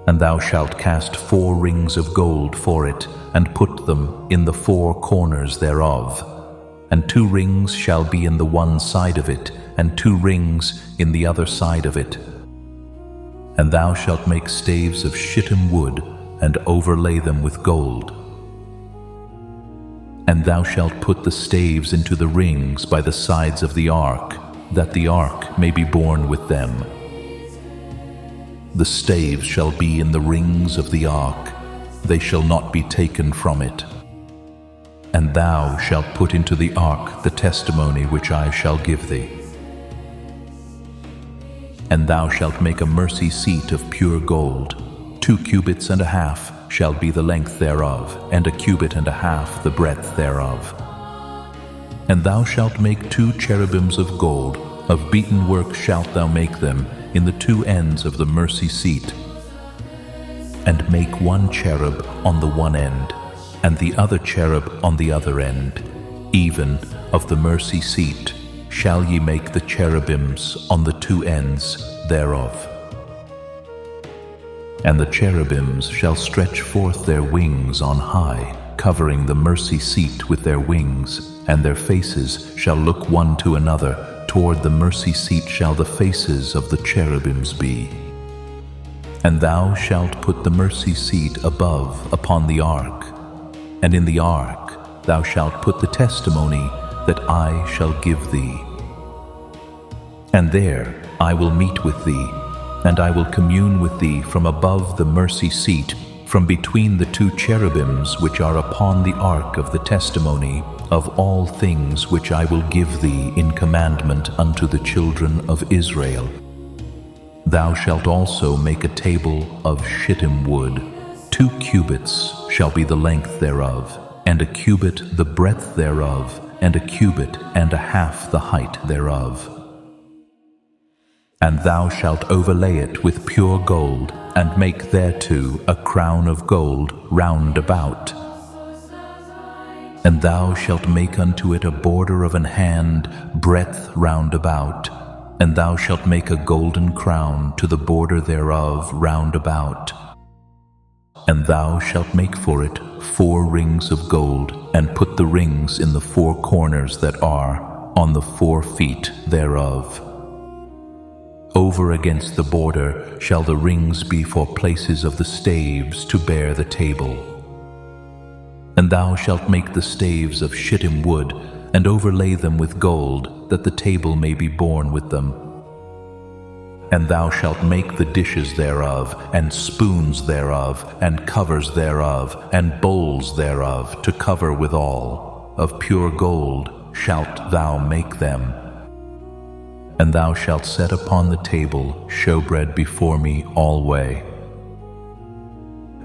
And thou shalt cast 4 rings of gold for it, and put them in the 4 corners thereof. And 2 rings shall be in the one side of it, and 2 rings in the other side of it. And thou shalt make staves of shittim wood, and overlay them with gold. And thou shalt put the staves into the rings by the sides of the ark, that the ark may be borne with them. The staves shall be in the rings of the ark, they shall not be taken from it. And thou shalt put into the ark the testimony which I shall give thee. And thou shalt make a mercy seat of pure gold. 2 cubits and a half shall be the length thereof, and 1 cubit and a half the breadth thereof. And thou shalt make 2 cherubims of gold, of beaten work shalt thou make them, in the 2 ends of the mercy seat. And make 1 cherub on the one end, and the other cherub on the other end. Even of the mercy seat shall ye make the cherubims on the 2 ends thereof. And the cherubims shall stretch forth their wings on high, covering the mercy seat with their wings, and their faces shall look one to another. Toward the mercy seat shall the faces of the cherubims be. And thou shalt put the mercy seat above upon the ark, and in the ark thou shalt put the testimony that I shall give thee. And there I will meet with thee, and I will commune with thee from above the mercy seat, from between the 2 cherubims which are upon the ark of the testimony, of all things which I will give thee in commandment unto the children of Israel. Thou shalt also make a table of shittim wood. 2 cubits shall be the length thereof, and 1 cubit the breadth thereof, and 1 cubit and a half the height thereof. And thou shalt overlay it with pure gold, and make thereto a crown of gold round about. And thou shalt make unto it a border of an hand breadth round about, and thou shalt make a golden crown to the border thereof round about. And thou shalt make for it 4 rings of gold, and put the rings in the 4 corners that are on the 4 feet thereof. Over against the border shall the rings be for places of the staves to bear the table. And thou shalt make the staves of shittim wood, and overlay them with gold, that the table may be borne with them. And thou shalt make the dishes thereof, and spoons thereof, and covers thereof, and bowls thereof, to cover withal. Of pure gold shalt thou make them. And thou shalt set upon the table showbread before me alway.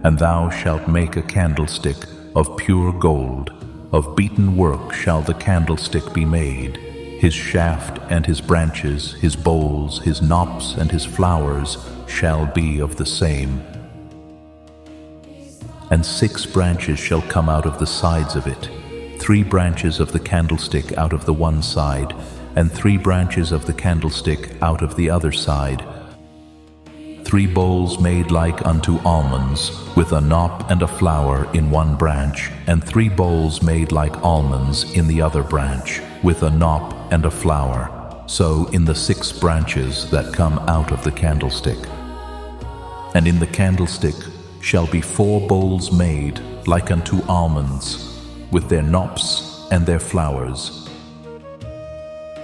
And thou shalt make a candlestick of pure gold. Of beaten work shall the candlestick be made. His shaft and his branches, his bowls, his knops and his flowers shall be of the same. And 6 branches shall come out of the sides of it, 3 branches of the candlestick out of the one side, and 3 branches of the candlestick out of the other side. 3 bowls made like unto almonds, with a knop and a flower in one branch, and 3 bowls made like almonds in the other branch, with a knop and a flower, so in the 6 branches that come out of the candlestick. And in the candlestick shall be 4 bowls made like unto almonds, with their knops and their flowers.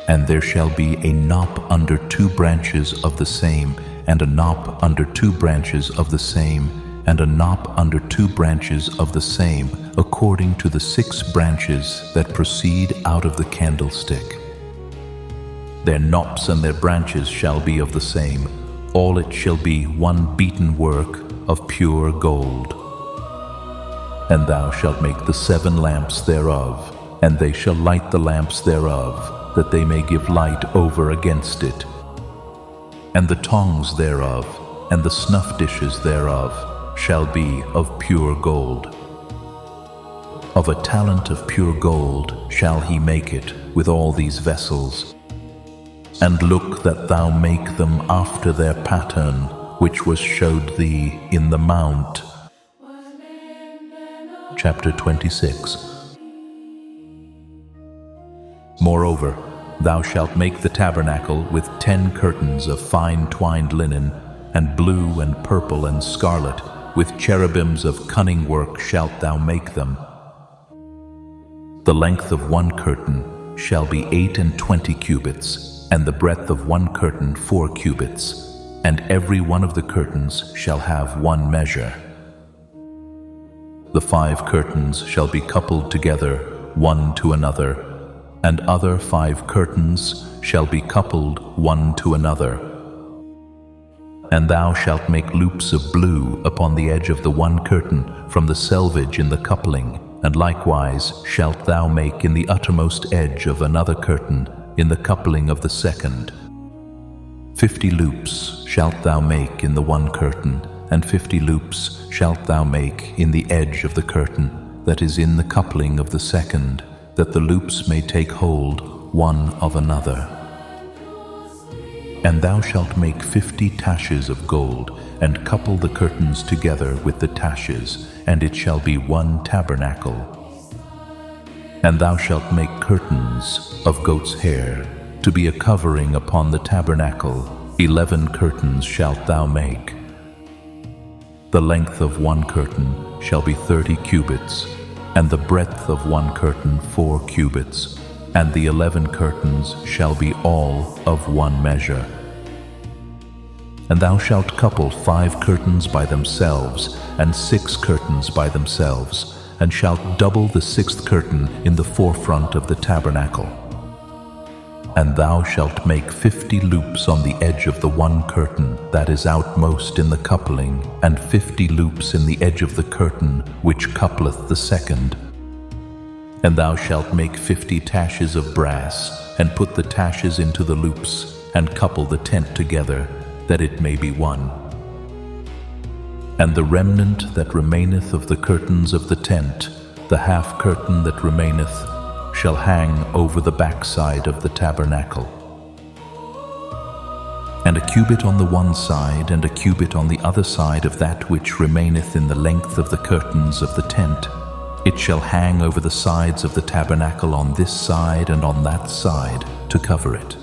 And there shall be a knop under 2 branches of the same, and a knop under 2 branches of the same, and a knop under 2 branches of the same, according to the 6 branches that proceed out of the candlestick. Their knops and their branches shall be of the same. All it shall be one beaten work of pure gold. And thou shalt make the 7 lamps thereof, and they shall light the lamps thereof, that they may give light over against it. And the tongs thereof, and the snuff dishes thereof, shall be of pure gold. Of a talent of pure gold shall he make it with all these vessels. And look that thou make them after their pattern, which was showed thee in the mount. Chapter 26. Moreover, thou shalt make the tabernacle with 10 curtains of fine twined linen, and blue and purple and scarlet, with cherubims of cunning work shalt thou make them. The length of one curtain shall be 28 cubits, and the breadth of one curtain 4 cubits, and every one of the curtains shall have one measure. The 5 curtains shall be coupled together, one to another, and other 5 curtains shall be coupled one to another. And thou shalt make loops of blue upon the edge of the one curtain from the selvage in the coupling, and likewise shalt thou make in the uttermost edge of another curtain in the coupling of the second. 50 loops shalt thou make in the one curtain, and 50 loops shalt thou make in the edge of the curtain that is in the coupling of the second, that the loops may take hold one of another. And thou shalt make 50 taches of gold, and couple the curtains together with the taches, and it shall be one tabernacle. And thou shalt make curtains of goat's hair, to be a covering upon the tabernacle. 11 curtains shalt thou make. The length of one curtain shall be 30 cubits, and the breadth of one curtain 4 cubits, and the 11 curtains shall be all of one measure. And thou shalt couple 5 curtains by themselves, and 6 curtains by themselves, and shalt double the 6th curtain in the forefront of the tabernacle. And thou shalt make 50 loops on the edge of the one curtain that is outmost in the coupling, and 50 loops in the edge of the curtain which coupleth the second. And thou shalt make 50 taches of brass, and put the taches into the loops, and couple the tent together, that it may be one. And the remnant that remaineth of the curtains of the tent, the half curtain that remaineth, shall hang over the backside of the tabernacle. and a cubit on the one side, and a cubit on the other side of that which remaineth in the length of the curtains of the tent. It shall hang over the sides of the tabernacle on this side and on that side, to cover it.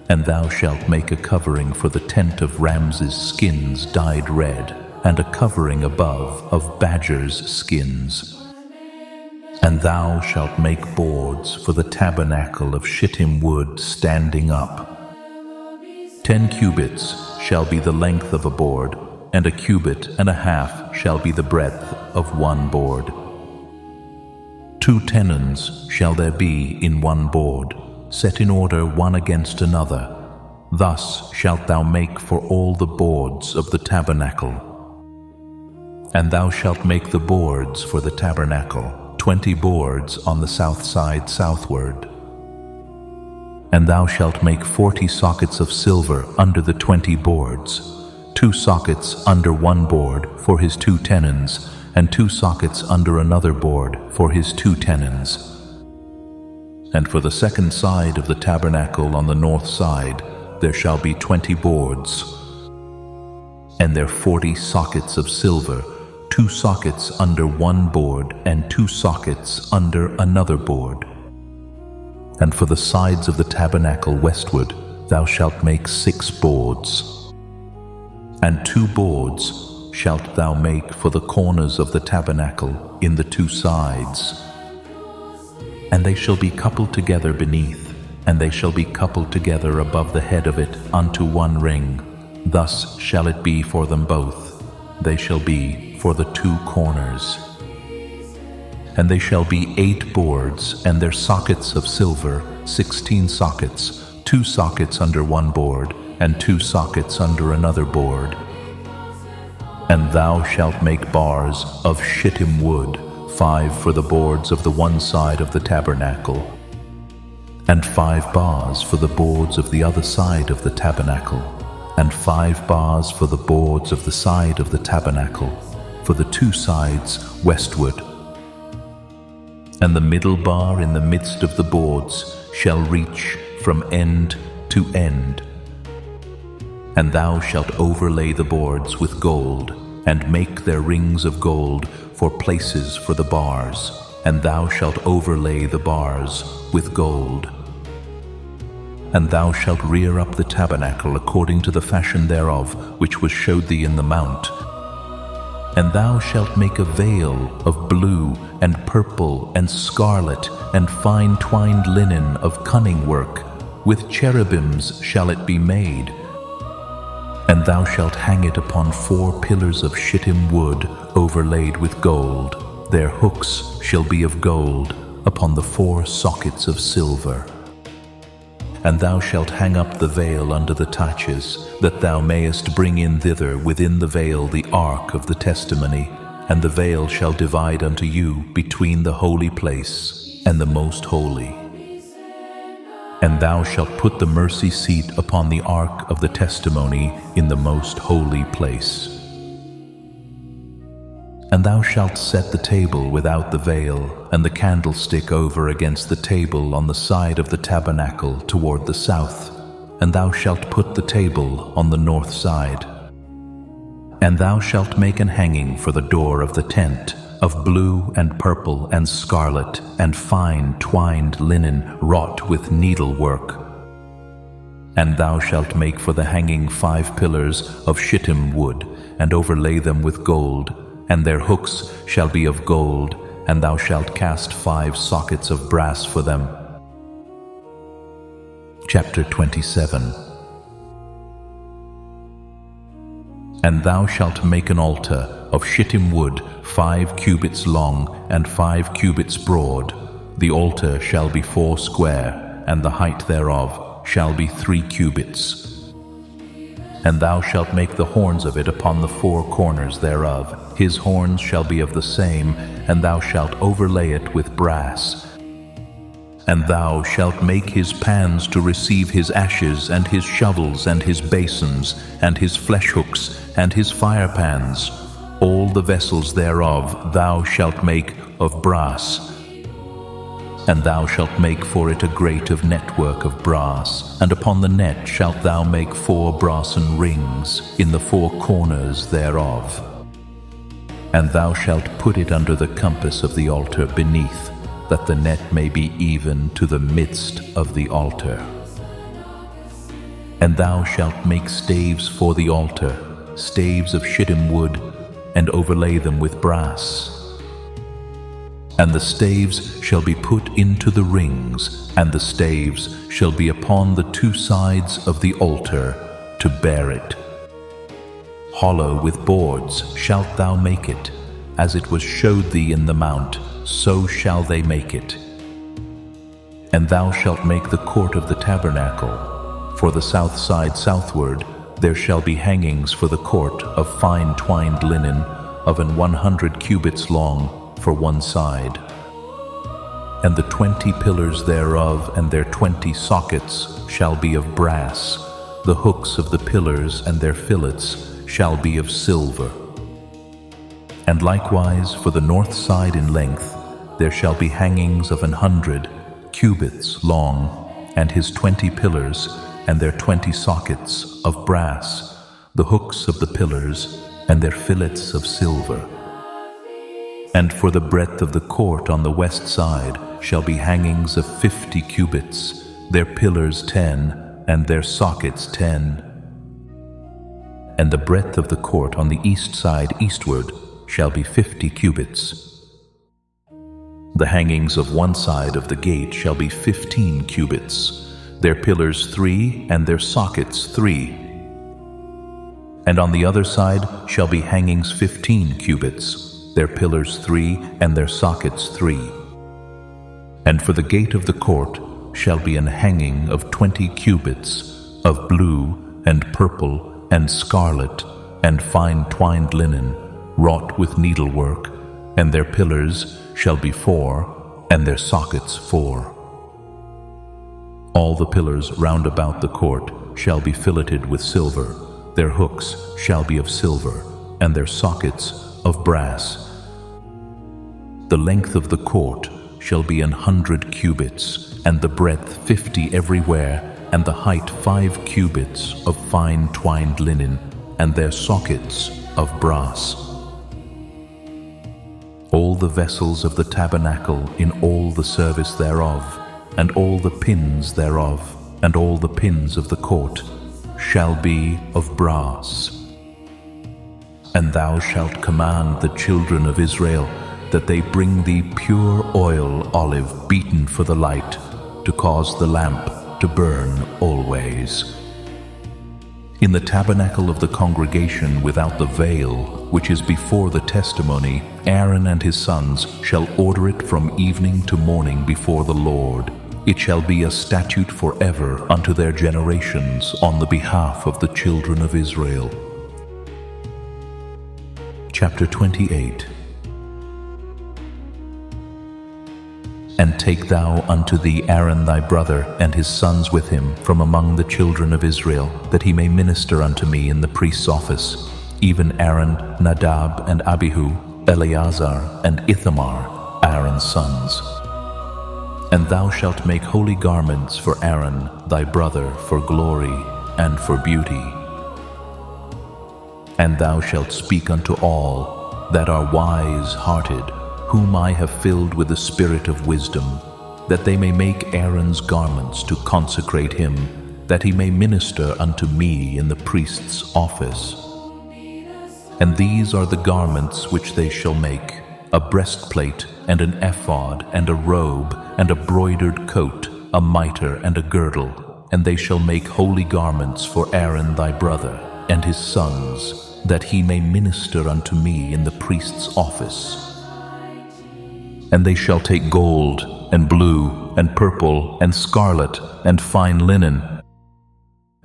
And thou shalt make a covering for the tent of rams' skins dyed red, and a covering above of badgers' skins. And thou shalt make boards for the tabernacle of shittim wood standing up. 10 cubits shall be the length of a board, and a cubit and a half shall be the breadth of one board. 2 tenons shall there be in one board, set in order one against another. Thus shalt thou make for all the boards of the tabernacle. And thou shalt make the boards for the tabernacle, 20 boards on the south side southward. And thou shalt make 40 sockets of silver under the 20 boards, 2 sockets under one board for his 2 tenons, and 2 sockets under another board for his 2 tenons. And for the second side of the tabernacle on the north side there shall be 20 boards, and there 40 sockets of silver, 2 sockets under one board, and 2 sockets under another board. And for the sides of the tabernacle westward thou shalt make 6 boards. And 2 boards shalt thou make for the corners of the tabernacle in the 2 sides. And they shall be coupled together beneath, and they shall be coupled together above the head of it unto one ring. Thus shall it be for them both. They shall be for the 2 corners. And they shall be 8 boards, and their sockets of silver, 16 sockets, 2 sockets under one board, and 2 sockets under another board. And thou shalt make bars of shittim wood, 5 for the boards of the one side of the tabernacle, and 5 bars for the boards of the other side of the tabernacle, and 5 bars for the boards of the side of the tabernacle, for the 2 sides westward. And the middle bar in the midst of the boards shall reach from end to end. And thou shalt overlay the boards with gold, and make their rings of gold for places for the bars, and thou shalt overlay the bars with gold. And thou shalt rear up the tabernacle according to the fashion thereof, which was showed thee in the mount. And thou shalt make a veil of blue and purple and scarlet and fine twined linen of cunning work, with cherubims shall it be made. And thou shalt hang it upon 4 pillars of shittim wood overlaid with gold. Their hooks shall be of gold upon the 4 sockets of silver. And thou shalt hang up the veil under the taches, that thou mayest bring in thither within the veil the ark of the testimony, and the veil shall divide unto you between the holy place and the most holy. And thou shalt put the mercy seat upon the ark of the testimony in the most holy place. And thou shalt set the table without the veil, and the candlestick over against the table on the side of the tabernacle toward the south. And thou shalt put the table on the north side. And thou shalt make an hanging for the door of the tent, of blue and purple and scarlet and fine twined linen wrought with needlework. And thou shalt make for the hanging 5 pillars of shittim wood, and overlay them with gold, and their hooks shall be of gold, and thou shalt cast 5 sockets of brass for them. Chapter 27. And thou shalt make an altar of shittim wood 5 cubits long and 5 cubits broad. The altar shall be 4 square, and the height thereof shall be 3 cubits. And thou shalt make the horns of it upon the 4 corners thereof. His horns shall be of the same, and thou shalt overlay it with brass. And thou shalt make his pans to receive his ashes, and his shovels, and his basins, and his flesh hooks, and his fire pans. All the vessels thereof thou shalt make of brass. and thou shalt make for it a grate of network of brass, and upon the net shalt thou make 4 brassen rings in the 4 corners thereof. And thou shalt put it under the compass of the altar beneath, that the net may be even to the midst of the altar. And thou shalt make staves for the altar, staves of shittim wood, and overlay them with brass. And the staves shall be put into the rings, and the staves shall be upon the 2 sides of the altar to bear it. Hollow with boards shalt thou make it, as it was showed thee in the mount, so shall they make it. And thou shalt make the court of the tabernacle. For the south side southward there shall be hangings for the court of fine twined linen, of 100 cubits long for one side. And the 20 pillars thereof and their 20 sockets shall be of brass. The hooks of the pillars and their fillets shall be of silver. And likewise for the north side in length there shall be hangings of 100 cubits long, and his 20 pillars and their 20 sockets of brass, the hooks of the pillars and their fillets of silver. And for the breadth of the court on the west side shall be hangings of 50 cubits, their pillars 10, and their sockets 10. And the breadth of the court on the east side eastward shall be 50 cubits. The hangings of one side of the gate shall be 15 cubits, their pillars 3, and their sockets 3. And on the other side shall be hangings 15 cubits, their pillars 3, and their sockets 3. And for the gate of the court shall be an hanging of 20 cubits, of blue, and purple, and scarlet, and fine twined linen, wrought with needlework, and their pillars shall be 4, and their sockets 4. All the pillars round about the court shall be filleted with silver, their hooks shall be of silver, and their sockets of brass. The length of the court shall be 100 cubits, and the breadth 50 everywhere, and the height 5 cubits of fine twined linen, and their sockets of brass. All the vessels of the tabernacle in all the service thereof, and all the pins thereof, and all the pins of the court, shall be of brass. And thou shalt command the children of Israel that they bring thee pure oil olive beaten for the light, to cause the lamp to burn always. In the tabernacle of the congregation without the veil, which is before the testimony, Aaron and his sons shall order it from evening to morning before the Lord. It shall be a statute forever unto their generations on the behalf of the children of Israel. Chapter 28. And take thou unto thee Aaron thy brother and his sons with him from among the children of Israel, that he may minister unto me in the priest's office, even Aaron, Nadab, and Abihu, Eleazar, and Ithamar, Aaron's sons. And thou shalt make holy garments for Aaron thy brother for glory and for beauty. And thou shalt speak unto all that are wise-hearted, whom I have filled with the spirit of wisdom, that they may make Aaron's garments to consecrate him, that he may minister unto me in the priest's office. And these are the garments which they shall make: a breastplate, and an ephod, and a robe, and a broidered coat, a mitre, and a girdle. And they shall make holy garments for Aaron thy brother, and his sons, that he may minister unto me in the priest's office. And they shall take gold, and blue, and purple, and scarlet, and fine linen.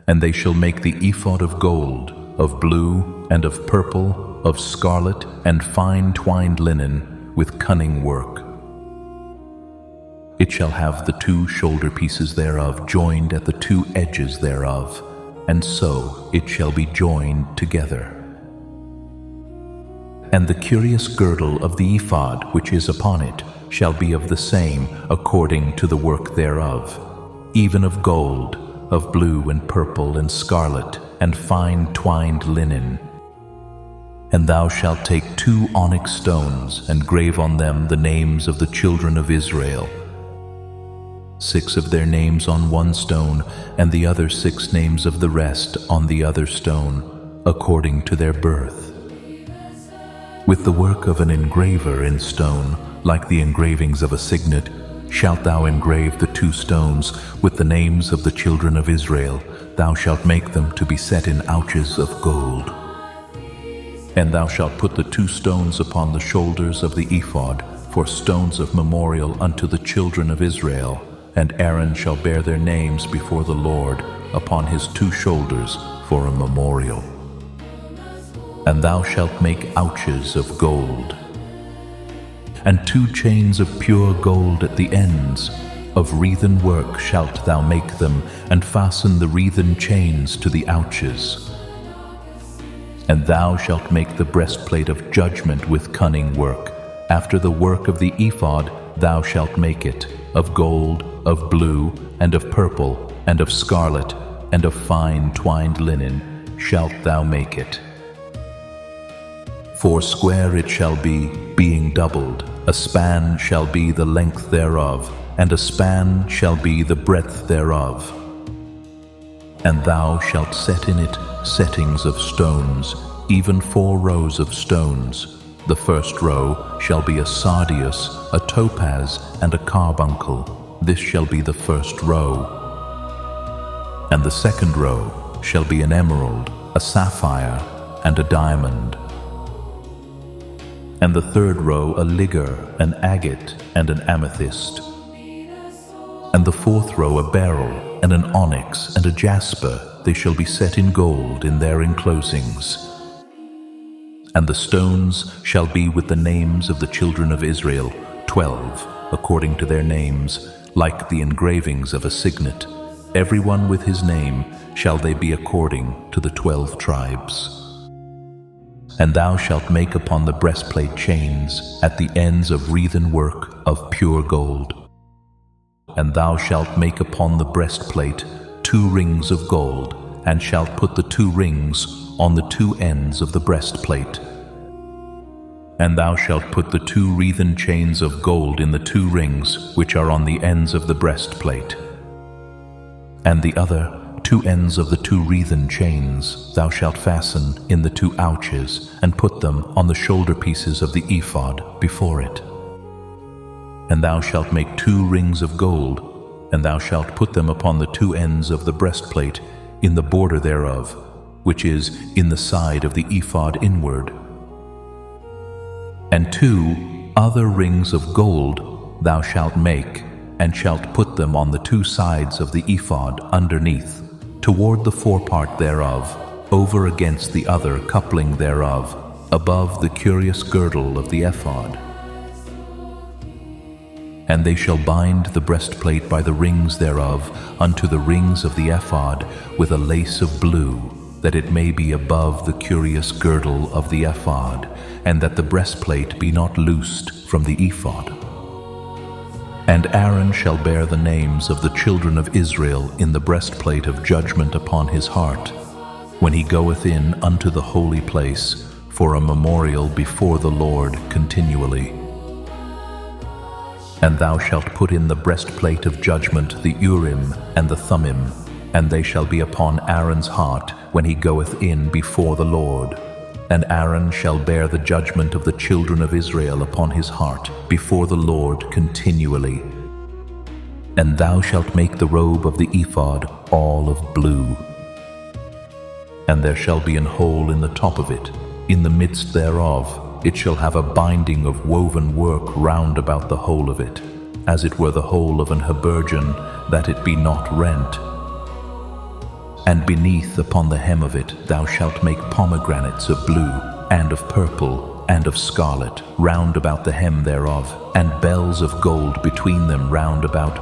And they shall make the ephod of gold, of blue, and of purple, of scarlet, and fine twined linen, with cunning work. It shall have the 2 shoulder pieces thereof joined at the 2 edges thereof, and so it shall be joined together. And the curious girdle of the ephod which is upon it shall be of the same according to the work thereof, even of gold, of blue and purple and scarlet, and fine twined linen. And thou shalt take 2 onyx stones, and grave on them the names of the children of Israel, 6 of their names on one stone, and the other 6 names of the rest on the other stone, according to their birth. With the work of an engraver in stone, like the engravings of a signet, shalt thou engrave the 2 stones with the names of the children of Israel. Thou shalt make them to be set in ouches of gold. And thou shalt put the 2 stones upon the shoulders of the ephod, for stones of memorial unto the children of Israel. And Aaron shall bear their names before the Lord upon his 2 shoulders for a memorial. And thou shalt make ouches of gold, and 2 chains of pure gold at the ends. Of wreathen work shalt thou make them, and fasten the wreathen chains to the ouches. And thou shalt make the breastplate of judgment with cunning work. After the work of the ephod thou shalt make it, of gold, of blue, and of purple, and of scarlet, and of fine twined linen shalt thou make it. 4 square it shall be, being doubled. A span shall be the length thereof, and a span shall be the breadth thereof. And thou shalt set in it settings of stones, even 4 rows of stones. The first row shall be a sardius, a topaz, and a carbuncle. This shall be the first row. And the second row shall be an emerald, a sapphire, and a diamond. And the third row a ligure, an agate, and an amethyst. And the fourth row a beryl, and an onyx, and a jasper. They shall be set in gold in their enclosings. And the stones shall be with the names of the children of Israel, 12, according to their names, like the engravings of a signet. Every one with his name shall they be according to the 12 tribes. And thou shalt make upon the breastplate chains at the ends of wreathen work of pure gold. And thou shalt make upon the breastplate 2 rings of gold, and shalt put the 2 rings on the 2 ends of the breastplate. And thou shalt put the 2 wreathen chains of gold in the 2 rings which are on the ends of the breastplate. And the other 2 ends of the 2 wreathen chains thou shalt fasten in the 2 ouches, and put them on the shoulder pieces of the ephod before it. And thou shalt make 2 rings of gold, and thou shalt put them upon the 2 ends of the breastplate in the border thereof, which is in the side of the ephod inward. And 2 other rings of gold thou shalt make, and shalt put them on the 2 sides of the ephod underneath, toward the forepart thereof, over against the other coupling thereof, above the curious girdle of the ephod. And they shall bind the breastplate by the rings thereof unto the rings of the ephod with a lace of blue, that it may be above the curious girdle of the ephod, and that the breastplate be not loosed from the ephod. And Aaron shall bear the names of the children of Israel in the breastplate of judgment upon his heart, when he goeth in unto the holy place, for a memorial before the Lord continually. And thou shalt put in the breastplate of judgment the Urim and the Thummim, and they shall be upon Aaron's heart when he goeth in before the Lord. And Aaron shall bear the judgment of the children of Israel upon his heart before the Lord continually. And thou shalt make the robe of the ephod all of blue. And there shall be an hole in the top of it, in the midst thereof. It shall have a binding of woven work round about the whole of it, as it were the hole of an habergeon, that it be not rent. And beneath upon the hem of it thou shalt make pomegranates of blue, and of purple, and of scarlet, round about the hem thereof, and bells of gold between them round about.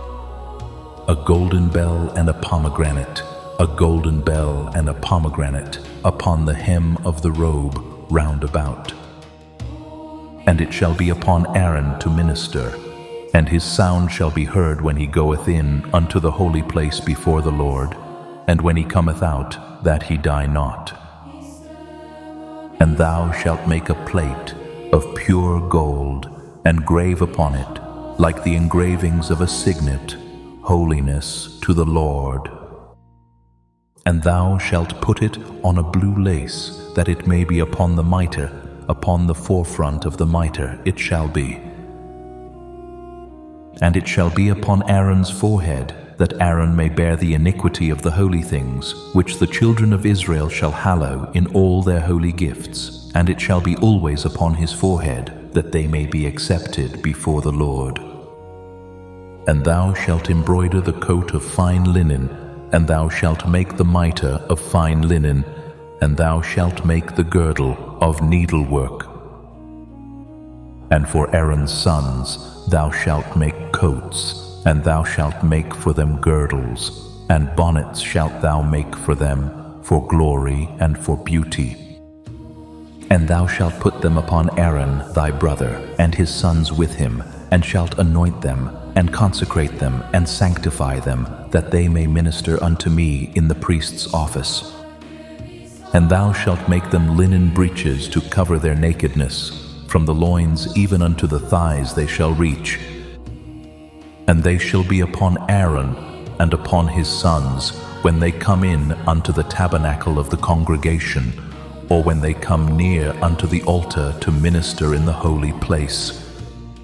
A golden bell and a pomegranate, a golden bell and a pomegranate, upon the hem of the robe round about. And it shall be upon Aaron to minister, And his sound shall be heard when he goeth in unto the holy place before the Lord, and when he cometh out, that he die not. And thou shalt make a plate of pure gold, and grave upon it, like the engravings of a signet, Holiness to the Lord. And thou shalt put it on a blue lace, that it may be upon the mitre, upon the forefront of the mitre it shall be. And it shall be upon Aaron's forehead, that Aaron may bear the iniquity of the holy things, which the children of Israel shall hallow in all their holy gifts, and it shall be always upon his forehead, that they may be accepted before the Lord. And thou shalt embroider the coat of fine linen, and thou shalt make the mitre of fine linen, and thou shalt make the girdle of needlework. And for Aaron's sons thou shalt make coats, and thou shalt make for them girdles, and bonnets shalt thou make for them, for glory and for beauty. And thou shalt put them upon Aaron thy brother, and his sons with him, and shalt anoint them, and consecrate them, and sanctify them, that they may minister unto me in the priest's office. And thou shalt make them linen breeches to cover their nakedness, from the loins even unto the thighs they shall reach. And they shall be upon Aaron and upon his sons, when they come in unto the tabernacle of the congregation, or when they come near unto the altar to minister in the holy place,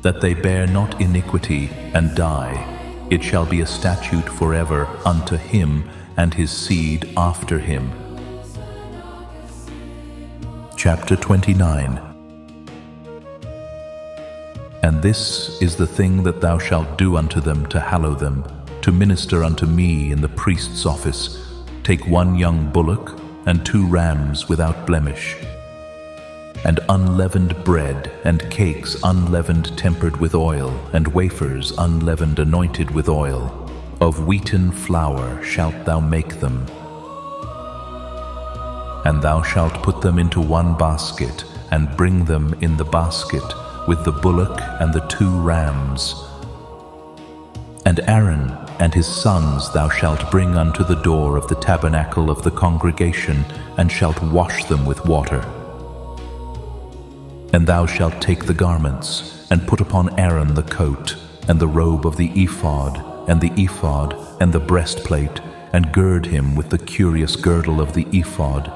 that they bear not iniquity and die. It shall be a statute forever unto him and his seed after him. Chapter 29. And this is the thing that thou shalt do unto them to hallow them, to minister unto me in the priest's office. Take 1 young bullock, and 2 rams without blemish, and unleavened bread, and cakes unleavened tempered with oil, and wafers unleavened anointed with oil. Of wheaten flour shalt thou make them. And thou shalt put them into 1 basket, and bring them in the basket, with the bullock and the 2 rams. And Aaron and his sons thou shalt bring unto the door of the tabernacle of the congregation, and shalt wash them with water. And thou shalt take the garments, and put upon Aaron the coat, and the robe of the ephod, and the breastplate, and gird him with the curious girdle of the ephod.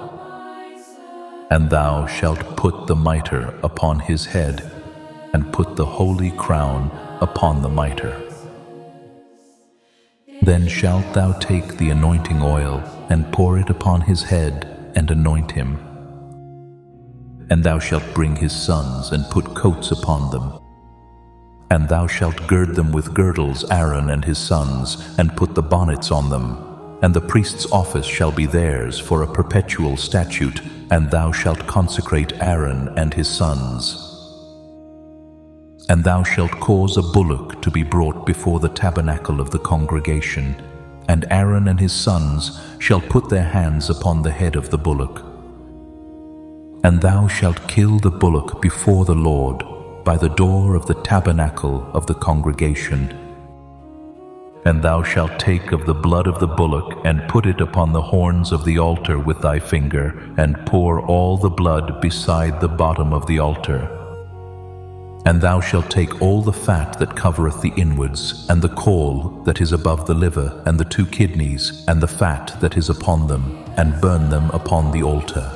And thou shalt put the mitre upon his head, and put the holy crown upon the mitre. Then shalt thou take the anointing oil, and pour it upon his head, and anoint him. And thou shalt bring his sons, and put coats upon them. And thou shalt gird them with girdles, Aaron and his sons, and put the bonnets on them. And the priest's office shall be theirs for a perpetual statute, and thou shalt consecrate Aaron and his sons. And thou shalt cause a bullock to be brought before the tabernacle of the congregation, and Aaron and his sons shall put their hands upon the head of the bullock. And thou shalt kill the bullock before the Lord by the door of the tabernacle of the congregation. And thou shalt take of the blood of the bullock, and put it upon the horns of the altar with thy finger, and pour all the blood beside the bottom of the altar. And thou shalt take all the fat that covereth the inwards, and the caul that is above the liver, and the 2 kidneys, and the fat that is upon them, and burn them upon the altar.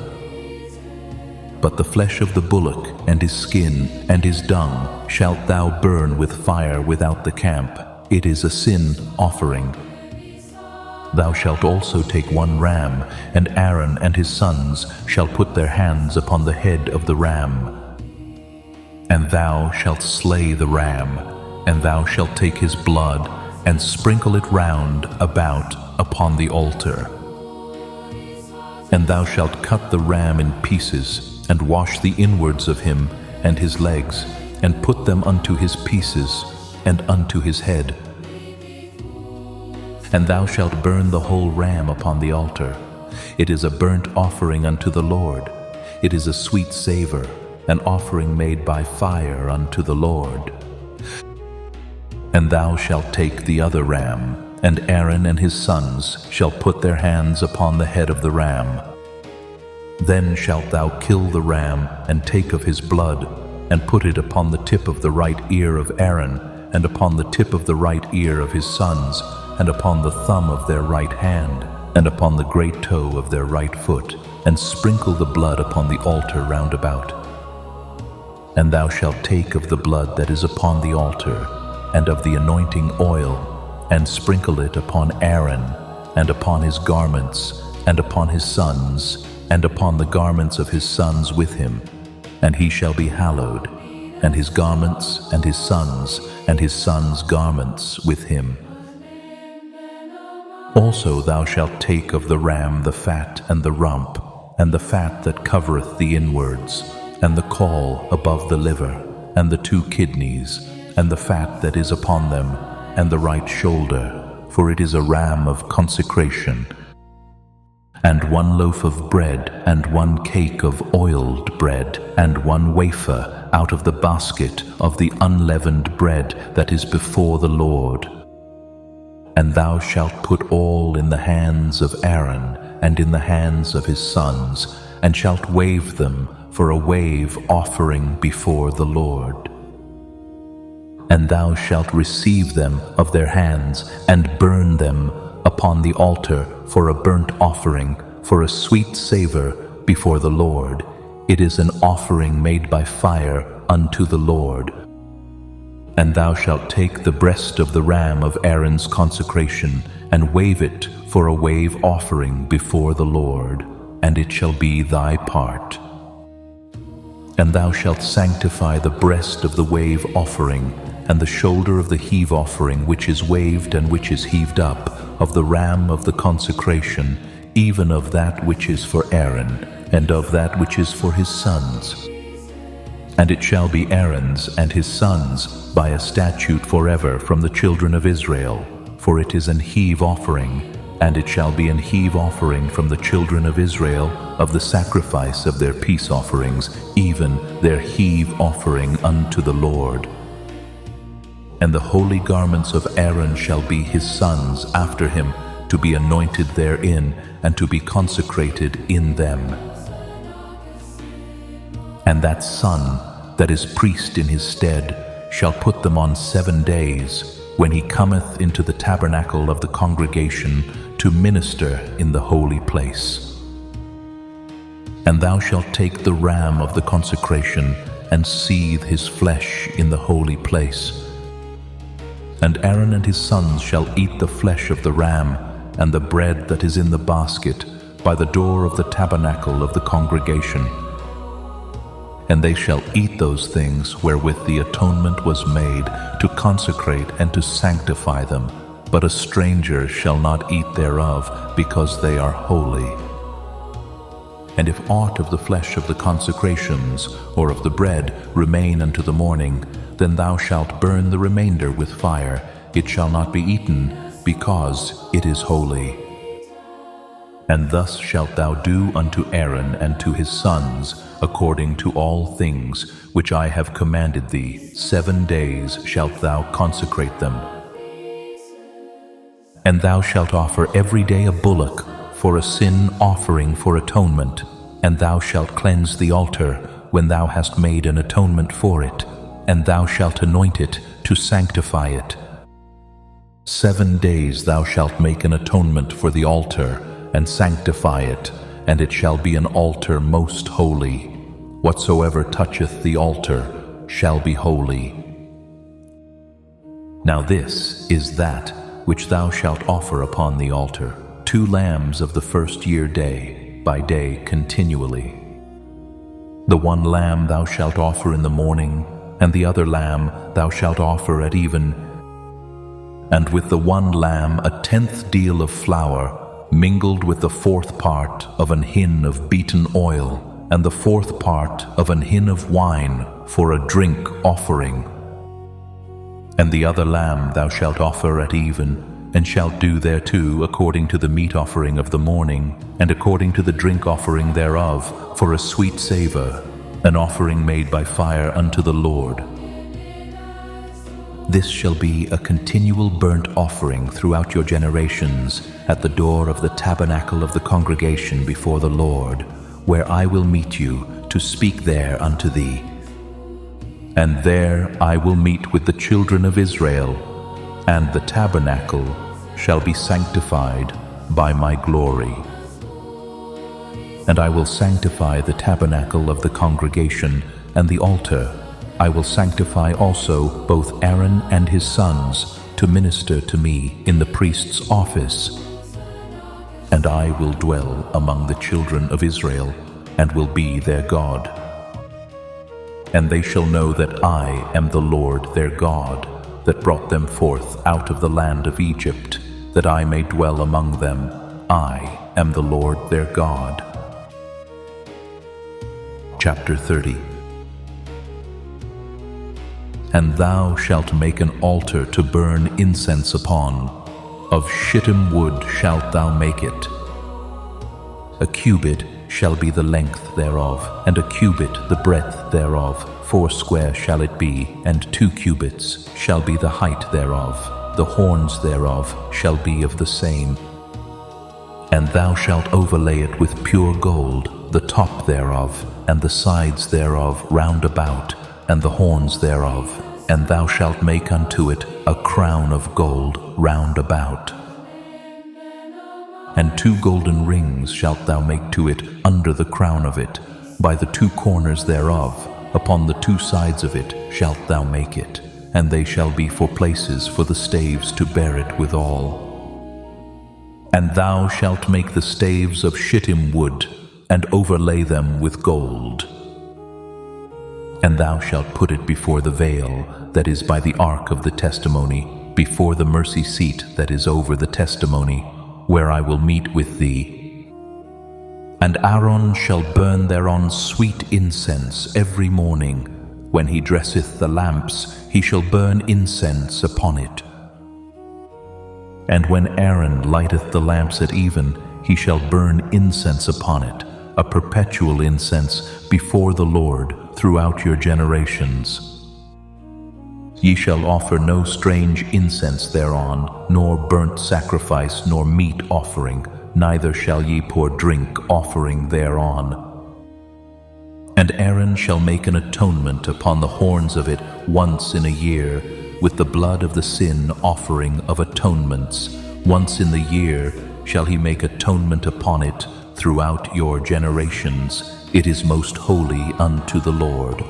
But the flesh of the bullock, and his skin, and his dung, shalt thou burn with fire without the camp. It is a sin offering. Thou shalt also take 1 ram, and Aaron and his sons shall put their hands upon the head of the ram. And thou shalt slay the ram, and thou shalt take his blood, and sprinkle it round about upon the altar. And thou shalt cut the ram in pieces, and wash the inwards of him, and his legs, and put them unto his pieces, and unto his head. And thou shalt burn the whole ram upon the altar. It is a burnt offering unto the Lord. It is a sweet savor, an offering made by fire unto the Lord. And thou shalt take the other ram, and Aaron and his sons shall put their hands upon the head of the ram. Then shalt thou kill the ram, and take of his blood, and put it upon the tip of the right ear of Aaron, and upon the tip of the right ear of his sons, and upon the thumb of their right hand, and upon the great toe of their right foot, and sprinkle the blood upon the altar round about. And thou shalt take of the blood that is upon the altar, and of the anointing oil, and sprinkle it upon Aaron, and upon his garments, and upon his sons, and upon the garments of his sons with him, and he shall be hallowed, and his garments, and his sons' garments with him. Also thou shalt take of the ram the fat and the rump, and the fat that covereth the inwards, and the caul above the liver, and the 2 kidneys, and the fat that is upon them, and the right shoulder, for it is a ram of consecration. And 1 loaf of bread, and 1 cake of oiled bread, and 1 wafer out of the basket of the unleavened bread that is before the Lord. And thou shalt put all in the hands of Aaron, and in the hands of his sons, and shalt wave them for a wave offering before the Lord. And thou shalt receive them of their hands, and burn them upon the altar for a burnt offering, for a sweet savor before the Lord. It is an offering made by fire unto the Lord. And thou shalt take the breast of the ram of Aaron's consecration, and wave it for a wave offering before the Lord, and it shall be thy part. And thou shalt sanctify the breast of the wave offering, and the shoulder of the heave offering which is waved and which is heaved up, of the ram of the consecration, even of that which is for Aaron, and of that which is for his sons. And it shall be Aaron's and his sons by a statute forever from the children of Israel, for it is an heave offering, and it shall be an heave offering from the children of Israel of the sacrifice of their peace offerings, even their heave offering unto the Lord. And the holy garments of Aaron shall be his sons after him, to be anointed therein, and to be consecrated in them. And that son that is priest in his stead shall put them on 7 days, when he cometh into the tabernacle of the congregation to minister in the holy place. And thou shalt take the ram of the consecration, and seethe his flesh in the holy place. And Aaron and his sons shall eat the flesh of the ram, and the bread that is in the basket, by the door of the tabernacle of the congregation. And they shall eat those things wherewith the atonement was made, to consecrate and to sanctify them. But a stranger shall not eat thereof, because they are holy. And if aught of the flesh of the consecrations, or of the bread, remain unto the morning, then thou shalt burn the remainder with fire. It shall not be eaten, because it is holy. And thus shalt thou do unto Aaron and to his sons, according to all things which I have commanded thee. 7 days shalt thou consecrate them. And thou shalt offer every day a bullock for a sin offering for atonement, and thou shalt cleanse the altar when thou hast made an atonement for it, and thou shalt anoint it to sanctify it. 7 days thou shalt make an atonement for the altar, and sanctify it, and it shall be an altar most holy. Whatsoever toucheth the altar shall be holy. Now this is that which thou shalt offer upon the altar: 2 lambs of the first year day, by day continually. The 1 lamb thou shalt offer in the morning, and the other lamb thou shalt offer at even. And with the 1 lamb 1/10 deal of flour, mingled with the 4th part of an hin of beaten oil, and the 4th part of an hin of wine for a drink offering. And the other lamb thou shalt offer at even, and shalt do thereto according to the meat offering of the morning, and according to the drink offering thereof, for a sweet savour, an offering made by fire unto the Lord. This shall be a continual burnt offering throughout your generations at the door of the tabernacle of the congregation before the Lord, where I will meet you to speak there unto thee. And there I will meet with the children of Israel, and the tabernacle shall be sanctified by my glory. And I will sanctify the tabernacle of the congregation and the altar. I will sanctify also both Aaron and his sons to minister to me in the priest's office. And I will dwell among the children of Israel, and will be their God. And they shall know that I am the Lord their God, that brought them forth out of the land of Egypt, that I may dwell among them. I am the Lord their God. Chapter 30. And thou shalt make an altar to burn incense upon. Of shittim wood shalt thou make it. A cubit shall be the length thereof, and a cubit the breadth thereof. 4 shall it be, and 2 cubits shall be the height thereof. The horns thereof shall be of the same. And thou shalt overlay it with pure gold, the top thereof, and the sides thereof round about, and the horns thereof. And thou shalt make unto it a crown of gold round about. And 2 golden rings shalt thou make to it under the crown of it, by the 2 corners thereof. Upon the 2 sides of it shalt thou make it, and they shall be for places for the staves to bear it withal. And thou shalt make the staves of shittim wood, and overlay them with gold. And thou shalt put it before the veil that is by the ark of the testimony, before the mercy seat that is over the testimony, where I will meet with thee. And Aaron shall burn thereon sweet incense every morning. When he dresseth the lamps, he shall burn incense upon it. And when Aaron lighteth the lamps at even, he shall burn incense upon it, a perpetual incense before the Lord throughout your generations. Ye shall offer no strange incense thereon, nor burnt sacrifice, nor meat offering, neither shall ye pour drink offering thereon. And Aaron shall make an atonement upon the horns of it once in a year, with the blood of the sin offering of atonements. Once in the year shall he make atonement upon it throughout your generations. It is most holy unto the Lord.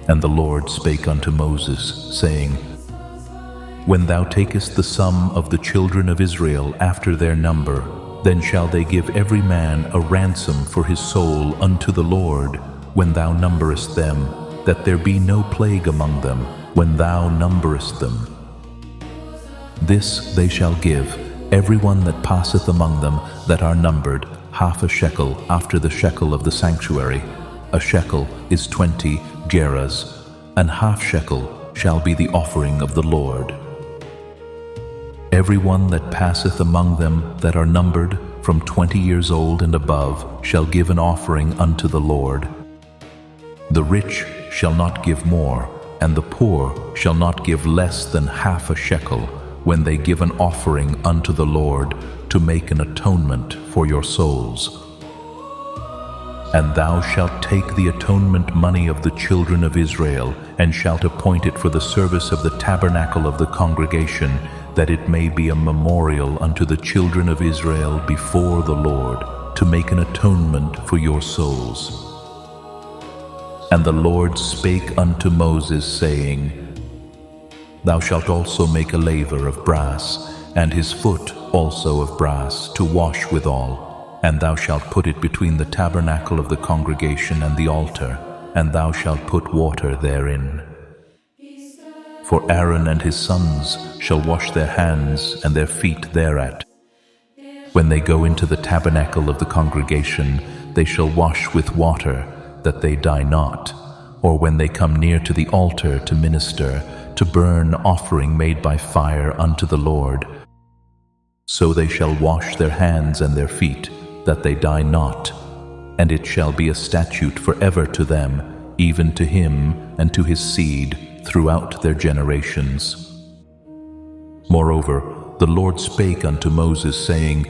And the Lord spake unto Moses, saying, When thou takest the sum of the children of Israel after their number, then shall they give every man a ransom for his soul unto the Lord, when thou numberest them, that there be no plague among them, when thou numberest them. This they shall give, every one that passeth among them that are numbered, half a shekel after the shekel of the sanctuary. A shekel is 20 gerahs, and half shekel shall be the offering of the Lord. Every one that passeth among them that are numbered from 20 years old and above shall give an offering unto the Lord. The rich shall not give more, and the poor shall not give less than half a shekel, when they give an offering unto the Lord to make an atonement for your souls. And thou shalt take the atonement money of the children of Israel, and shalt appoint it for the service of the tabernacle of the congregation, that it may be a memorial unto the children of Israel before the Lord, to make an atonement for your souls. And the Lord spake unto Moses, saying, Thou shalt also make a laver of brass, and his foot also of brass, to wash withal. And thou shalt put it between the tabernacle of the congregation and the altar, and thou shalt put water therein. For Aaron and his sons shall wash their hands and their feet thereat. When they go into the tabernacle of the congregation, they shall wash with water, that they die not. Or when they come near to the altar to minister, to burn offering made by fire unto the Lord, so they shall wash their hands and their feet, that they die not. And it shall be a statute forever to them, even to him and to his seed throughout their generations. Moreover, the Lord spake unto Moses, saying,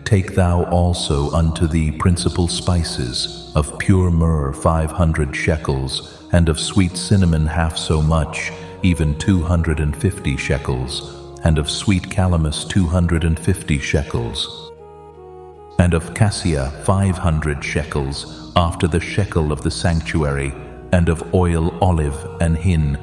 Take thou also unto thee principal spices, of pure myrrh 500 shekels, and of sweet cinnamon half so much, even 250 shekels, and of sweet calamus 250 shekels, and of cassia 500 shekels, after the shekel of the sanctuary, and of oil olive and hin.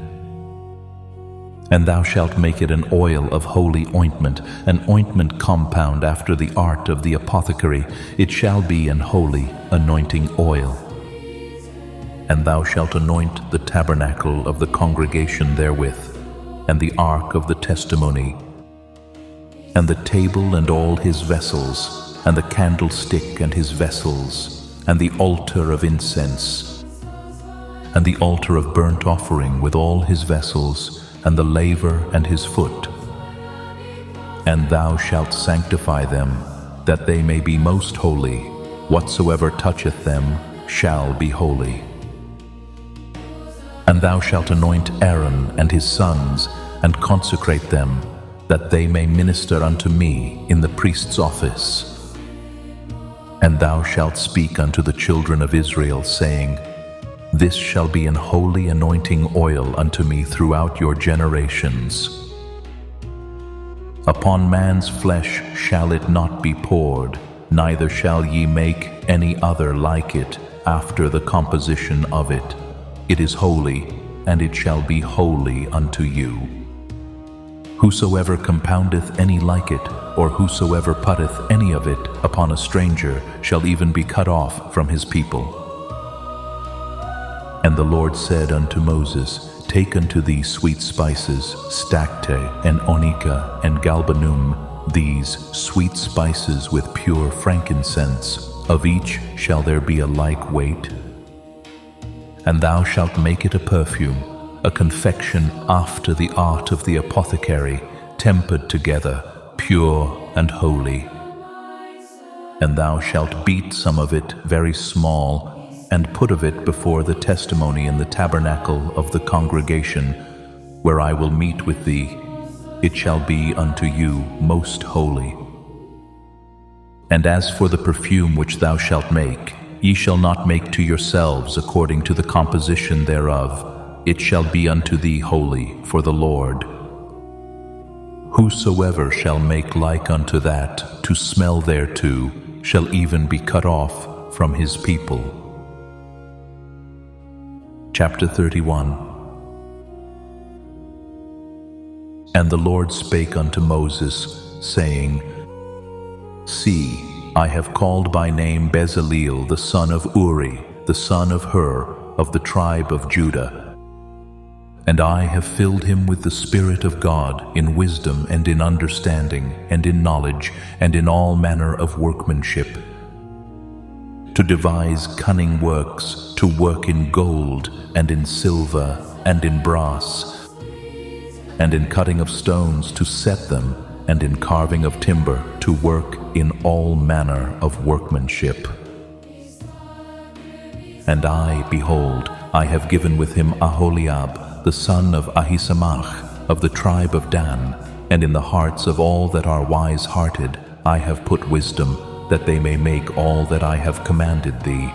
And thou shalt make it an oil of holy ointment, an ointment compound after the art of the apothecary. It shall be an holy anointing oil. And thou shalt anoint the tabernacle of the congregation therewith, and the ark of the testimony, and the table and all his vessels, and the candlestick and his vessels, and the altar of incense, and the altar of burnt offering with all his vessels, and the laver and his foot. And thou shalt sanctify them, that they may be most holy. Whatsoever toucheth them shall be holy. And thou shalt anoint Aaron and his sons, and consecrate them, that they may minister unto me in the priest's office. And thou shalt speak unto the children of Israel, saying, This shall be an holy anointing oil unto me throughout your generations. Upon man's flesh shall it not be poured, neither shall ye make any other like it after the composition of it. It is holy, and it shall be holy unto you. Whosoever compoundeth any like it, or whosoever putteth any of it upon a stranger, shall even be cut off from his people. And the Lord said unto Moses, Take unto thee sweet spices, stacte, and onycha, and galbanum, these sweet spices with pure frankincense. Of each shall there be a like weight. And thou shalt make it a perfume, a confection after the art of the apothecary, tempered together, pure and holy. And thou shalt beat some of it very small, and put of it before the testimony in the tabernacle of the congregation, where I will meet with thee. It shall be unto you most holy. And as for the perfume which thou shalt make, ye shall not make to yourselves according to the composition thereof. It shall be unto thee holy for the Lord. Whosoever shall make like unto that, to smell thereto, shall even be cut off from his people. Chapter 31. And the Lord spake unto Moses, saying, See, I have called by name Bezalel the son of Uri, the son of Hur, of the tribe of Judah. And I have filled him with the Spirit of God, in wisdom and in understanding, and in knowledge, and in all manner of workmanship, to devise cunning works, to work in gold, and in silver, and in brass, and in cutting of stones, to set them, and in carving of timber, to work in all manner of workmanship. And I, behold, I have given with him Oholiab, the son of Ahisamach, of the tribe of Dan, and in the hearts of all that are wise-hearted I have put wisdom, that they may make all that I have commanded thee.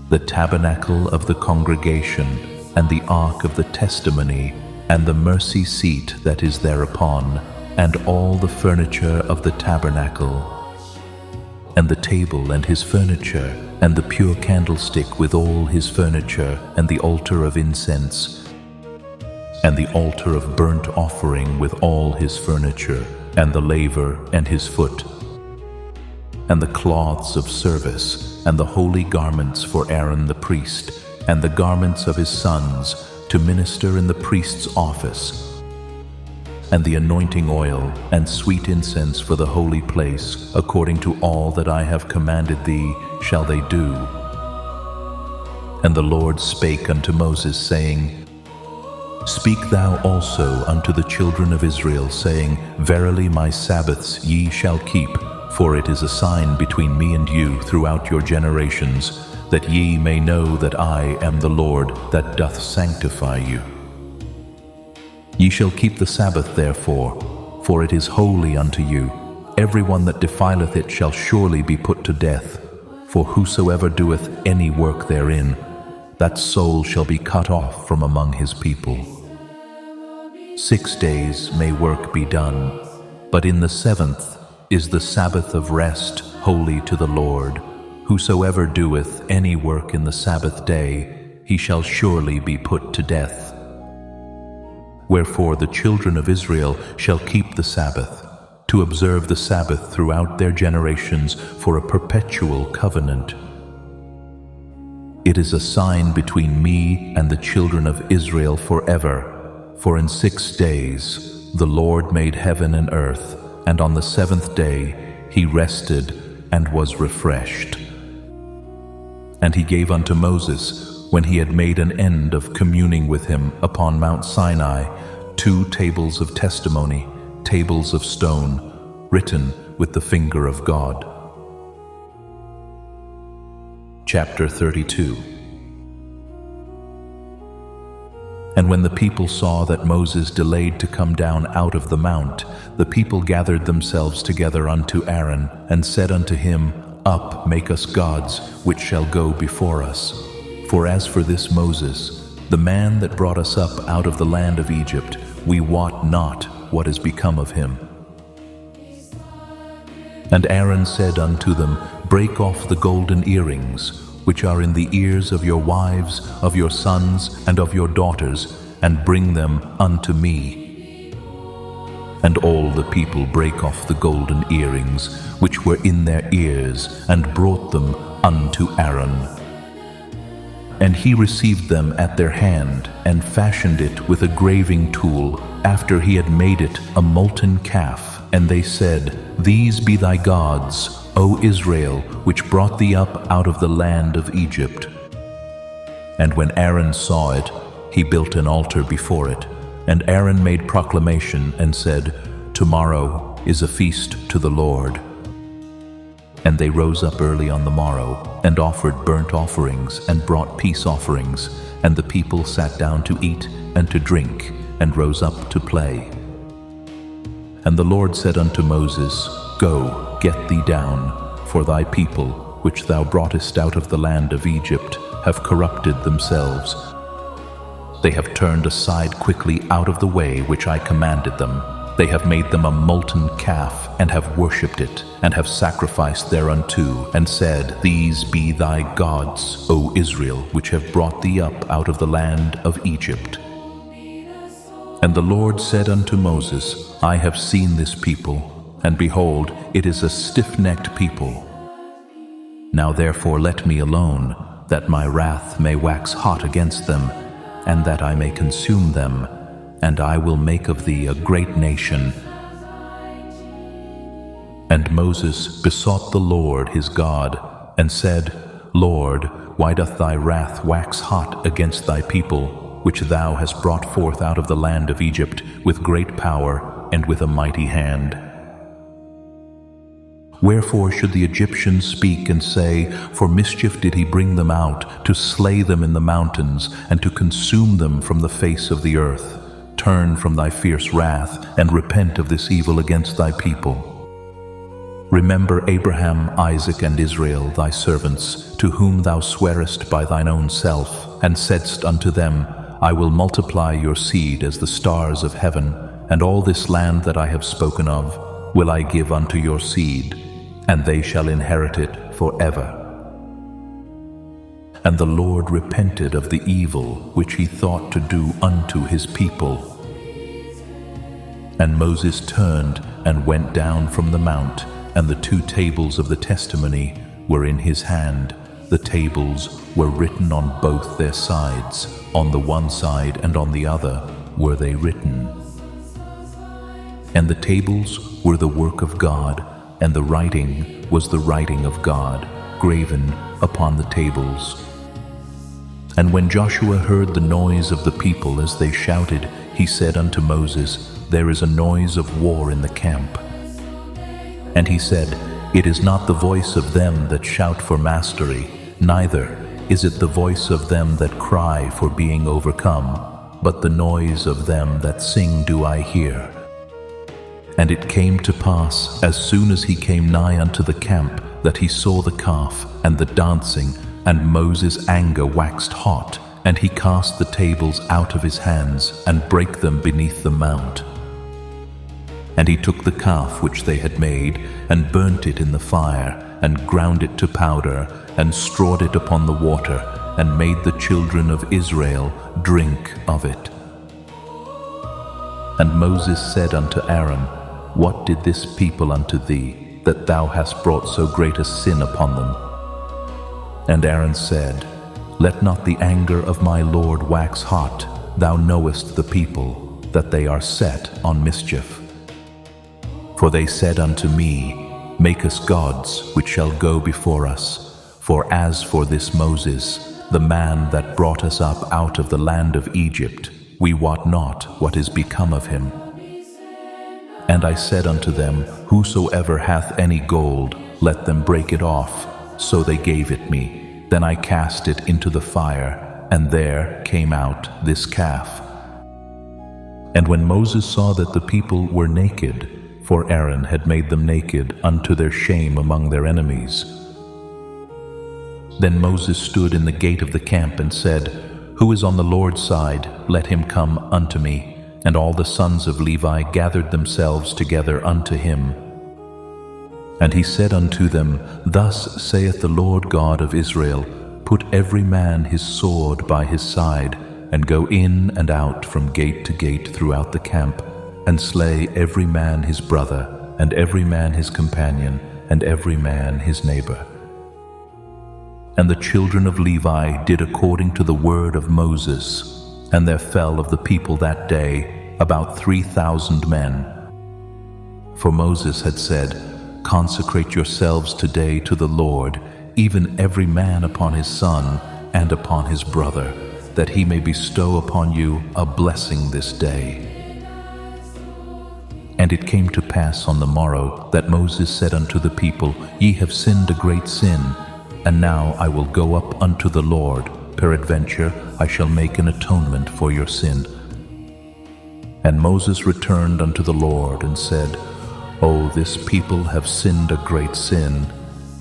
The tabernacle of the congregation, and the ark of the testimony, and the mercy seat that is thereupon, and all the furniture of the tabernacle, and the table and his furniture, and the pure candlestick with all his furniture, and the altar of incense, and the altar of burnt offering with all his furniture, and the laver and his foot, and the cloths of service, and the holy garments for Aaron the priest, and the garments of his sons, to minister in the priest's office, and the anointing oil, and sweet incense for the holy place, according to all that I have commanded thee, shall they do. And the Lord spake unto Moses, saying, Speak thou also unto the children of Israel, saying, Verily my Sabbaths ye shall keep, for it is a sign between me and you throughout your generations, that ye may know that I am the Lord that doth sanctify you. Ye shall keep the Sabbath therefore, for it is holy unto you. Every one that defileth it shall surely be put to death. For whosoever doeth any work therein, that soul shall be cut off from among his people. 6 days may work be done, but in the 7th is the Sabbath of rest, holy to the Lord. Whosoever doeth any work in the Sabbath day, he shall surely be put to death. Wherefore the children of Israel shall keep the Sabbath, to observe the Sabbath throughout their generations for a perpetual covenant. It is a sign between me and the children of Israel forever. For in 6 days the Lord made heaven and earth, and on the 7th day he rested and was refreshed. And he gave unto Moses, when he had made an end of communing with him upon Mount Sinai, 2 tables of testimony, tables of stone, written with the finger of God. Chapter 32. And when the people saw that Moses delayed to come down out of the mount, the people gathered themselves together unto Aaron, and said unto him, Up, make us gods, which shall go before us. For as for this Moses, the man that brought us up out of the land of Egypt, we wot not what is become of him. And Aaron said unto them, Break off the golden earrings, which are in the ears of your wives, of your sons, and of your daughters, and bring them unto me. And all the people brake off the golden earrings, which were in their ears, and brought them unto Aaron. And he received them at their hand, and fashioned it with a graving tool, after he had made it a molten calf. And they said, These be thy gods, O Israel, which brought thee up out of the land of Egypt. And when Aaron saw it, he built an altar before it. And Aaron made proclamation and said, Tomorrow is a feast to the Lord. And they rose up early on the morrow, and offered burnt offerings, and brought peace offerings. And the people sat down to eat and to drink, and rose up to play. And the Lord said unto Moses, Go, get thee down, for thy people, which thou broughtest out of the land of Egypt, have corrupted themselves. They have turned aside quickly out of the way which I commanded them. They have made them a molten calf, and have worshipped it, and have sacrificed thereunto, and said, These be thy gods, O Israel, which have brought thee up out of the land of Egypt. And the Lord said unto Moses, I have seen this people, and behold, it is a stiff-necked people. Now therefore let me alone, that my wrath may wax hot against them, and that I may consume them, and I will make of thee a great nation. And Moses besought the Lord his God, and said, Lord, why doth thy wrath wax hot against thy people, which thou hast brought forth out of the land of Egypt with great power and with a mighty hand? Wherefore should the Egyptians speak and say, For mischief did he bring them out, to slay them in the mountains, and to consume them from the face of the earth? Turn from thy fierce wrath, and repent of this evil against thy people. Remember Abraham, Isaac, and Israel, thy servants, to whom thou swarest by thine own self, and saidst unto them, I will multiply your seed as the stars of heaven, and all this land that I have spoken of will I give unto your seed, and they shall inherit it forever. And the Lord repented of the evil which he thought to do unto his people. And Moses turned and went down from the mount, and the 2 tables of the testimony were in his hand. The tables were written on both their sides, on the one side and on the other were they written. And the tables were the work of God, and the writing was the writing of God, graven upon the tables. And when Joshua heard the noise of the people as they shouted, he said unto Moses, There is a noise of war in the camp. And he said, It is not the voice of them that shout for mastery, neither is it the voice of them that cry for being overcome, but the noise of them that sing do I hear. And it came to pass, as soon as he came nigh unto the camp, that he saw the calf and the dancing, and Moses' anger waxed hot, and he cast the tables out of his hands, and brake them beneath the mount. And he took the calf which they had made, and burnt it in the fire, and ground it to powder, and strawed it upon the water, and made the children of Israel drink of it. And Moses said unto Aaron, What did this people unto thee, that thou hast brought so great a sin upon them? And Aaron said, Let not the anger of my Lord wax hot. Thou knowest the people, that they are set on mischief. For they said unto me, Make us gods, which shall go before us. For as for this Moses, the man that brought us up out of the land of Egypt, we wot not what is become of him. And I said unto them, Whosoever hath any gold, let them break it off. So they gave it me. Then I cast it into the fire, and there came out this calf. And when Moses saw that the people were naked, for Aaron had made them naked unto their shame among their enemies, then Moses stood in the gate of the camp and said, Who is on the Lord's side, let him come unto me. And all the sons of Levi gathered themselves together unto him. And he said unto them, Thus saith the Lord God of Israel, Put every man his sword by his side, and go in and out from gate to gate throughout the camp, and slay every man his brother, and every man his companion, and every man his neighbor. And the children of Levi did according to the word of Moses, and there fell of the people that day about 3,000 men. For Moses had said, Consecrate yourselves today to the Lord, even every man upon his son and upon his brother, that he may bestow upon you a blessing this day. And it came to pass on the morrow that Moses said unto the people, Ye have sinned a great sin, and now I will go up unto the Lord. Peradventure I shall make an atonement for your sin. And Moses returned unto the Lord and said, O this people have sinned a great sin,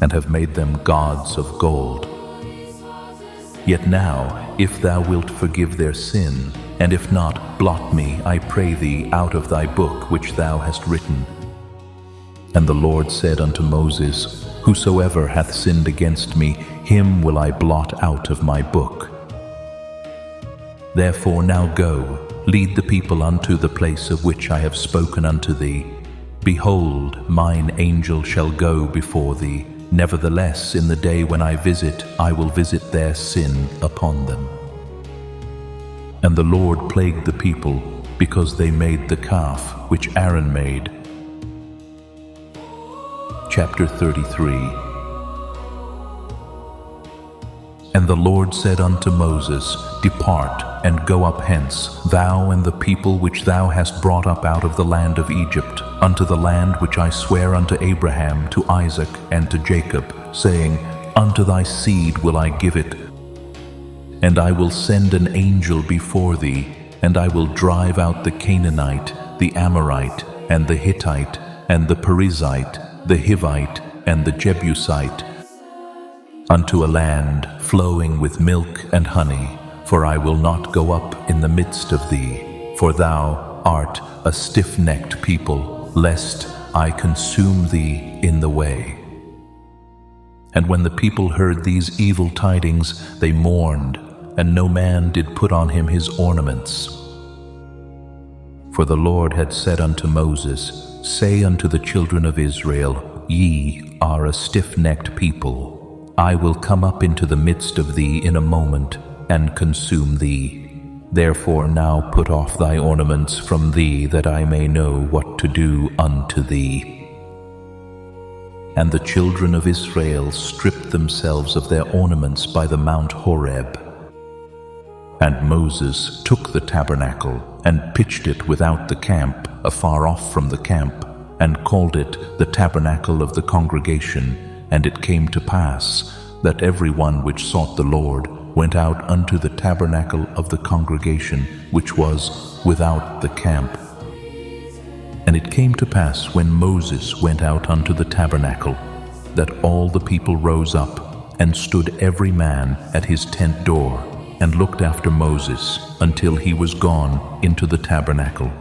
and have made them gods of gold. Yet now, if thou wilt forgive their sin, and if not, blot me, I pray thee, out of thy book which thou hast written. And the Lord said unto Moses, Whosoever hath sinned against me, him will I blot out of my book. Therefore now go, lead the people unto the place of which I have spoken unto thee. Behold, mine angel shall go before thee. Nevertheless, in the day when I visit, I will visit their sin upon them. And the Lord plagued the people, because they made the calf which Aaron made. Chapter 33. And the Lord said unto Moses, Depart, and go up hence, thou and the people which thou hast brought up out of the land of Egypt, unto the land which I swear unto Abraham, to Isaac, and to Jacob, saying, Unto thy seed will I give it. And I will send an angel before thee, and I will drive out the Canaanite, the Amorite, and the Hittite, and the Perizzite, the Hivite, and the Jebusite, unto a land flowing with milk and honey. For I will not go up in the midst of thee, for thou art a stiff-necked people, lest I consume thee in the way. And when the people heard these evil tidings, they mourned, and no man did put on him his ornaments. For the Lord had said unto Moses, Say unto the children of Israel, Ye are a stiff-necked people. I will come up into the midst of thee in a moment, and consume thee. Therefore now put off thy ornaments from thee, that I may know what to do unto thee. And the children of Israel stripped themselves of their ornaments by the Mount Horeb. And Moses took the tabernacle, and pitched it without the camp, afar off from the camp, and called it the tabernacle of the congregation. And it came to pass, that every one which sought the Lord went out unto the tabernacle of the congregation, which was without the camp. And it came to pass, when Moses went out unto the tabernacle, that all the people rose up, and stood every man at his tent door, and looked after Moses until he was gone into the tabernacle.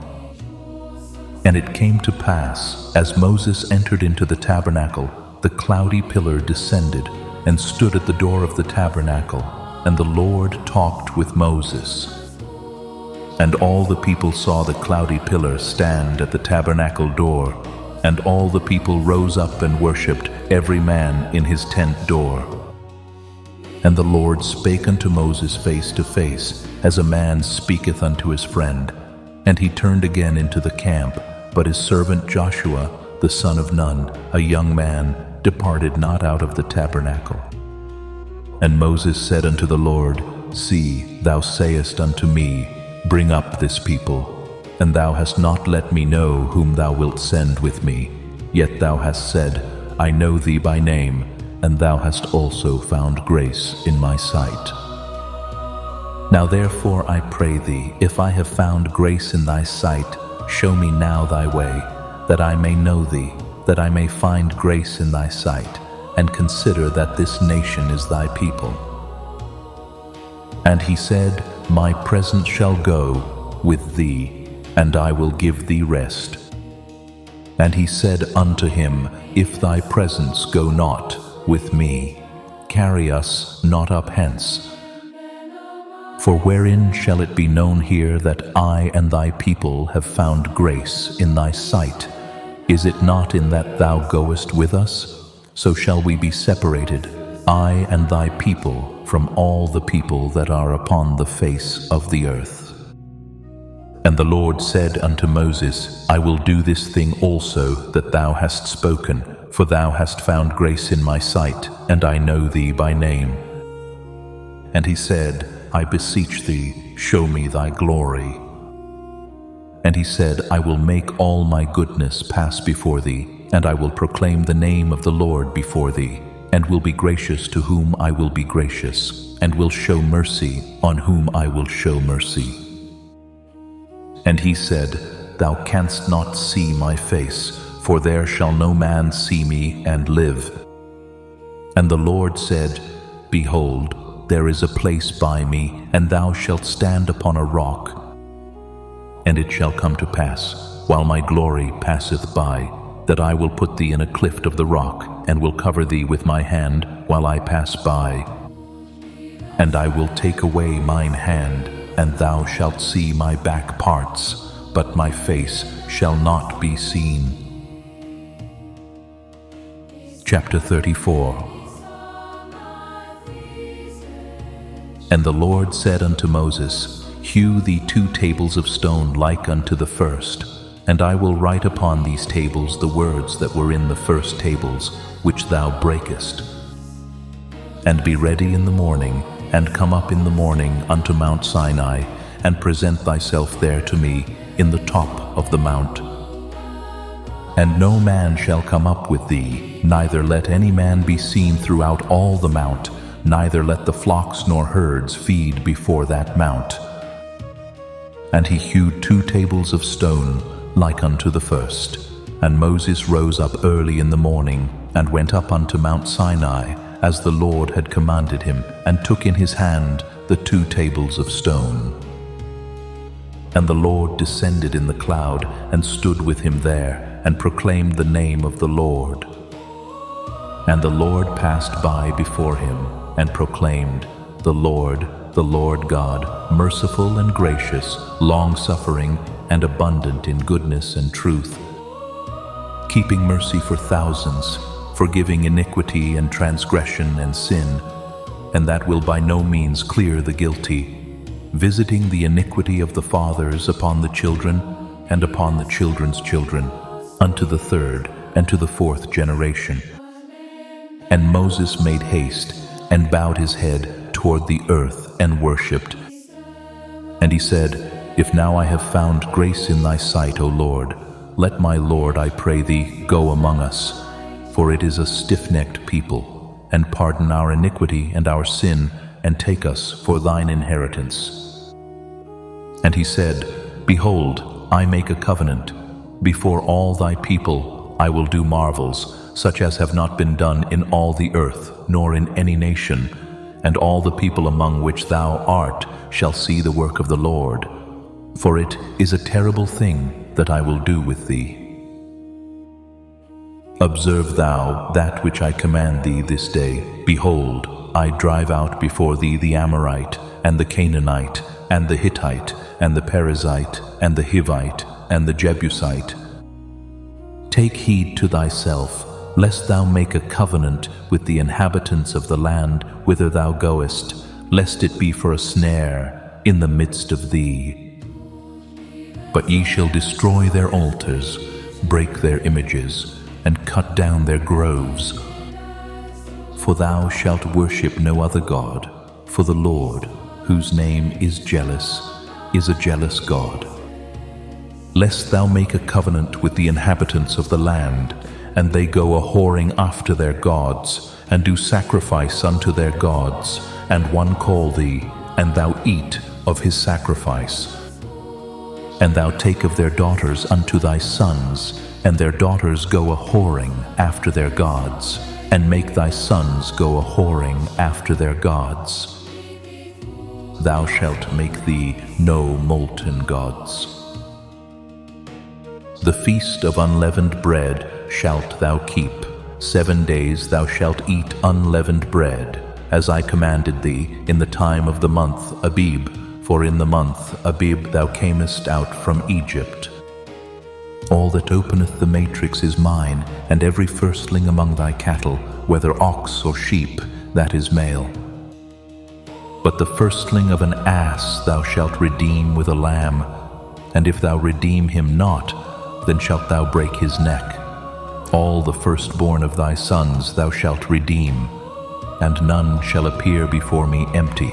And it came to pass, as Moses entered into the tabernacle, the cloudy pillar descended, and stood at the door of the tabernacle, and the Lord talked with Moses. And all the people saw the cloudy pillar stand at the tabernacle door, and all the people rose up and worshipped, every man in his tent door. And the Lord spake unto Moses face to face, as a man speaketh unto his friend. And he turned again into the camp, but his servant Joshua, the son of Nun, a young man, departed not out of the tabernacle. And Moses said unto the Lord, See, thou sayest unto me, Bring up this people, and thou hast not let me know whom thou wilt send with me. Yet thou hast said, I know thee by name, and thou hast also found grace in my sight. Now therefore I pray thee, if I have found grace in thy sight, show me now thy way, that I may know thee, that I may find grace in thy sight, and consider that this nation is thy people. And he said, My presence shall go with thee, and I will give thee rest. And he said unto him, If thy presence go not with me, carry us not up hence. For wherein shall it be known here that I and thy people have found grace in thy sight? Is it not in that thou goest with us? So shall we be separated, I and thy people, from all the people that are upon the face of the earth. And the Lord said unto Moses, I will do this thing also that thou hast spoken, for thou hast found grace in my sight, and I know thee by name. And he said, I beseech thee, show me thy glory. And he said, I will make all my goodness pass before thee, and I will proclaim the name of the Lord before thee, and will be gracious to whom I will be gracious, and will show mercy on whom I will show mercy. And he said, Thou canst not see my face, for there shall no man see me and live. And the Lord said, Behold, there is a place by me, and thou shalt stand upon a rock. And it shall come to pass, while my glory passeth by, that I will put thee in a cleft of the rock, and will cover thee with my hand while I pass by. And I will take away mine hand, and thou shalt see my back parts, but my face shall not be seen. Chapter 34. And the Lord said unto Moses, Hew thee 2 tables of stone like unto the first, and I will write upon these tables the words that were in the first tables, which thou breakest. And be ready in the morning, and come up in the morning unto Mount Sinai, and present thyself there to me in the top of the mount. And no man shall come up with thee, neither let any man be seen throughout all the mount, neither let the flocks nor herds feed before that mount. And he hewed 2 tables of stone, like unto the first. And Moses rose up early in the morning, and went up unto Mount Sinai, as the Lord had commanded him, and took in his hand the 2 tables of stone. And the Lord descended in the cloud, and stood with him there, and proclaimed the name of the Lord. And the Lord passed by before him, and proclaimed, The Lord God, merciful and gracious, long-suffering, and abundant in goodness and truth, keeping mercy for thousands, forgiving iniquity and transgression and sin, and that will by no means clear the guilty, visiting the iniquity of the fathers upon the children and upon the children's children, unto the 3rd and to the 4th generation. And Moses made haste, and bowed his head toward the earth, and worshipped. And he said, If now I have found grace in thy sight, O Lord, let my Lord, I pray thee, go among us, for it is a stiff-necked people, and pardon our iniquity and our sin, and take us for thine inheritance. And he said, Behold, I make a covenant. Before all thy people I will do marvels, such as have not been done in all the earth, nor in any nation, and all the people among which thou art shall see the work of the Lord. For it is a terrible thing that I will do with thee. Observe thou that which I command thee this day. Behold, I drive out before thee the Amorite, and the Canaanite, and the Hittite, and the Perizzite, and the Hivite, and the Jebusite. Take heed to thyself, lest thou make a covenant with the inhabitants of the land whither thou goest, lest it be for a snare in the midst of thee. But ye shall destroy their altars, break their images, and cut down their groves. For thou shalt worship no other God, for the Lord, whose name is jealous, is a jealous God. Lest thou make a covenant with the inhabitants of the land, and they go a-whoring after their gods, and do sacrifice unto their gods, and one call thee, and thou eat of his sacrifice. And thou take of their daughters unto thy sons, and their daughters go a-whoring after their gods, and make thy sons go a-whoring after their gods. Thou shalt make thee no molten gods. The feast of unleavened bread shalt thou keep. 7 days thou shalt eat unleavened bread, as I commanded thee in the time of the month Abib, for in the month Abib thou camest out from Egypt. All that openeth the matrix is mine, and every firstling among thy cattle, whether ox or sheep, that is male. But the firstling of an ass thou shalt redeem with a lamb, and if thou redeem him not, then shalt thou break his neck. All the firstborn of thy sons thou shalt redeem, and none shall appear before me empty.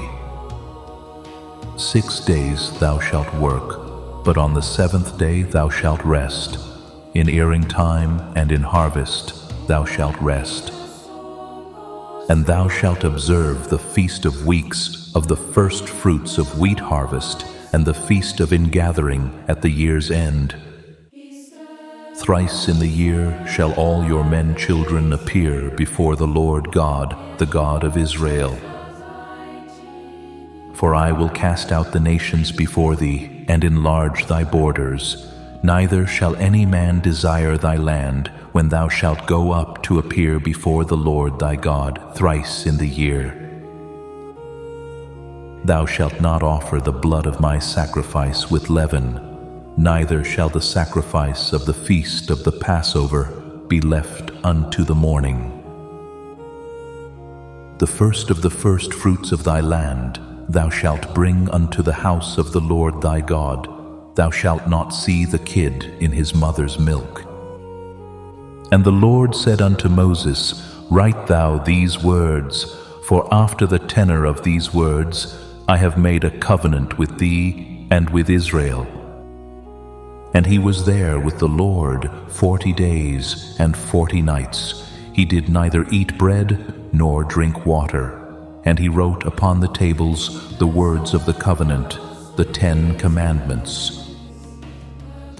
6 days thou shalt work, but on the 7th day thou shalt rest. In earing time and in harvest thou shalt rest. And thou shalt observe the feast of weeks of the first fruits of wheat harvest, and the feast of ingathering at the year's end. Thrice in the year shall all your men children appear before the Lord God, the God of Israel. For I will cast out the nations before thee, and enlarge thy borders. Neither shall any man desire thy land, when thou shalt go up to appear before the Lord thy God thrice in the year. Thou shalt not offer the blood of my sacrifice with leaven, neither shall the sacrifice of the feast of the Passover be left unto the morning. The first of the first fruits of thy land thou shalt bring unto the house of the Lord thy God. Thou shalt not see the kid in his mother's milk. And the Lord said unto Moses, Write thou these words, for after the tenor of these words I have made a covenant with thee and with Israel. And he was there with the Lord 40 days and 40 nights. He did neither eat bread nor drink water. And he wrote upon the tables the words of the covenant, the 10 commandments.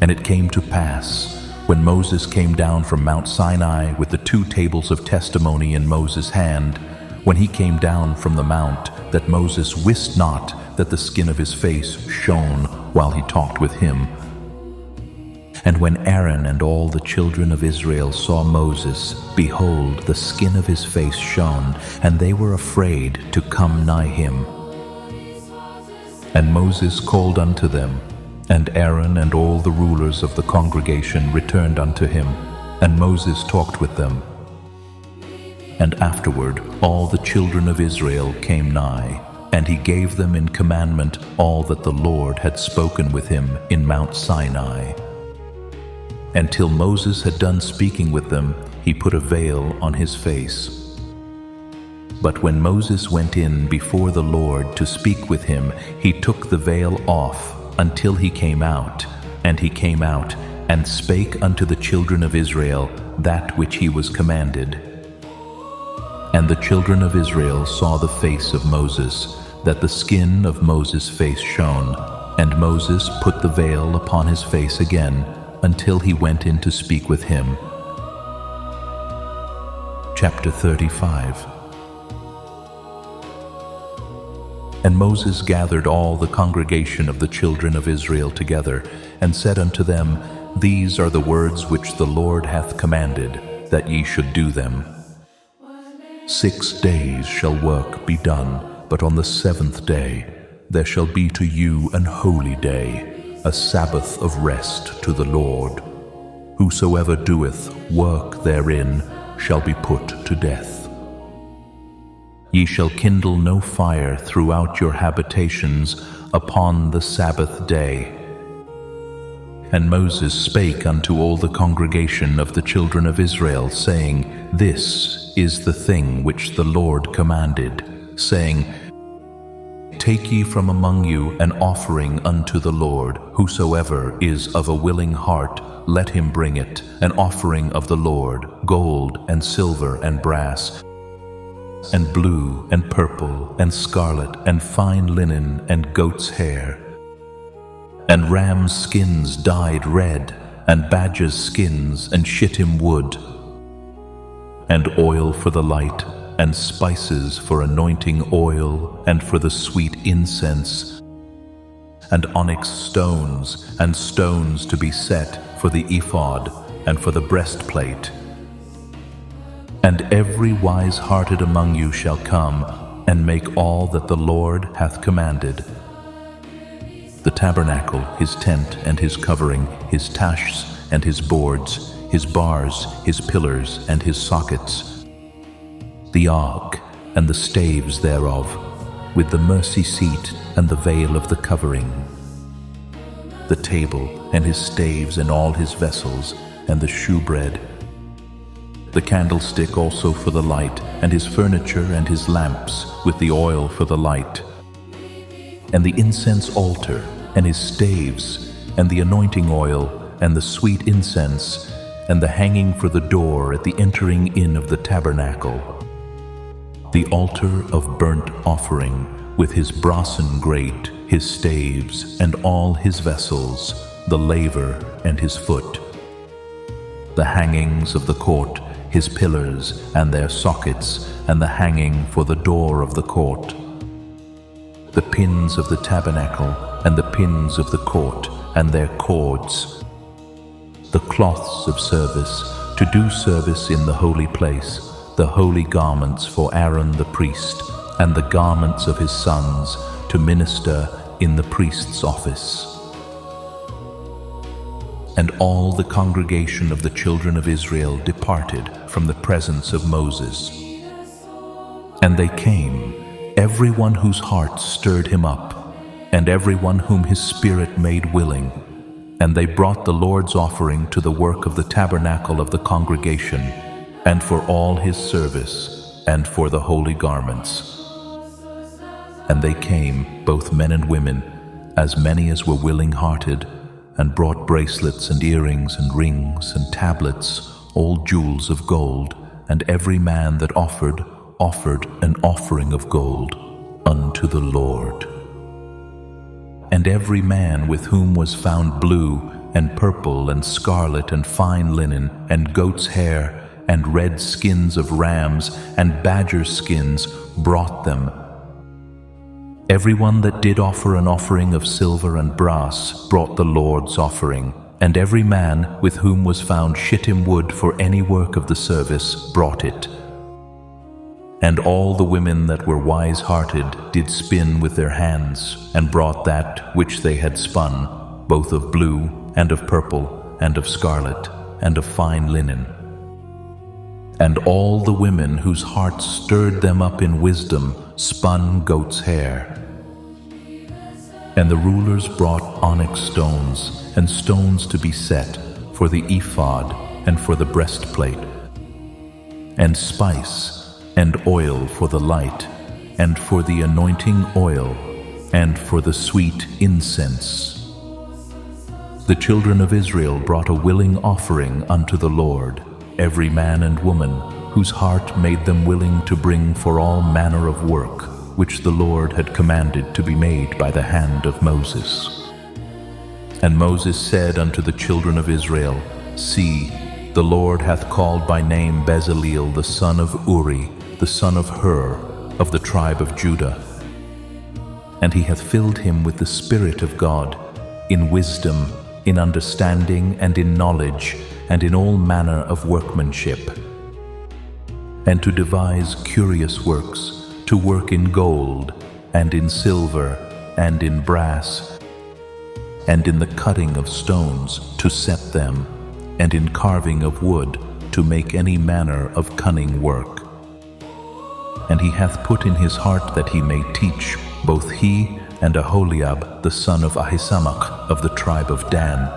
And it came to pass, when Moses came down from Mount Sinai with the 2 tables of testimony in Moses' hand, when he came down from the mount, that Moses wist not that the skin of his face shone while he talked with him. And when Aaron and all the children of Israel saw Moses, behold, the skin of his face shone, and they were afraid to come nigh him. And Moses called unto them, and Aaron and all the rulers of the congregation returned unto him, and Moses talked with them. And afterward all the children of Israel came nigh, and he gave them in commandment all that the Lord had spoken with him in Mount Sinai. And till Moses had done speaking with them, he put a veil on his face. But when Moses went in before the Lord to speak with him, he took the veil off until he came out. And he came out and spake unto the children of Israel that which he was commanded. And the children of Israel saw the face of Moses, that the skin of Moses' face shone, and Moses put the veil upon his face again, until he went in to speak with him. Chapter 35. And Moses gathered all the congregation of the children of Israel together, and said unto them, These are the words which the Lord hath commanded, that ye should do them. 6 days shall work be done, but on the 7th day there shall be to you an holy day, a Sabbath of rest to the Lord. Whosoever doeth work therein shall be put to death. Ye shall kindle no fire throughout your habitations upon the Sabbath day. And Moses spake unto all the congregation of the children of Israel, saying, This is the thing which the Lord commanded, saying, Take ye from among you an offering unto the Lord. Whosoever is of a willing heart, let him bring it, an offering of the Lord, gold and silver and brass, and blue and purple and scarlet and fine linen and goat's hair, and rams' skins dyed red, and badgers' skins and shittim wood, and oil for the light, and spices for anointing oil, and for the sweet incense, and onyx stones, and stones to be set for the ephod, and for the breastplate. And every wise-hearted among you shall come, and make all that the Lord hath commanded. The tabernacle, his tent and his covering, his tashs and his boards, his bars, his pillars and his sockets, the ark and the staves thereof, with the mercy seat and the veil of the covering, the table and his staves and all his vessels, and the shewbread, the candlestick also for the light, and his furniture and his lamps, with the oil for the light, and the incense altar, and his staves, and the anointing oil, and the sweet incense, and the hanging for the door at the entering in of the tabernacle, the altar of burnt offering, with his brasen grate, his staves, and all his vessels, the laver and his foot, the hangings of the court, his pillars and their sockets, and the hanging for the door of the court, the pins of the tabernacle, and the pins of the court, and their cords, the cloths of service, to do service in the holy place, the holy garments for Aaron the priest, and the garments of his sons, to minister in the priest's office. And all the congregation of the children of Israel departed from the presence of Moses. And they came, every one whose heart stirred him up, and every one whom his spirit made willing. And they brought the Lord's offering to the work of the tabernacle of the congregation, and for all his service, and for the holy garments. And they came, both men and women, as many as were willing-hearted, and brought bracelets and earrings and rings and tablets, all jewels of gold, and every man that offered an offering of gold unto the Lord. And every man with whom was found blue and purple and scarlet and fine linen and goat's hair and red skins of rams and badger skins brought them. Every one that did offer an offering of silver and brass brought the Lord's offering, and every man with whom was found shittim wood for any work of the service brought it. And all the women that were wise-hearted did spin with their hands, and brought that which they had spun, both of blue and of purple and of scarlet and of fine linen. And all the women whose hearts stirred them up in wisdom spun goat's hair. And the rulers brought onyx stones, and stones to be set for the ephod and for the breastplate, and spice and oil for the light, and for the anointing oil, and for the sweet incense. The children of Israel brought a willing offering unto the Lord, every man and woman, whose heart made them willing to bring for all manner of work, which the Lord had commanded to be made by the hand of Moses. And Moses said unto the children of Israel, See, the Lord hath called by name Bezalel the son of Uri, the son of Hur, of the tribe of Judah. And he hath filled him with the Spirit of God, in wisdom, in understanding, and in knowledge, and in all manner of workmanship, and to devise curious works, to work in gold, and in silver, and in brass, and in the cutting of stones, to set them, and in carving of wood, to make any manner of cunning work. And he hath put in his heart that he may teach, both he and Oholiab the son of Ahisamach of the tribe of Dan.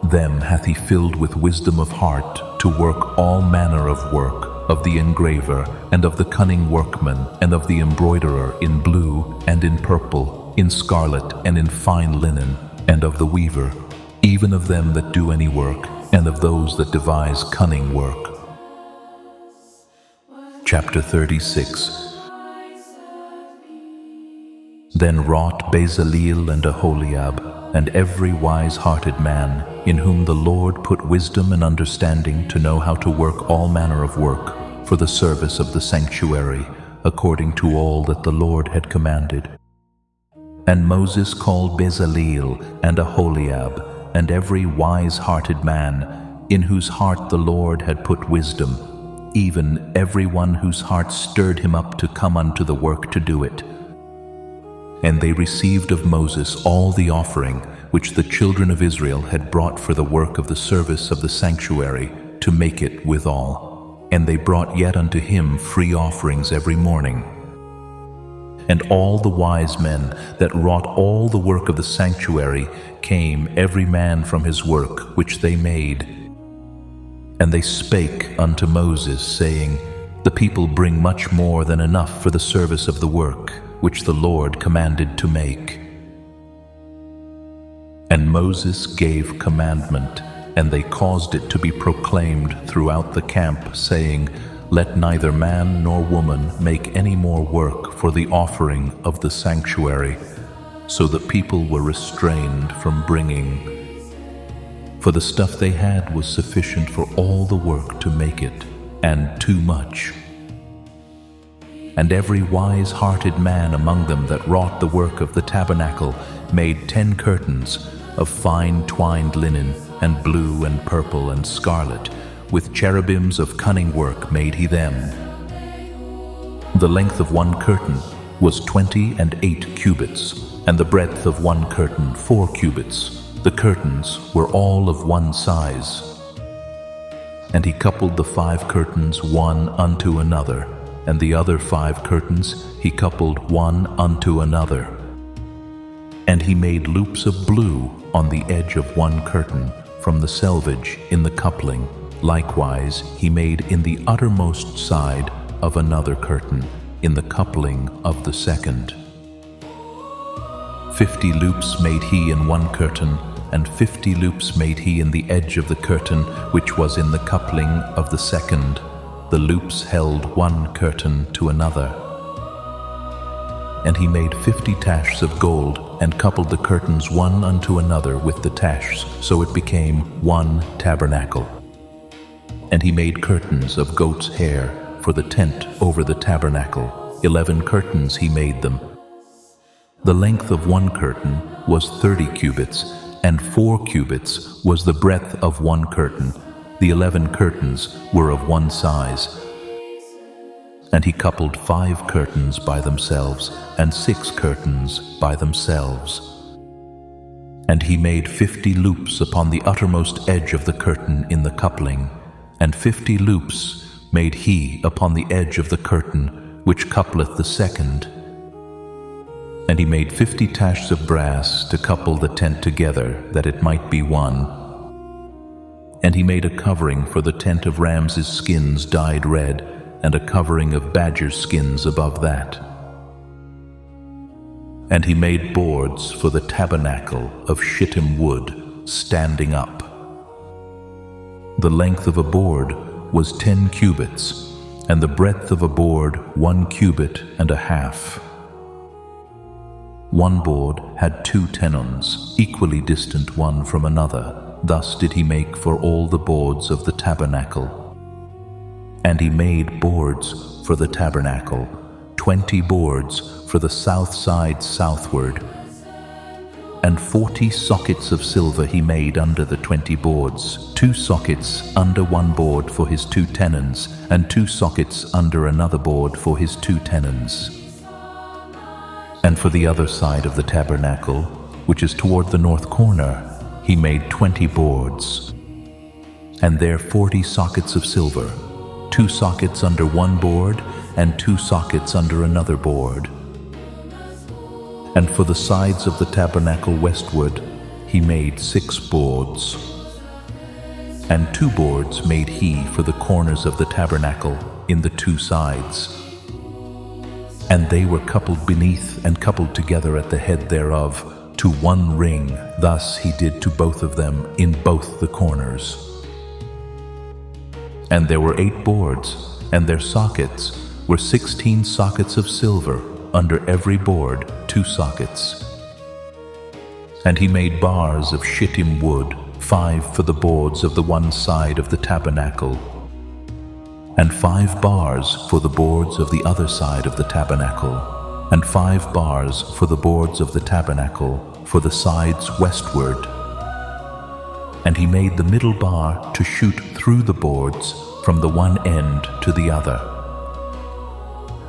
Them hath he filled with wisdom of heart, to work all manner of work, of the engraver, and of the cunning workman, and of the embroiderer in blue, and in purple, in scarlet, and in fine linen, and of the weaver, even of them that do any work, and of those that devise cunning work. Chapter 36. Then wrought Bezalel and Oholiab, and every wise-hearted man, in whom the Lord put wisdom and understanding to know how to work all manner of work for the service of the sanctuary, according to all that the Lord had commanded. And Moses called Bezalel and Oholiab, and every wise-hearted man, in whose heart the Lord had put wisdom, even every one whose heart stirred him up to come unto the work to do it. And they received of Moses all the offering which the children of Israel had brought for the work of the service of the sanctuary, to make it withal. And they brought yet unto him free offerings every morning. And all the wise men that wrought all the work of the sanctuary came every man from his work which they made. And they spake unto Moses, saying, The people bring much more than enough for the service of the work which the Lord commanded to make. And Moses gave commandment, and they caused it to be proclaimed throughout the camp, saying, Let neither man nor woman make any more work for the offering of the sanctuary. So the people were restrained from bringing. For the stuff they had was sufficient for all the work to make it, and too much. And every wise-hearted man among them that wrought the work of the tabernacle made 10 curtains of fine twined linen, and blue and purple and scarlet, with cherubims of cunning work made he them. The length of one curtain was 28 cubits, and the breadth of one curtain 4 cubits. The curtains were all of one size. And he coupled the 5 curtains one unto another, and the other 5 curtains he coupled one unto another. And he made loops of blue on the edge of one curtain from the selvage in the coupling. Likewise he made in the uttermost side of another curtain, in the coupling of the second. 50 loops made he in one curtain, and 50 loops made he in the edge of the curtain which was in the coupling of the second. The loops held one curtain to another. And he made 50 tashs of gold, and coupled the curtains one unto another with the tashs, so it became one tabernacle. And he made curtains of goat's hair for the tent over the tabernacle. 11 curtains he made them. The length of one curtain was 30 cubits, and 4 cubits was the breadth of one curtain. The 11 curtains were of one size. And he coupled 5 curtains by themselves, and 6 curtains by themselves. And he made 50 loops upon the uttermost edge of the curtain in the coupling, and 50 loops made he upon the edge of the curtain which coupleth the second. And he made 50 tashs of brass to couple the tent together, that it might be one. And he made a covering for the tent of rams' skins dyed red, and a covering of badgers' skins above that. And he made boards for the tabernacle of shittim wood, standing up. The length of a board was 10 cubits, and the breadth of a board 1 cubit and a half. One board had 2 tenons, equally distant one from another. Thus did he make for all the boards of the tabernacle. And he made boards for the tabernacle, 20 boards for the south side southward, and 40 sockets of silver he made under the 20 boards, 2 sockets under one board for his 2 tenons, and 2 sockets under another board for his 2 tenons. And for the other side of the tabernacle, which is toward the north corner, he made 20 boards, and there 40 sockets of silver, 2 sockets under one board, and 2 sockets under another board. And for the sides of the tabernacle westward, he made 6 boards. And 2 boards made he for the corners of the tabernacle in the 2 sides. And they were coupled beneath and coupled together at the head thereof to one ring. Thus he did to both of them in both the corners. And there were 8 boards, and their sockets were 16 sockets of silver, under every board 2 sockets. And he made bars of shittim wood, 5 for the boards of the one side of the tabernacle, and 5 bars for the boards of the other side of the tabernacle, and 5 bars for the boards of the tabernacle for the sides westward. And he made the middle bar to shoot through the boards from the one end to the other.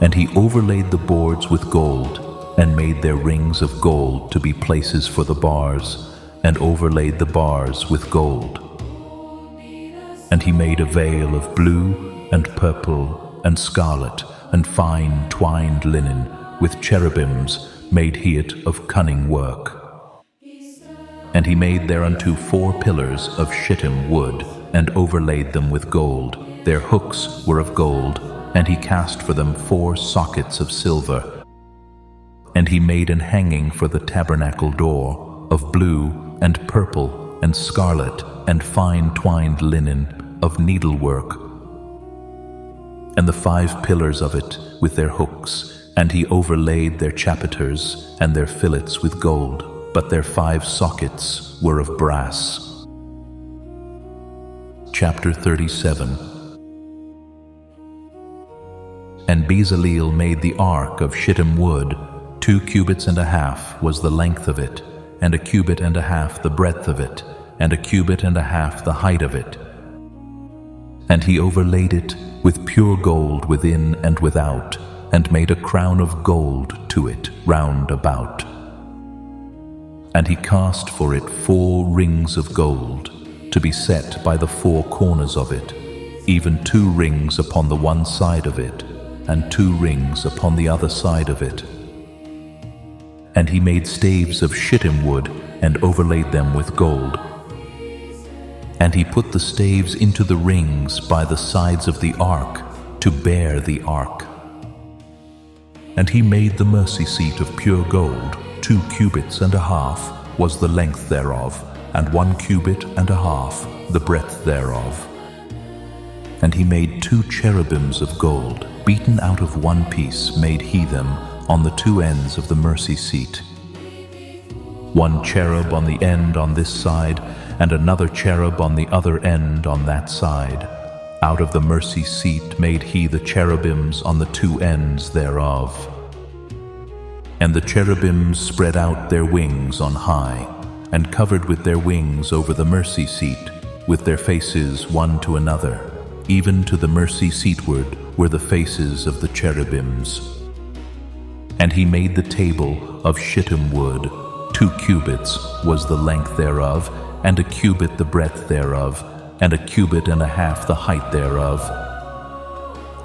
And he overlaid the boards with gold, and made their rings of gold to be places for the bars, and overlaid the bars with gold. And he made a veil of blue and purple and scarlet and fine twined linen, with cherubims made he it of cunning work. And he made thereunto 4 pillars of shittim wood, and overlaid them with gold. Their hooks were of gold, and he cast for them 4 sockets of silver. And he made an hanging for the tabernacle door of blue and purple and scarlet and fine twined linen of needlework, and the 5 pillars of it with their hooks, and he overlaid their chapiters and their fillets with gold, but their 5 sockets were of brass. Chapter 37. And Bezalel made the ark of shittim wood. 2 cubits and a half was the length of it, and 1 cubit and a half the breadth of it, and 1 cubit and a half the height of it. And he overlaid it with pure gold within and without, and made a crown of gold to it round about. And he cast for it 4 rings of gold, to be set by the 4 corners of it, even 2 rings upon the one side of it, and 2 rings upon the other side of it. And he made staves of shittim wood, and overlaid them with gold. And he put the staves into the rings by the sides of the ark, to bear the ark. And he made the mercy seat of pure gold. 2 cubits and a half was the length thereof, and 1 cubit and a half the breadth thereof. And he made 2 cherubims of gold, beaten out of one piece made he them on the 2 ends of the mercy seat. 1 cherub on the end on this side, and another cherub on the other end on that side. Out of the mercy seat made he the cherubims on the 2 ends thereof. And the cherubims spread out their wings on high, and covered with their wings over the mercy seat, with their faces one to another. Even to the mercy seatward were the faces of the cherubims. And he made the table of shittim wood. 2 cubits was the length thereof, and 1 cubit the breadth thereof, and 1 cubit and a half the height thereof.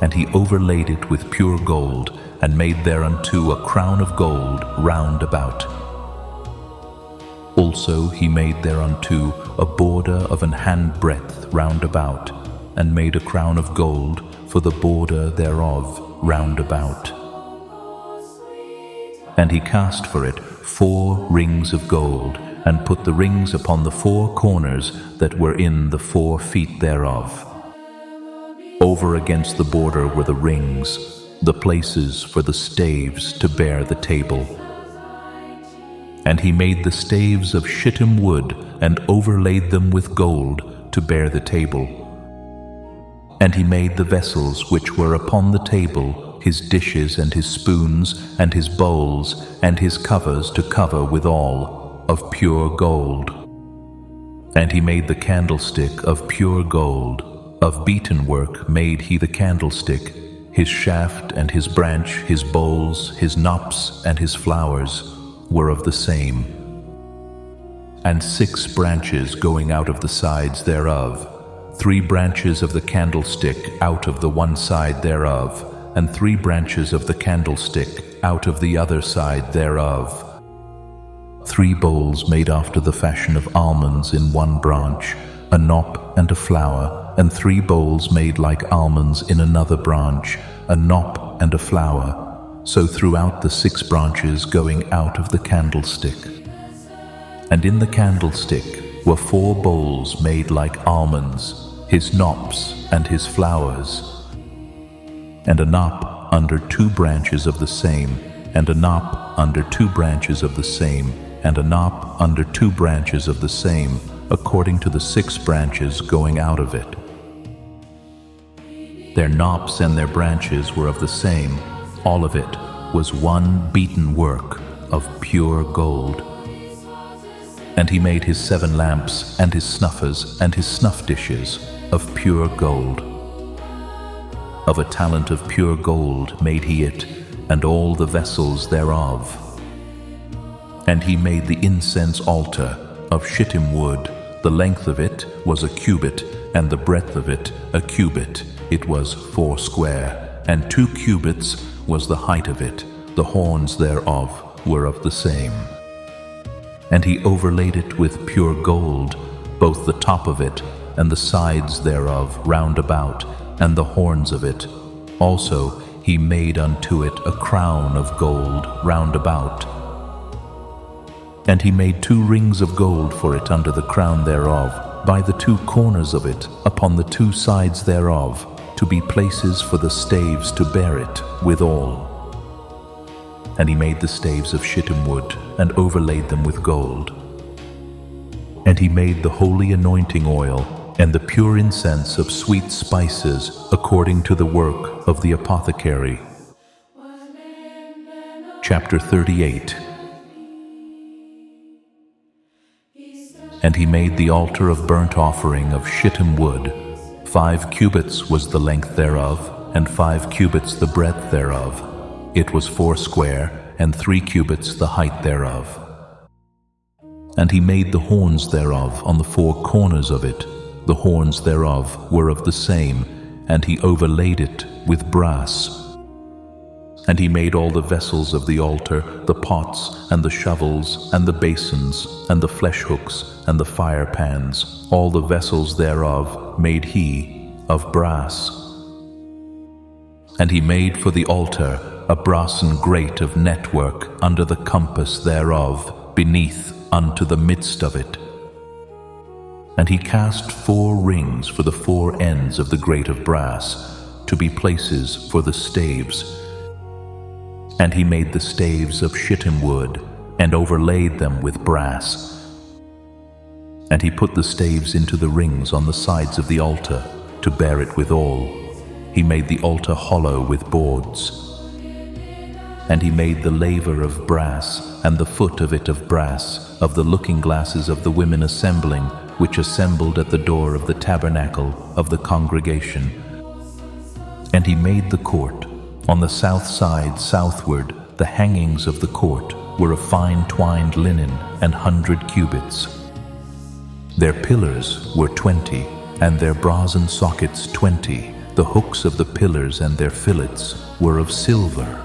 And he overlaid it with pure gold, and made thereunto a crown of gold round about. Also he made thereunto a border of an hand breadth round about, and made a crown of gold for the border thereof round about. And he cast for it 4 rings of gold, and put the rings upon the 4 corners that were in the 4 feet thereof. Over against the border were the rings, the places for the staves to bear the table. And he made the staves of shittim wood and overlaid them with gold to bear the table. And he made the vessels which were upon the table, his dishes and his spoons and his bowls and his covers to cover withal, of pure gold. And he made the candlestick of pure gold. Of beaten work made he the candlestick, his shaft and his branch, his bowls, his knops and his flowers were of the same. And 6 branches going out of the sides thereof, 3 branches of the candlestick out of the one side thereof, and 3 branches of the candlestick out of the other side thereof. 3 bowls made after the fashion of almonds in one branch, a knop and a flower, and 3 bowls made like almonds in another branch, a knop and a flower, so throughout the 6 branches going out of the candlestick. And in the candlestick were 4 bowls made like almonds, his knops and his flowers, and a knop under 2 branches of the same, and a knop under 2 branches of the same, and a knop under 2 branches of the same, according to the 6 branches going out of it. Their knops and their branches were of the same. All of it was one beaten work of pure gold. And he made his 7 lamps and his snuffers and his snuff dishes of pure gold. Of a talent of pure gold made he it, and all the vessels thereof. And he made the incense altar of shittim wood. The length of it was a cubit, and the breadth of it a cubit. It was 4 square, and 2 cubits was the height of it. The horns thereof were of the same. And he overlaid it with pure gold, both the top of it and the sides thereof round about, and the horns of it. Also he made unto it a crown of gold round about. And he made 2 rings of gold for it under the crown thereof, by the 2 corners of it, upon the 2 sides thereof, to be places for the staves to bear it withal. And he made the staves of shittim wood, and overlaid them with gold. And he made the holy anointing oil, and the pure incense of sweet spices, according to the work of the apothecary. Chapter 38. And he made the altar of burnt offering of shittim wood. 5 cubits was the length thereof, and 5 cubits the breadth thereof. It was 4 square, and 3 cubits the height thereof. And he made the horns thereof on the 4 corners of it. The horns thereof were of the same, and he overlaid it with brass. And he made all the vessels of the altar, the pots, and the shovels, and the basins, and the flesh hooks, and the fire pans. All the vessels thereof made he of brass. And he made for the altar a brassen grate of network under the compass thereof, beneath unto the midst of it. And he cast 4 rings for the 4 ends of the grate of brass, to be places for the staves. And he made the staves of shittim wood, and overlaid them with brass. And he put the staves into the rings on the sides of the altar, to bear it withal. He made the altar hollow with boards. And he made the laver of brass, and the foot of it of brass, of the looking glasses of the women assembling, which assembled at the door of the tabernacle of the congregation. And he made the court. On the south side southward, the hangings of the court were of fine twined linen, 100 cubits. Their pillars were 20, and their brazen sockets 20. The hooks of the pillars and their fillets were of silver.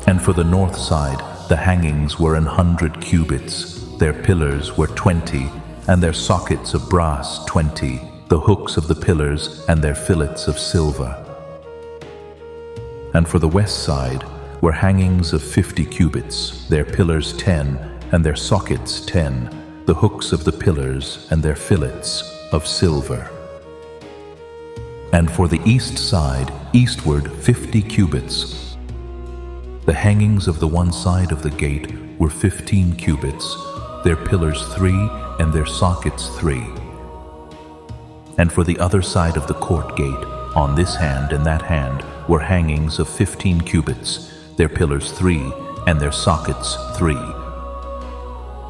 And for the north side, the hangings were 100 cubits. Their pillars were 20, and their sockets of brass 20. The hooks of the pillars and their fillets of silver. And for the west side were hangings of 50 cubits, their pillars 10, and their sockets 10, the hooks of the pillars and their fillets of silver. and for the east side, eastward 50 cubits. The hangings of the one side of the gate were 15 cubits, their pillars 3 and their sockets 3. And for the other side of the court gate, on this hand and that hand, were hangings of 15 cubits, their pillars 3 and their sockets 3.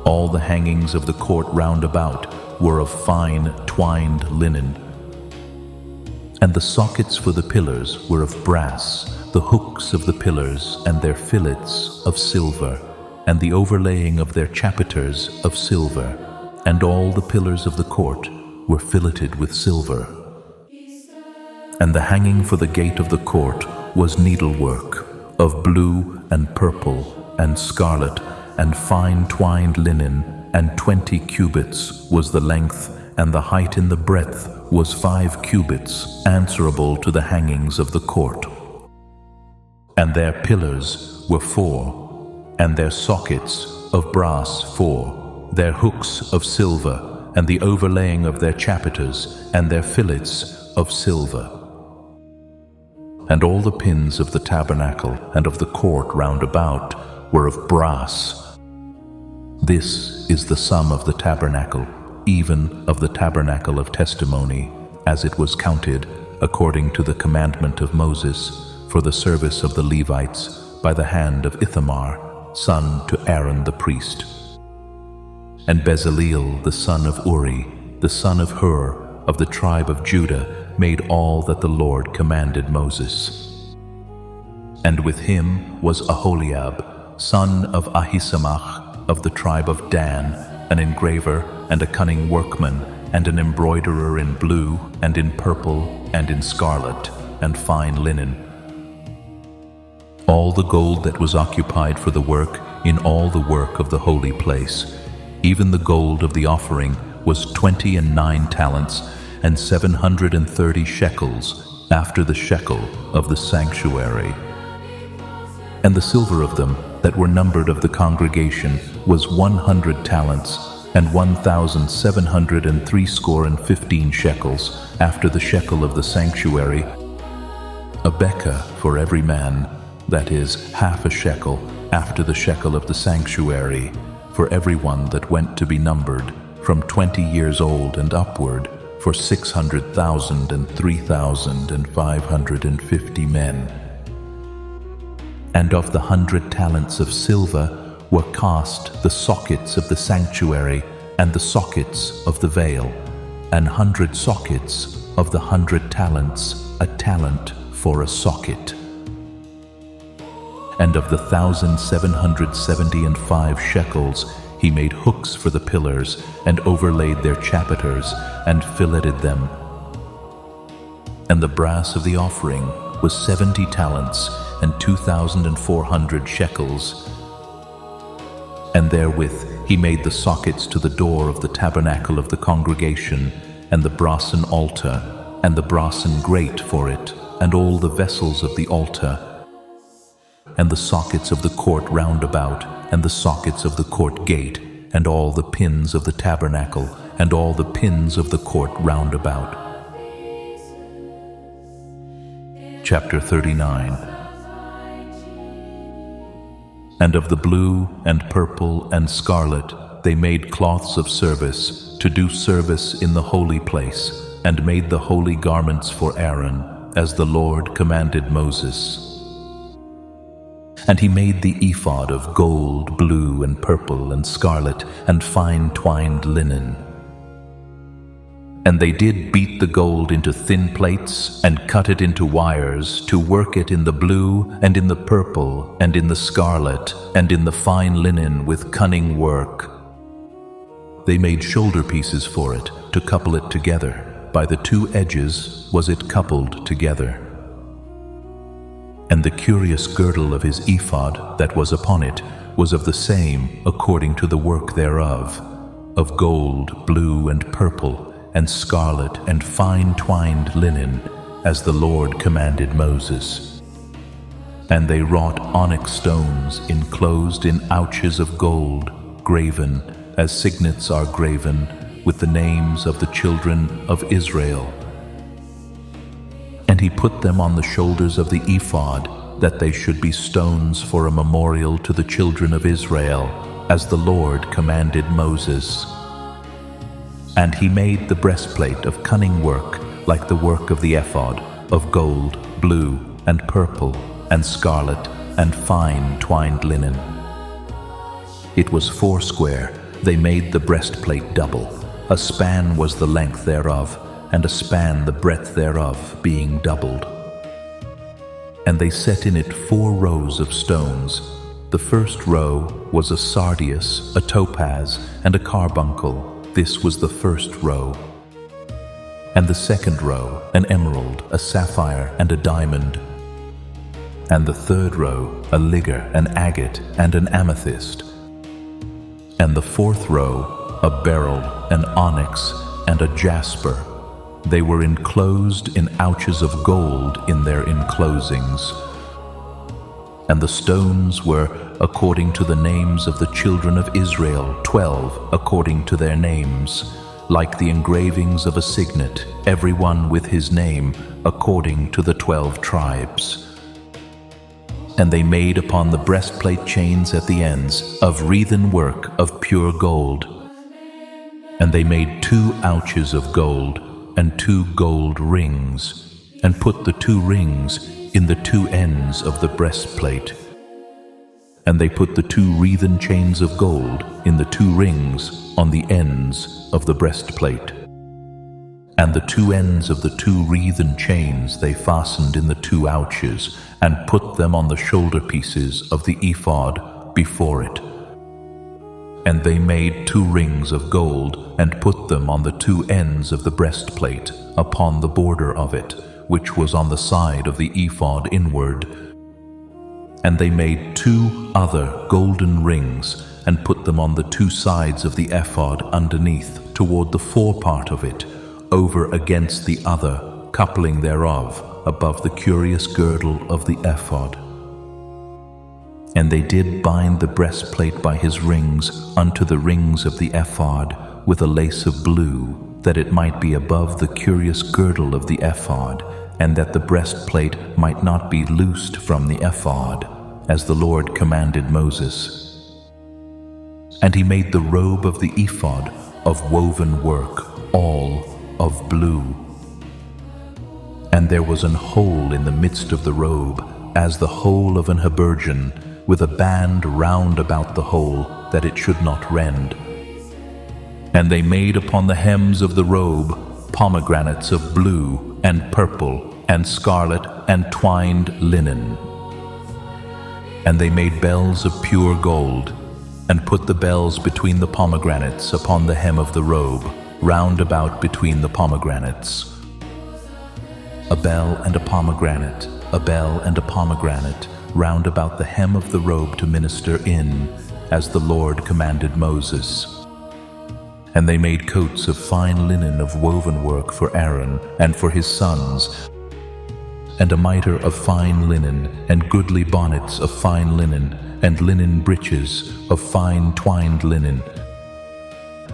All the hangings of the court round about were of fine twined linen. And the sockets for the pillars were of brass, the hooks of the pillars and their fillets of silver, and the overlaying of their chapiters of silver, and all the pillars of the court were filleted with silver. And the hanging for the gate of the court was needlework of blue and purple and scarlet and fine twined linen, and 20 cubits was the length, and the height in the breadth was 5 cubits, answerable to the hangings of the court. And their pillars were 4, and their sockets of brass 4, their hooks of silver, and the overlaying of their chapiters, and their fillets of silver. And all the pins of the tabernacle and of the court round about were of brass. This is the sum of the tabernacle, even of the tabernacle of testimony, as it was counted according to the commandment of Moses, for the service of the Levites by the hand of Ithamar, son to Aaron the priest. And Bezalel the son of Uri, the son of Hur, of the tribe of Judah, made all that the Lord commanded Moses. And with him was Oholiab, son of Ahisamach, of the tribe of Dan, an engraver and a cunning workman, and an embroiderer in blue and in purple and in scarlet and fine linen. All the gold that was occupied for the work in all the work of the holy place, even the gold of the offering, was 29 talents and 730 shekels, after the shekel of the sanctuary. And the silver of them that were numbered of the congregation was 100 talents and 1,715 shekels, after the shekel of the sanctuary, a bekah for every man, that is, half a shekel, after the shekel of the sanctuary, for every one that went to be numbered, from 20 years old and upward, for 600,000 and 3,550 men. And of the 100 talents of silver were cast the sockets of the sanctuary and the sockets of the veil, and 100 sockets of the 100 talents, a talent for a socket. And of the 1,775 shekels he made hooks for the pillars, and overlaid their chapiters, and filleted them. And the brass of the offering was 70 talents, and 2,400 shekels. And therewith he made the sockets to the door of the tabernacle of the congregation, and the brassen altar, and the brassen grate for it, and all the vessels of the altar, and the sockets of the court round about, and the sockets of the court gate, and all the pins of the tabernacle, and all the pins of the court round about. Chapter 39. And of the blue and purple and scarlet they made cloths of service, to do service in the holy place, and made the holy garments for Aaron, as the Lord commanded Moses. And he made the ephod of gold, blue, and purple, and scarlet, and fine twined linen. And they did beat the gold into thin plates, and cut it into wires, to work it in the blue, and in the purple, and in the scarlet, and in the fine linen with cunning work. They made shoulder pieces for it, to couple it together. By the 2 edges was it coupled together. And the curious girdle of his ephod that was upon it was of the same according to the work thereof, of gold, blue, and purple, and scarlet, and fine twined linen, as the Lord commanded Moses. And they wrought onyx stones enclosed in ouches of gold, graven, as signets are graven, with the names of the children of Israel. And he put them on the shoulders of the ephod, that they should be stones for a memorial to the children of Israel, as the Lord commanded Moses. And he made the breastplate of cunning work, like the work of the ephod, of gold, blue, and purple, and scarlet, and fine twined linen. It was foursquare. They made the breastplate double. A span was the length thereof, and a span the breadth thereof, being doubled. And they set in it 4 rows of stones. The first row was a sardius, a topaz, and a carbuncle. This was the first row. And the second row, an emerald, a sapphire, and a diamond. And the third row, a ligure, an agate, and an amethyst. And the fourth row, a beryl, an onyx, and a jasper. They were enclosed in ouches of gold in their enclosings. And the stones were according to the names of the children of Israel, 12 according to their names, like the engravings of a signet, every one with his name, according to the 12 tribes. And they made upon the breastplate chains at the ends, of wreathen work of pure gold. And they made 2 ouches of gold, and 2 gold rings, and put the 2 rings in the 2 ends of the breastplate. And they put the 2 wreathen chains of gold in the 2 rings on the ends of the breastplate. And the 2 ends of the 2 wreathen chains they fastened in the 2 ouches, and put them on the shoulder pieces of the ephod before it. And they made 2 rings of gold, and put them on the 2 ends of the breastplate, upon the border of it, which was on the side of the ephod inward. And they made 2 other golden rings, and put them on the 2 sides of the ephod underneath, toward the forepart of it, over against the other coupling thereof, above the curious girdle of the ephod. And they did bind the breastplate by his rings unto the rings of the ephod, with a lace of blue, that it might be above the curious girdle of the ephod, and that the breastplate might not be loosed from the ephod, as the Lord commanded Moses. And he made the robe of the ephod of woven work, all of blue. And there was an hole in the midst of the robe, as the hole of an habergeon, with a band round about the hole, that it should not rend. And they made upon the hems of the robe pomegranates of blue and purple and scarlet and twined linen. And they made bells of pure gold, and put the bells between the pomegranates upon the hem of the robe, round about between the pomegranates. A bell and a pomegranate, a bell and a pomegranate, round about the hem of the robe to minister in, as the Lord commanded Moses. And they made coats of fine linen of woven work for Aaron and for his sons, and a mitre of fine linen, and goodly bonnets of fine linen, and linen breeches of fine twined linen,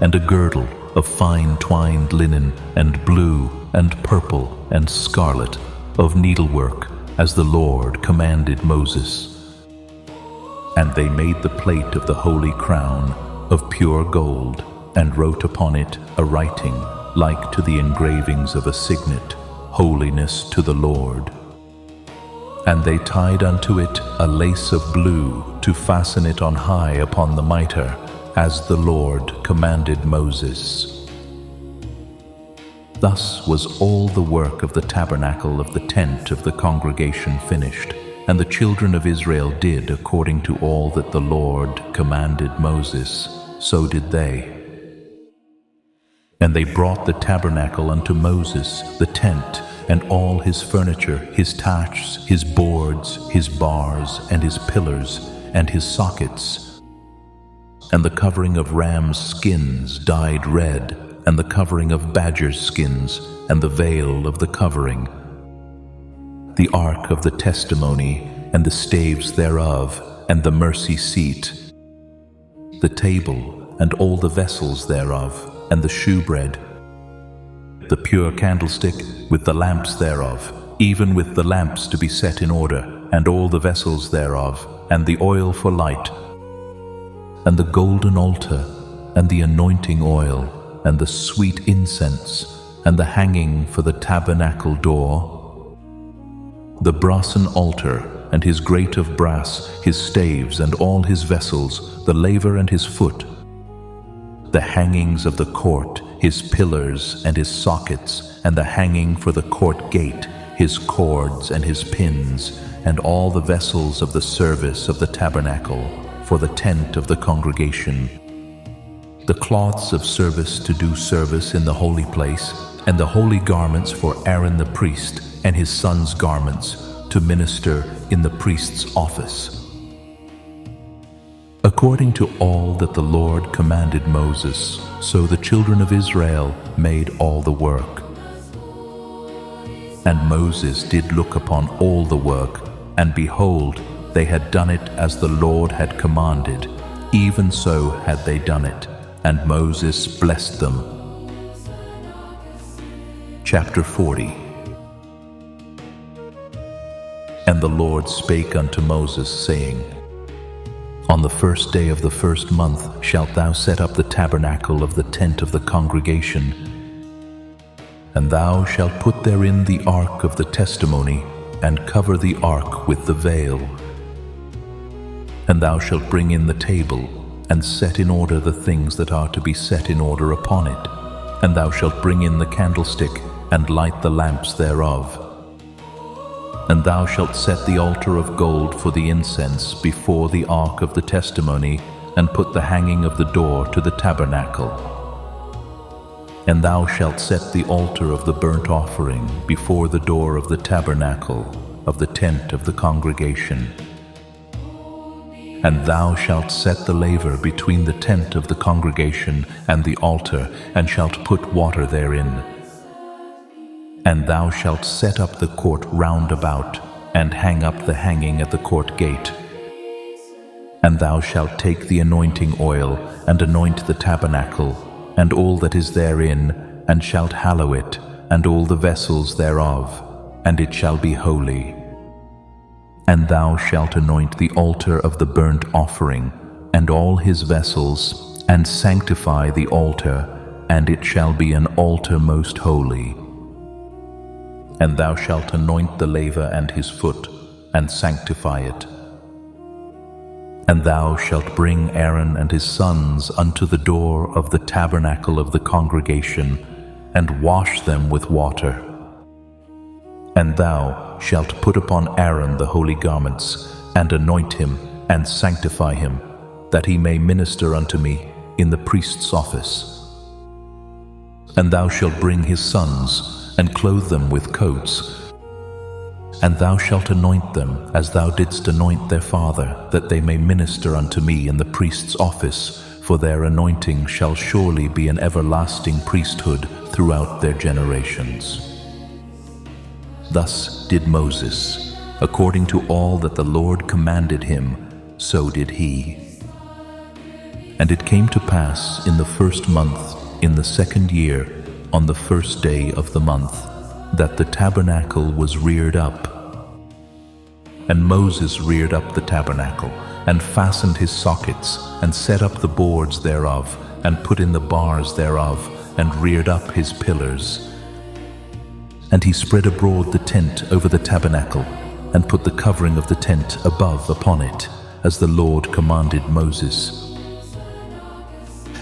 and a girdle of fine twined linen, and blue, and purple, and scarlet, of needlework, as the Lord commanded Moses. And they made the plate of the holy crown of pure gold, and wrote upon it a writing like to the engravings of a signet, Holiness to the Lord. And they tied unto it a lace of blue to fasten it on high upon the mitre, as the Lord commanded Moses. Thus was all the work of the tabernacle of the tent of the congregation finished, and the children of Israel did according to all that the Lord commanded Moses, so did they. And they brought the tabernacle unto Moses, the tent, and all his furniture, his tachs, his boards, his bars, and his pillars, and his sockets, and the covering of rams' skins dyed red, and the covering of badgers' skins, and the veil of the covering, the ark of the testimony, and the staves thereof, and the mercy seat, the table, and all the vessels thereof, and the shewbread, the pure candlestick with the lamps thereof, even with the lamps to be set in order, and all the vessels thereof, and the oil for light, and the golden altar, and the anointing oil, and the sweet incense, and the hanging for the tabernacle door, the brassen altar, and his grate of brass, his staves, and all his vessels, the laver and his foot, the hangings of the court, his pillars and his sockets, and the hanging for the court gate, his cords and his pins, and all the vessels of the service of the tabernacle, for the tent of the congregation, the cloths of service to do service in the holy place, and the holy garments for Aaron the priest, and his sons' garments, to minister in the priest's office, according to all that the Lord commanded Moses. So the children of Israel made all the work. And Moses did look upon all the work, and behold, they had done it as the Lord had commanded, even so had they done it, and Moses blessed them. Chapter 40. And the Lord spake unto Moses, saying, On the first day of the first month shalt thou set up the tabernacle of the tent of the congregation, and thou shalt put therein the ark of the testimony, and cover the ark with the veil. And thou shalt bring in the table, and set in order the things that are to be set in order upon it. And thou shalt bring in the candlestick, and light the lamps thereof. And thou shalt set the altar of gold for the incense before the ark of the testimony, and put the hanging of the door to the tabernacle. And thou shalt set the altar of the burnt offering before the door of the tabernacle of the tent of the congregation. And thou shalt set the laver between the tent of the congregation and the altar, and shalt put water therein. And thou shalt set up the court round about, and hang up the hanging at the court gate. And thou shalt take the anointing oil, and anoint the tabernacle, and all that is therein, and shalt hallow it, and all the vessels thereof, and it shall be holy. And thou shalt anoint the altar of the burnt offering, and all his vessels, and sanctify the altar, and it shall be an altar most holy. And thou shalt anoint the laver and his foot, and sanctify it. And thou shalt bring Aaron and his sons unto the door of the tabernacle of the congregation, and wash them with water. And thou shalt put upon Aaron the holy garments, and anoint him, and sanctify him, that he may minister unto me in the priest's office. And thou shalt bring his sons, and clothe them with coats. And thou shalt anoint them as thou didst anoint their father, that they may minister unto me in the priest's office, for their anointing shall surely be an everlasting priesthood throughout their generations. Thus did Moses, according to all that the Lord commanded him, so did he. And it came to pass in the first month, in the second year, on the first day of the month, that the tabernacle was reared up. And Moses reared up the tabernacle, and fastened his sockets, and set up the boards thereof, and put in the bars thereof, and reared up his pillars. And he spread abroad the tent over the tabernacle, and put the covering of the tent above upon it, as the Lord commanded Moses.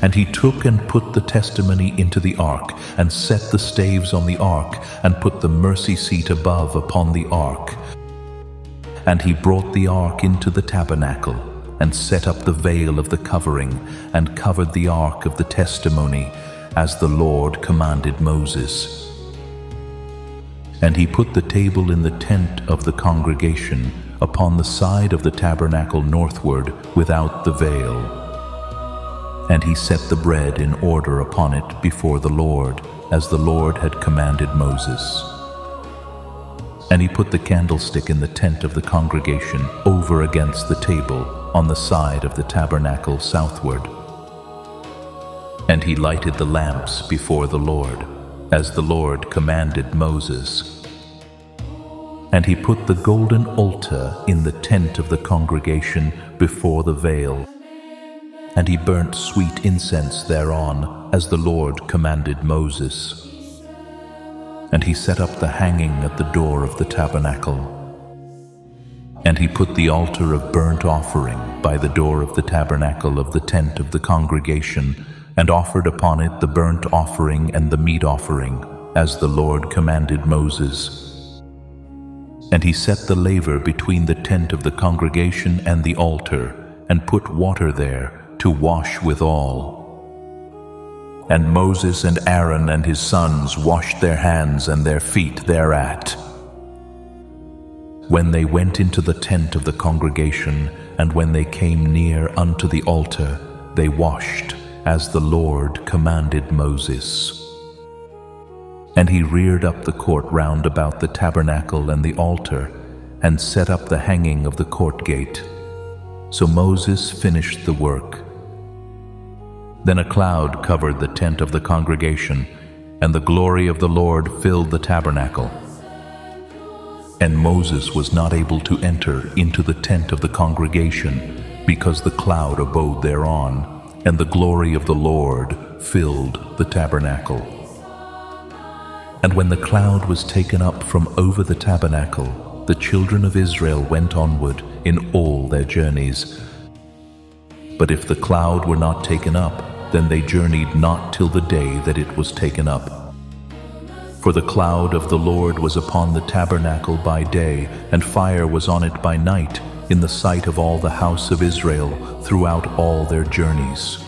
And he took and put the testimony into the ark, and set the staves on the ark, and put the mercy seat above upon the ark. And he brought the ark into the tabernacle, and set up the veil of the covering, and covered the ark of the testimony, as the Lord commanded Moses. And he put the table in the tent of the congregation, upon the side of the tabernacle northward, without the veil. And he set the bread in order upon it before the Lord, as the Lord had commanded Moses. And he put the candlestick in the tent of the congregation over against the table, on the side of the tabernacle southward. And he lighted the lamps before the Lord, as the Lord commanded Moses. And he put the golden altar in the tent of the congregation before the veil, and he burnt sweet incense thereon, as the Lord commanded Moses. And he set up the hanging at the door of the tabernacle. And he put the altar of burnt offering by the door of the tabernacle of the tent of the congregation, and offered upon it the burnt offering and the meat offering, as the Lord commanded Moses. And he set the laver between the tent of the congregation and the altar, and put water there to wash withal. And Moses and Aaron and his sons washed their hands and their feet thereat. When they went into the tent of the congregation, and when they came near unto the altar, they washed, as the Lord commanded Moses. And he reared up the court round about the tabernacle and the altar, and set up the hanging of the court gate. So Moses finished the work. Then a cloud covered the tent of the congregation, and the glory of the Lord filled the tabernacle. And Moses was not able to enter into the tent of the congregation, because the cloud abode thereon, and the glory of the Lord filled the tabernacle. And when the cloud was taken up from over the tabernacle, the children of Israel went onward in all their journeys. But if the cloud were not taken up, then they journeyed not till the day that it was taken up. For the cloud of the Lord was upon the tabernacle by day, and fire was on it by night, in the sight of all the house of Israel throughout all their journeys.